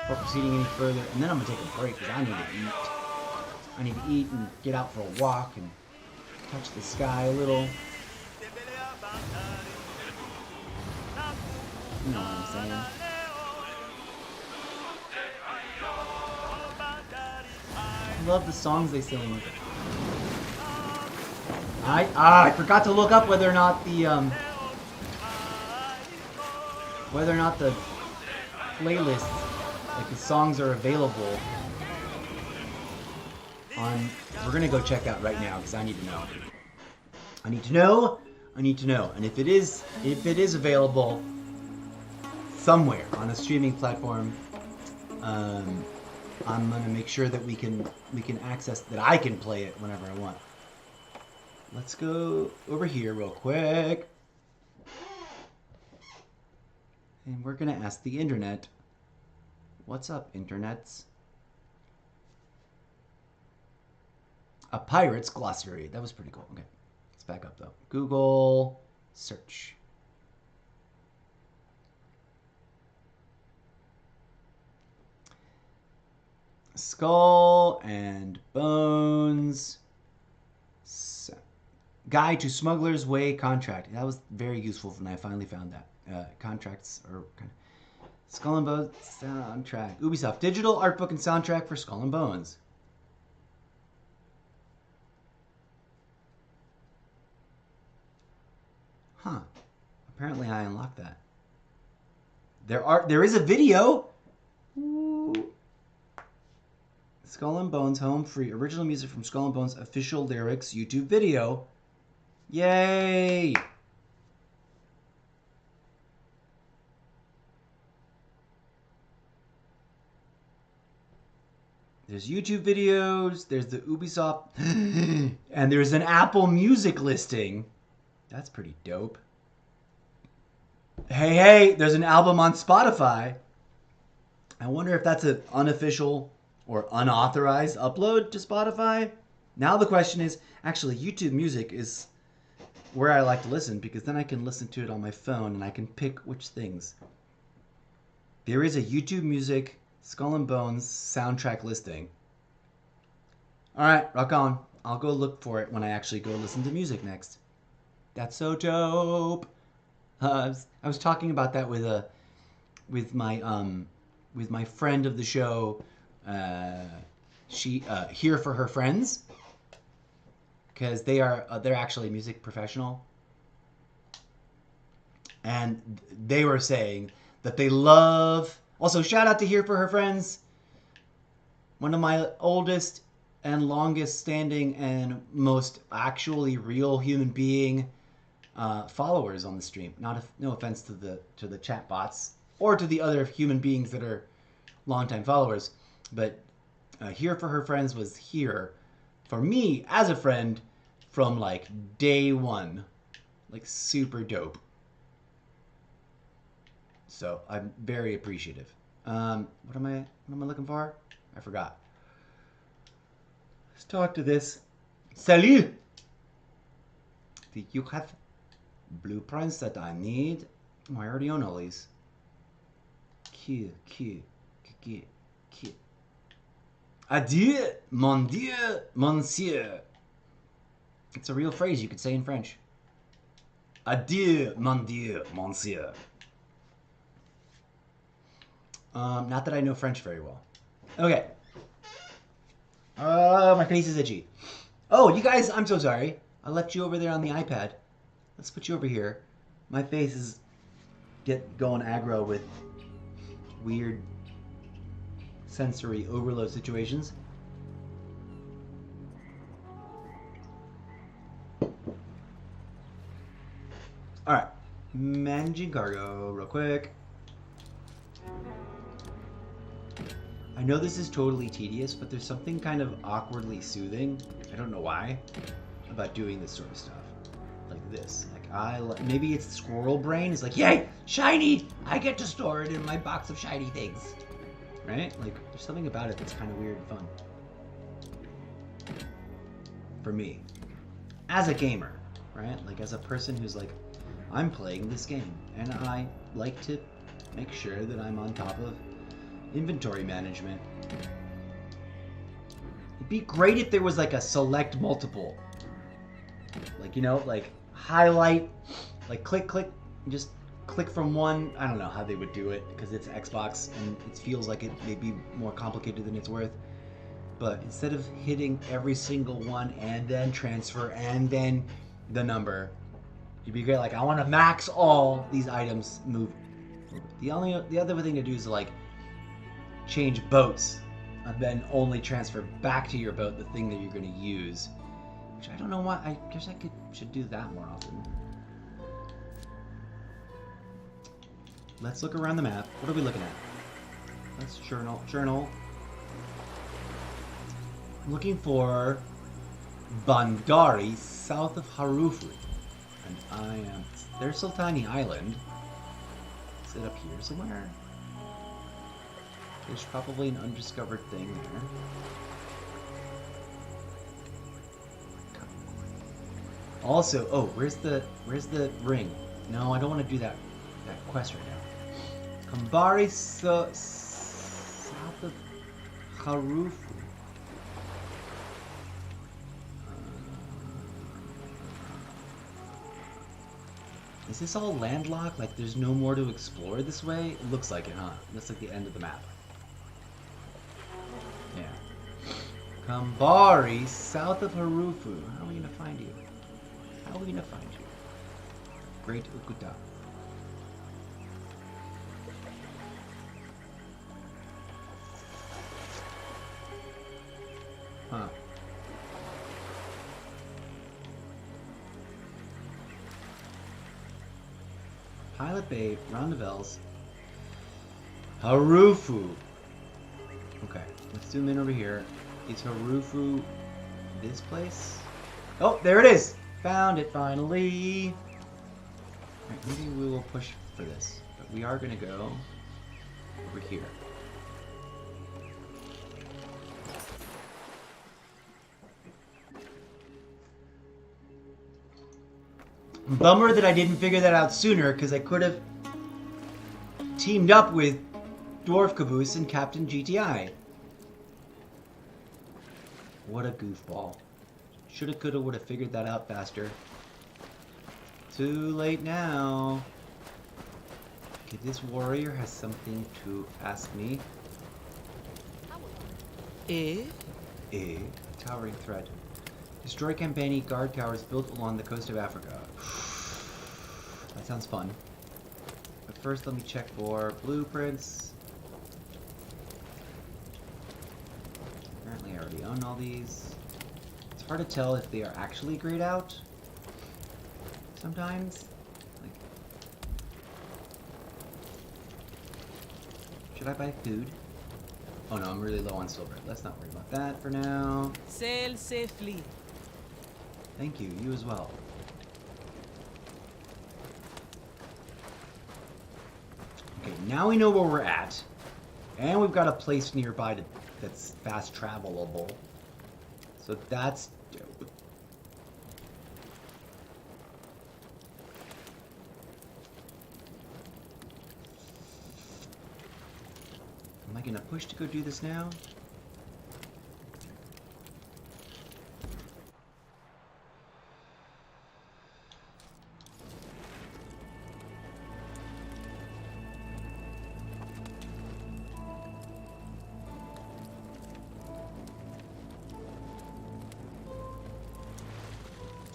before proceeding any further. And then I'm gonna take a break because I need to eat. I need to eat and get out for a walk and touch the sky a little. You know what I'm saying? I love the songs they sing. I forgot to look up whether or not the playlists, like the songs, are available on. We're gonna go check out right now because I need to know. I need to know. And if it is available somewhere on a streaming platform, I'm gonna make sure that we can access that. I can play it whenever I want. Let's go over here real quick. And we're going to ask the internet. What's up, internets? A pirate's glossary. That was pretty cool. Okay. Let's back up, though. Google search. Skull and Bones. Guide to Smuggler's Way contract. That was very useful when I finally found that. Contracts are kind of... Skull and Bones soundtrack. Ubisoft digital art book and soundtrack for Skull and Bones. Huh. Apparently I unlocked that. There is a video. Ooh. Skull and Bones home free. Original music from Skull and Bones official lyrics YouTube video. Yay! There's YouTube videos, there's the Ubisoft, and there's an Apple Music listing. That's pretty dope. Hey, there's an album on Spotify. I wonder if that's an unofficial or unauthorized upload to Spotify. Now the question is, actually, YouTube Music is where I like to listen because then I can listen to it on my phone and I can pick which things. There is a YouTube Music Skull and Bones soundtrack listing. Alright, rock on. I'll go look for it when I actually go listen to music next. That's so dope. I was talking about that with my friend of the show, she Here for Her Friends, because they're actually a music professional, and they were saying that they love. Also, shout out to Here for Her Friends, one of my oldest and longest standing and most actually real human being followers on the stream. No offense to the chat bots or to the other human beings that are longtime followers, but Here for Her Friends was here for me as a friend from like day one, like super dope. So I'm very appreciative. What am I looking for? I forgot. Let's talk to this. Salut! Do you have blueprints that I need? Oh, I already own all these. Qui. Adieu, mon Dieu, monsieur. It's a real phrase you could say in French. Adieu, mon Dieu, monsieur. Not that I know French very well. Okay. My face is itchy. Oh, you guys, I'm so sorry. I left you over there on the iPad. Let's put you over here. My face is going aggro with weird sensory overload situations. Alright. Managing cargo, real quick. I know this is totally tedious, but there's something kind of awkwardly soothing, I don't know why, about doing this sort of stuff. Like this. Like, maybe it's squirrel brain. It's like, yay! Shiny! I get to store it in my box of shiny things. Right? Like, there's something about it that's kind of weird and fun. For me. As a gamer, right? Like, as a person who's like, I'm playing this game, and I like to make sure that I'm on top of inventory management. It'd be great if there was like a select multiple. Like, you know, like highlight, like click, just click from one. I don't know how they would do it because it's Xbox and it feels like it may be more complicated than it's worth. But instead of hitting every single one and then transfer and then the number, it'd be great. Like, I want to max all these items move. The other thing to do is like change boats and then only transfer back to your boat the thing that you're going to use. Which I don't know why. I guess I should do that more often. Let's look around the map. What are we looking at? Let's journal. I'm looking for Bandari, south of Harufu. And there's Sultani Island. Is it up here somewhere? There's probably an undiscovered thing there. Also, oh, where's the ring? No, I don't want to do that quest right now. Kambari, south of Harufu. Is this all landlocked? Like, there's no more to explore this way? It looks like it, huh? Looks like the end of the map. Yeah. Kambari, south of Harufu. How are we gonna find you? How are we gonna find you? Great Ukuta. Huh. Pilot Bay, Roundabelles. Harufu. Okay, let's zoom in over here. Is Harufu this place? Oh, there it is! Found it finally! Alright, maybe we will push for this. But we are gonna go over here. Bummer that I didn't figure that out sooner, because I could have teamed up with Dwarf Caboose and Captain GTI. What a goofball. Shoulda, coulda, woulda figured that out faster. Too late now. Okay, this warrior has something to ask me. Towering threat. Destroy Campani guard towers built along the coast of Africa. That sounds fun. But first, let me check for blueprints. Apparently, I already own all these. It's hard to tell if they are actually grayed out. Sometimes. Like, should I buy food? Oh no, I'm really low on silver. Let's not worry about that for now. Sail safely. Thank you. You as well. Okay, now we know where we're at. And we've got a place nearby that's fast travelable. So that's dope. Am I gonna push to go do this now?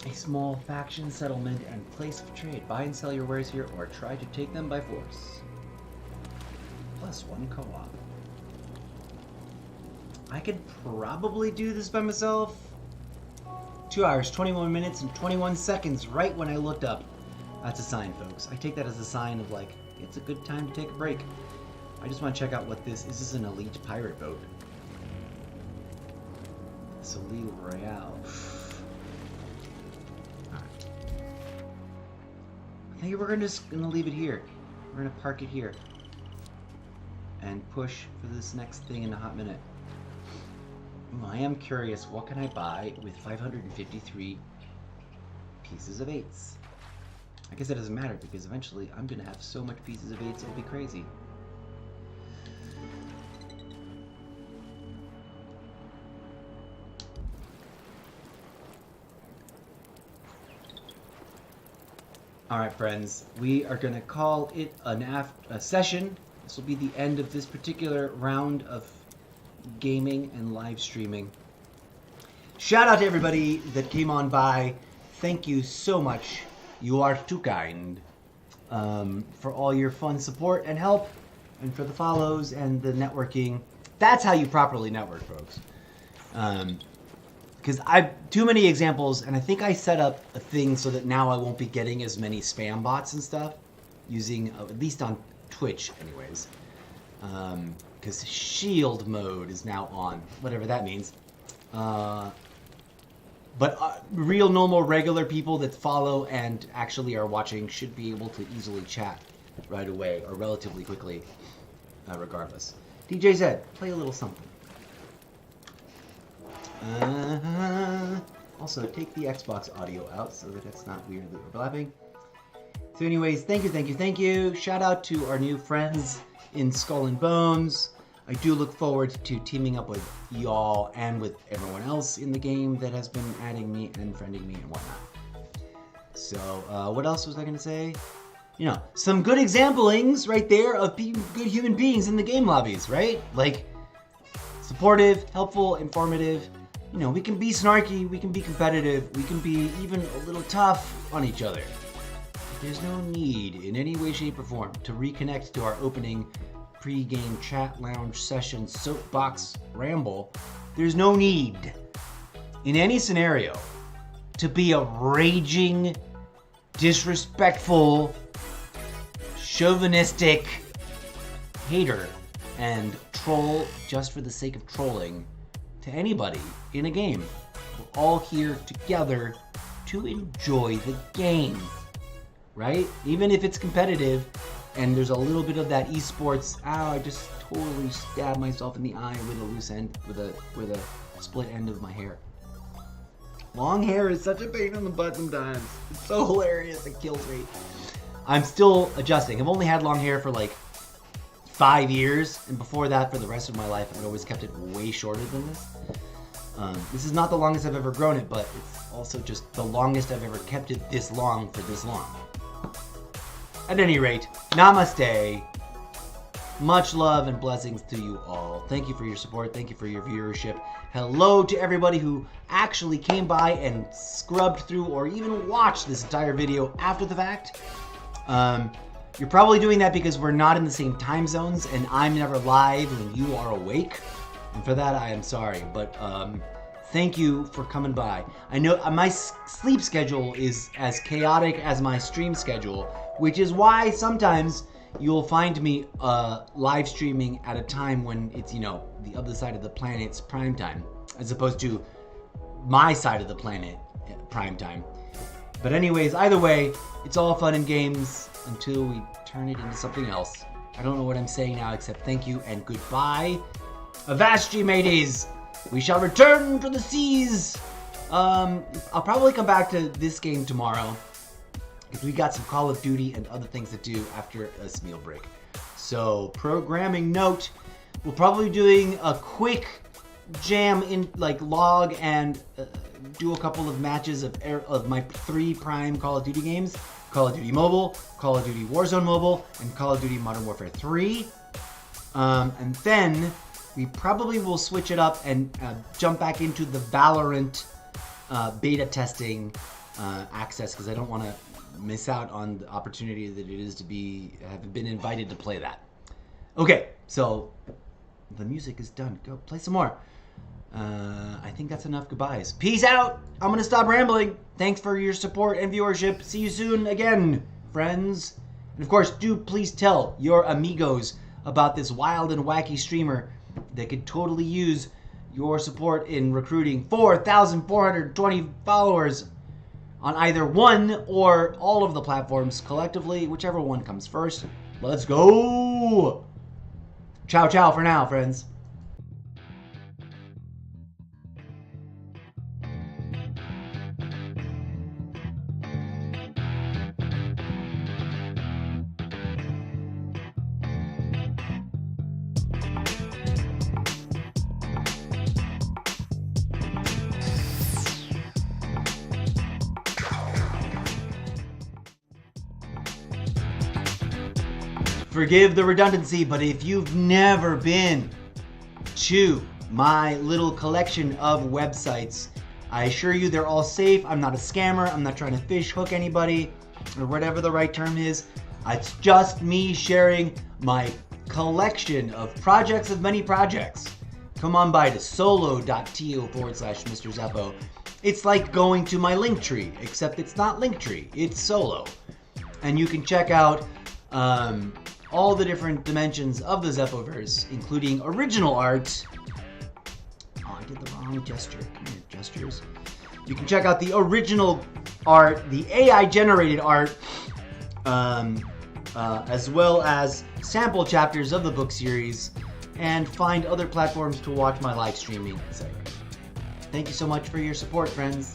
A small faction settlement and place of trade. Buy and sell your wares here or try to take them by force. +1 co-op. I could probably do this by myself. 2 hours, 21 minutes, and 21 seconds right when I looked up That's a sign, folks. I take that as a sign of, like, it's a good time to take a break. I just want to check out what this... Is this an elite pirate boat? Soleil Royale. Alright. I think we're just gonna leave it here. We're gonna park it here. And push for this next thing in a hot minute. Ooh, I am curious, what can I buy with 553 pieces of 8s? I guess it doesn't matter, because eventually I'm gonna have so much pieces of 8s it'll be crazy. Alright, friends, we are going to call it a session. This will be the end of this particular round of gaming and live streaming. Shout out to everybody that came on by. Thank you so much. You are too kind. For all your fun support and help, and for the follows and the networking. That's how you properly network, folks. Because I've too many examples, and I think I set up a thing so that now I won't be getting as many spam bots and stuff, using, at least on Twitch anyways. Because shield mode is now on, whatever that means. But real, normal, regular people that follow and actually are watching should be able to easily chat right away, or relatively quickly, regardless. DJ Zed, play a little something. Also, take the Xbox audio out so that it's not weird that we're blabbing. So anyways, thank you. Shout out to our new friends in Skull and Bones. I do look forward to teaming up with y'all and with everyone else in the game that has been adding me and friending me and whatnot. So, what else was I going to say? You know, some good examplings right there of good human beings in the game lobbies, right? Like, supportive, helpful, informative. You know, we can be snarky, we can be competitive, we can be even a little tough on each other. There's no need in any way, shape, or form to reconnect to our opening pre-game chat lounge session soapbox ramble. There's no need in any scenario to be a raging, disrespectful, chauvinistic hater and troll just for the sake of trolling to anybody in a game. We're all here together to enjoy the game, right? Even if it's competitive and there's a little bit of that esports, I just totally stabbed myself in the eye with a loose end, with a split end of my hair. Long hair is such a pain in the butt sometimes. It's so hilarious, it kills me. I'm still adjusting. I've only had long hair for like 5 years, and before that, for the rest of my life, I've always kept it way shorter than this. This is not the longest I've ever grown it, but it's also just the longest I've ever kept it this long for this long. At any rate, namaste. Much love and blessings to you all. Thank you for your support. Thank you for your viewership. Hello to everybody who actually came by and scrubbed through or even watched this entire video after the fact. You're probably doing that because we're not in the same time zones and I'm never live when you are awake. And for that, I am sorry. But thank you for coming by. I know my sleep schedule is as chaotic as my stream schedule, which is why sometimes you'll find me live streaming at a time when it's, you know, the other side of the planet's prime time, as opposed to my side of the planet prime time. But anyways, either way, it's all fun and games until we turn it into something else. I don't know what I'm saying now except thank you and goodbye. Avast ye mateys! We shall return to the seas! I'll probably come back to this game tomorrow, because we got some Call of Duty and other things to do after this meal break. So, programming note, we'll probably be doing a quick jam in, like, log and do a couple of matches of my 3 prime Call of Duty games. Call of Duty Mobile, Call of Duty Warzone Mobile, and Call of Duty Modern Warfare 3. And then we probably will switch it up and jump back into the Valorant beta testing access, because I don't want to miss out on the opportunity that it is to have been invited to play that. Okay, so the music is done. Go play some more. I think that's enough goodbyes. Peace out. I'm going to stop rambling. Thanks for your support and viewership. See you soon again, friends. And of course, do please tell your amigos about this wild and wacky streamer that could totally use your support in recruiting 4,420 followers on either one or all of the platforms collectively, whichever one comes first. Let's go! Ciao, ciao for now, friends. Forgive the redundancy, but if you've never been to my little collection of websites, I assure you they're all safe. I'm not a scammer. I'm not trying to fish hook anybody or whatever the right term is. It's just me sharing my collection of projects of many projects. Come on by to solo.to/Mr. Zeppo. It's like going to my Linktree, except it's not Linktree, it's Solo. And you can check out all the different dimensions of the Zeppoverse, including original art. Oh, I did the wrong gesture. Come here, gestures. You can check out the original art, the AI-generated art, as well as sample chapters of the book series, and find other platforms to watch my live streaming, etc. Thank you so much for your support, friends.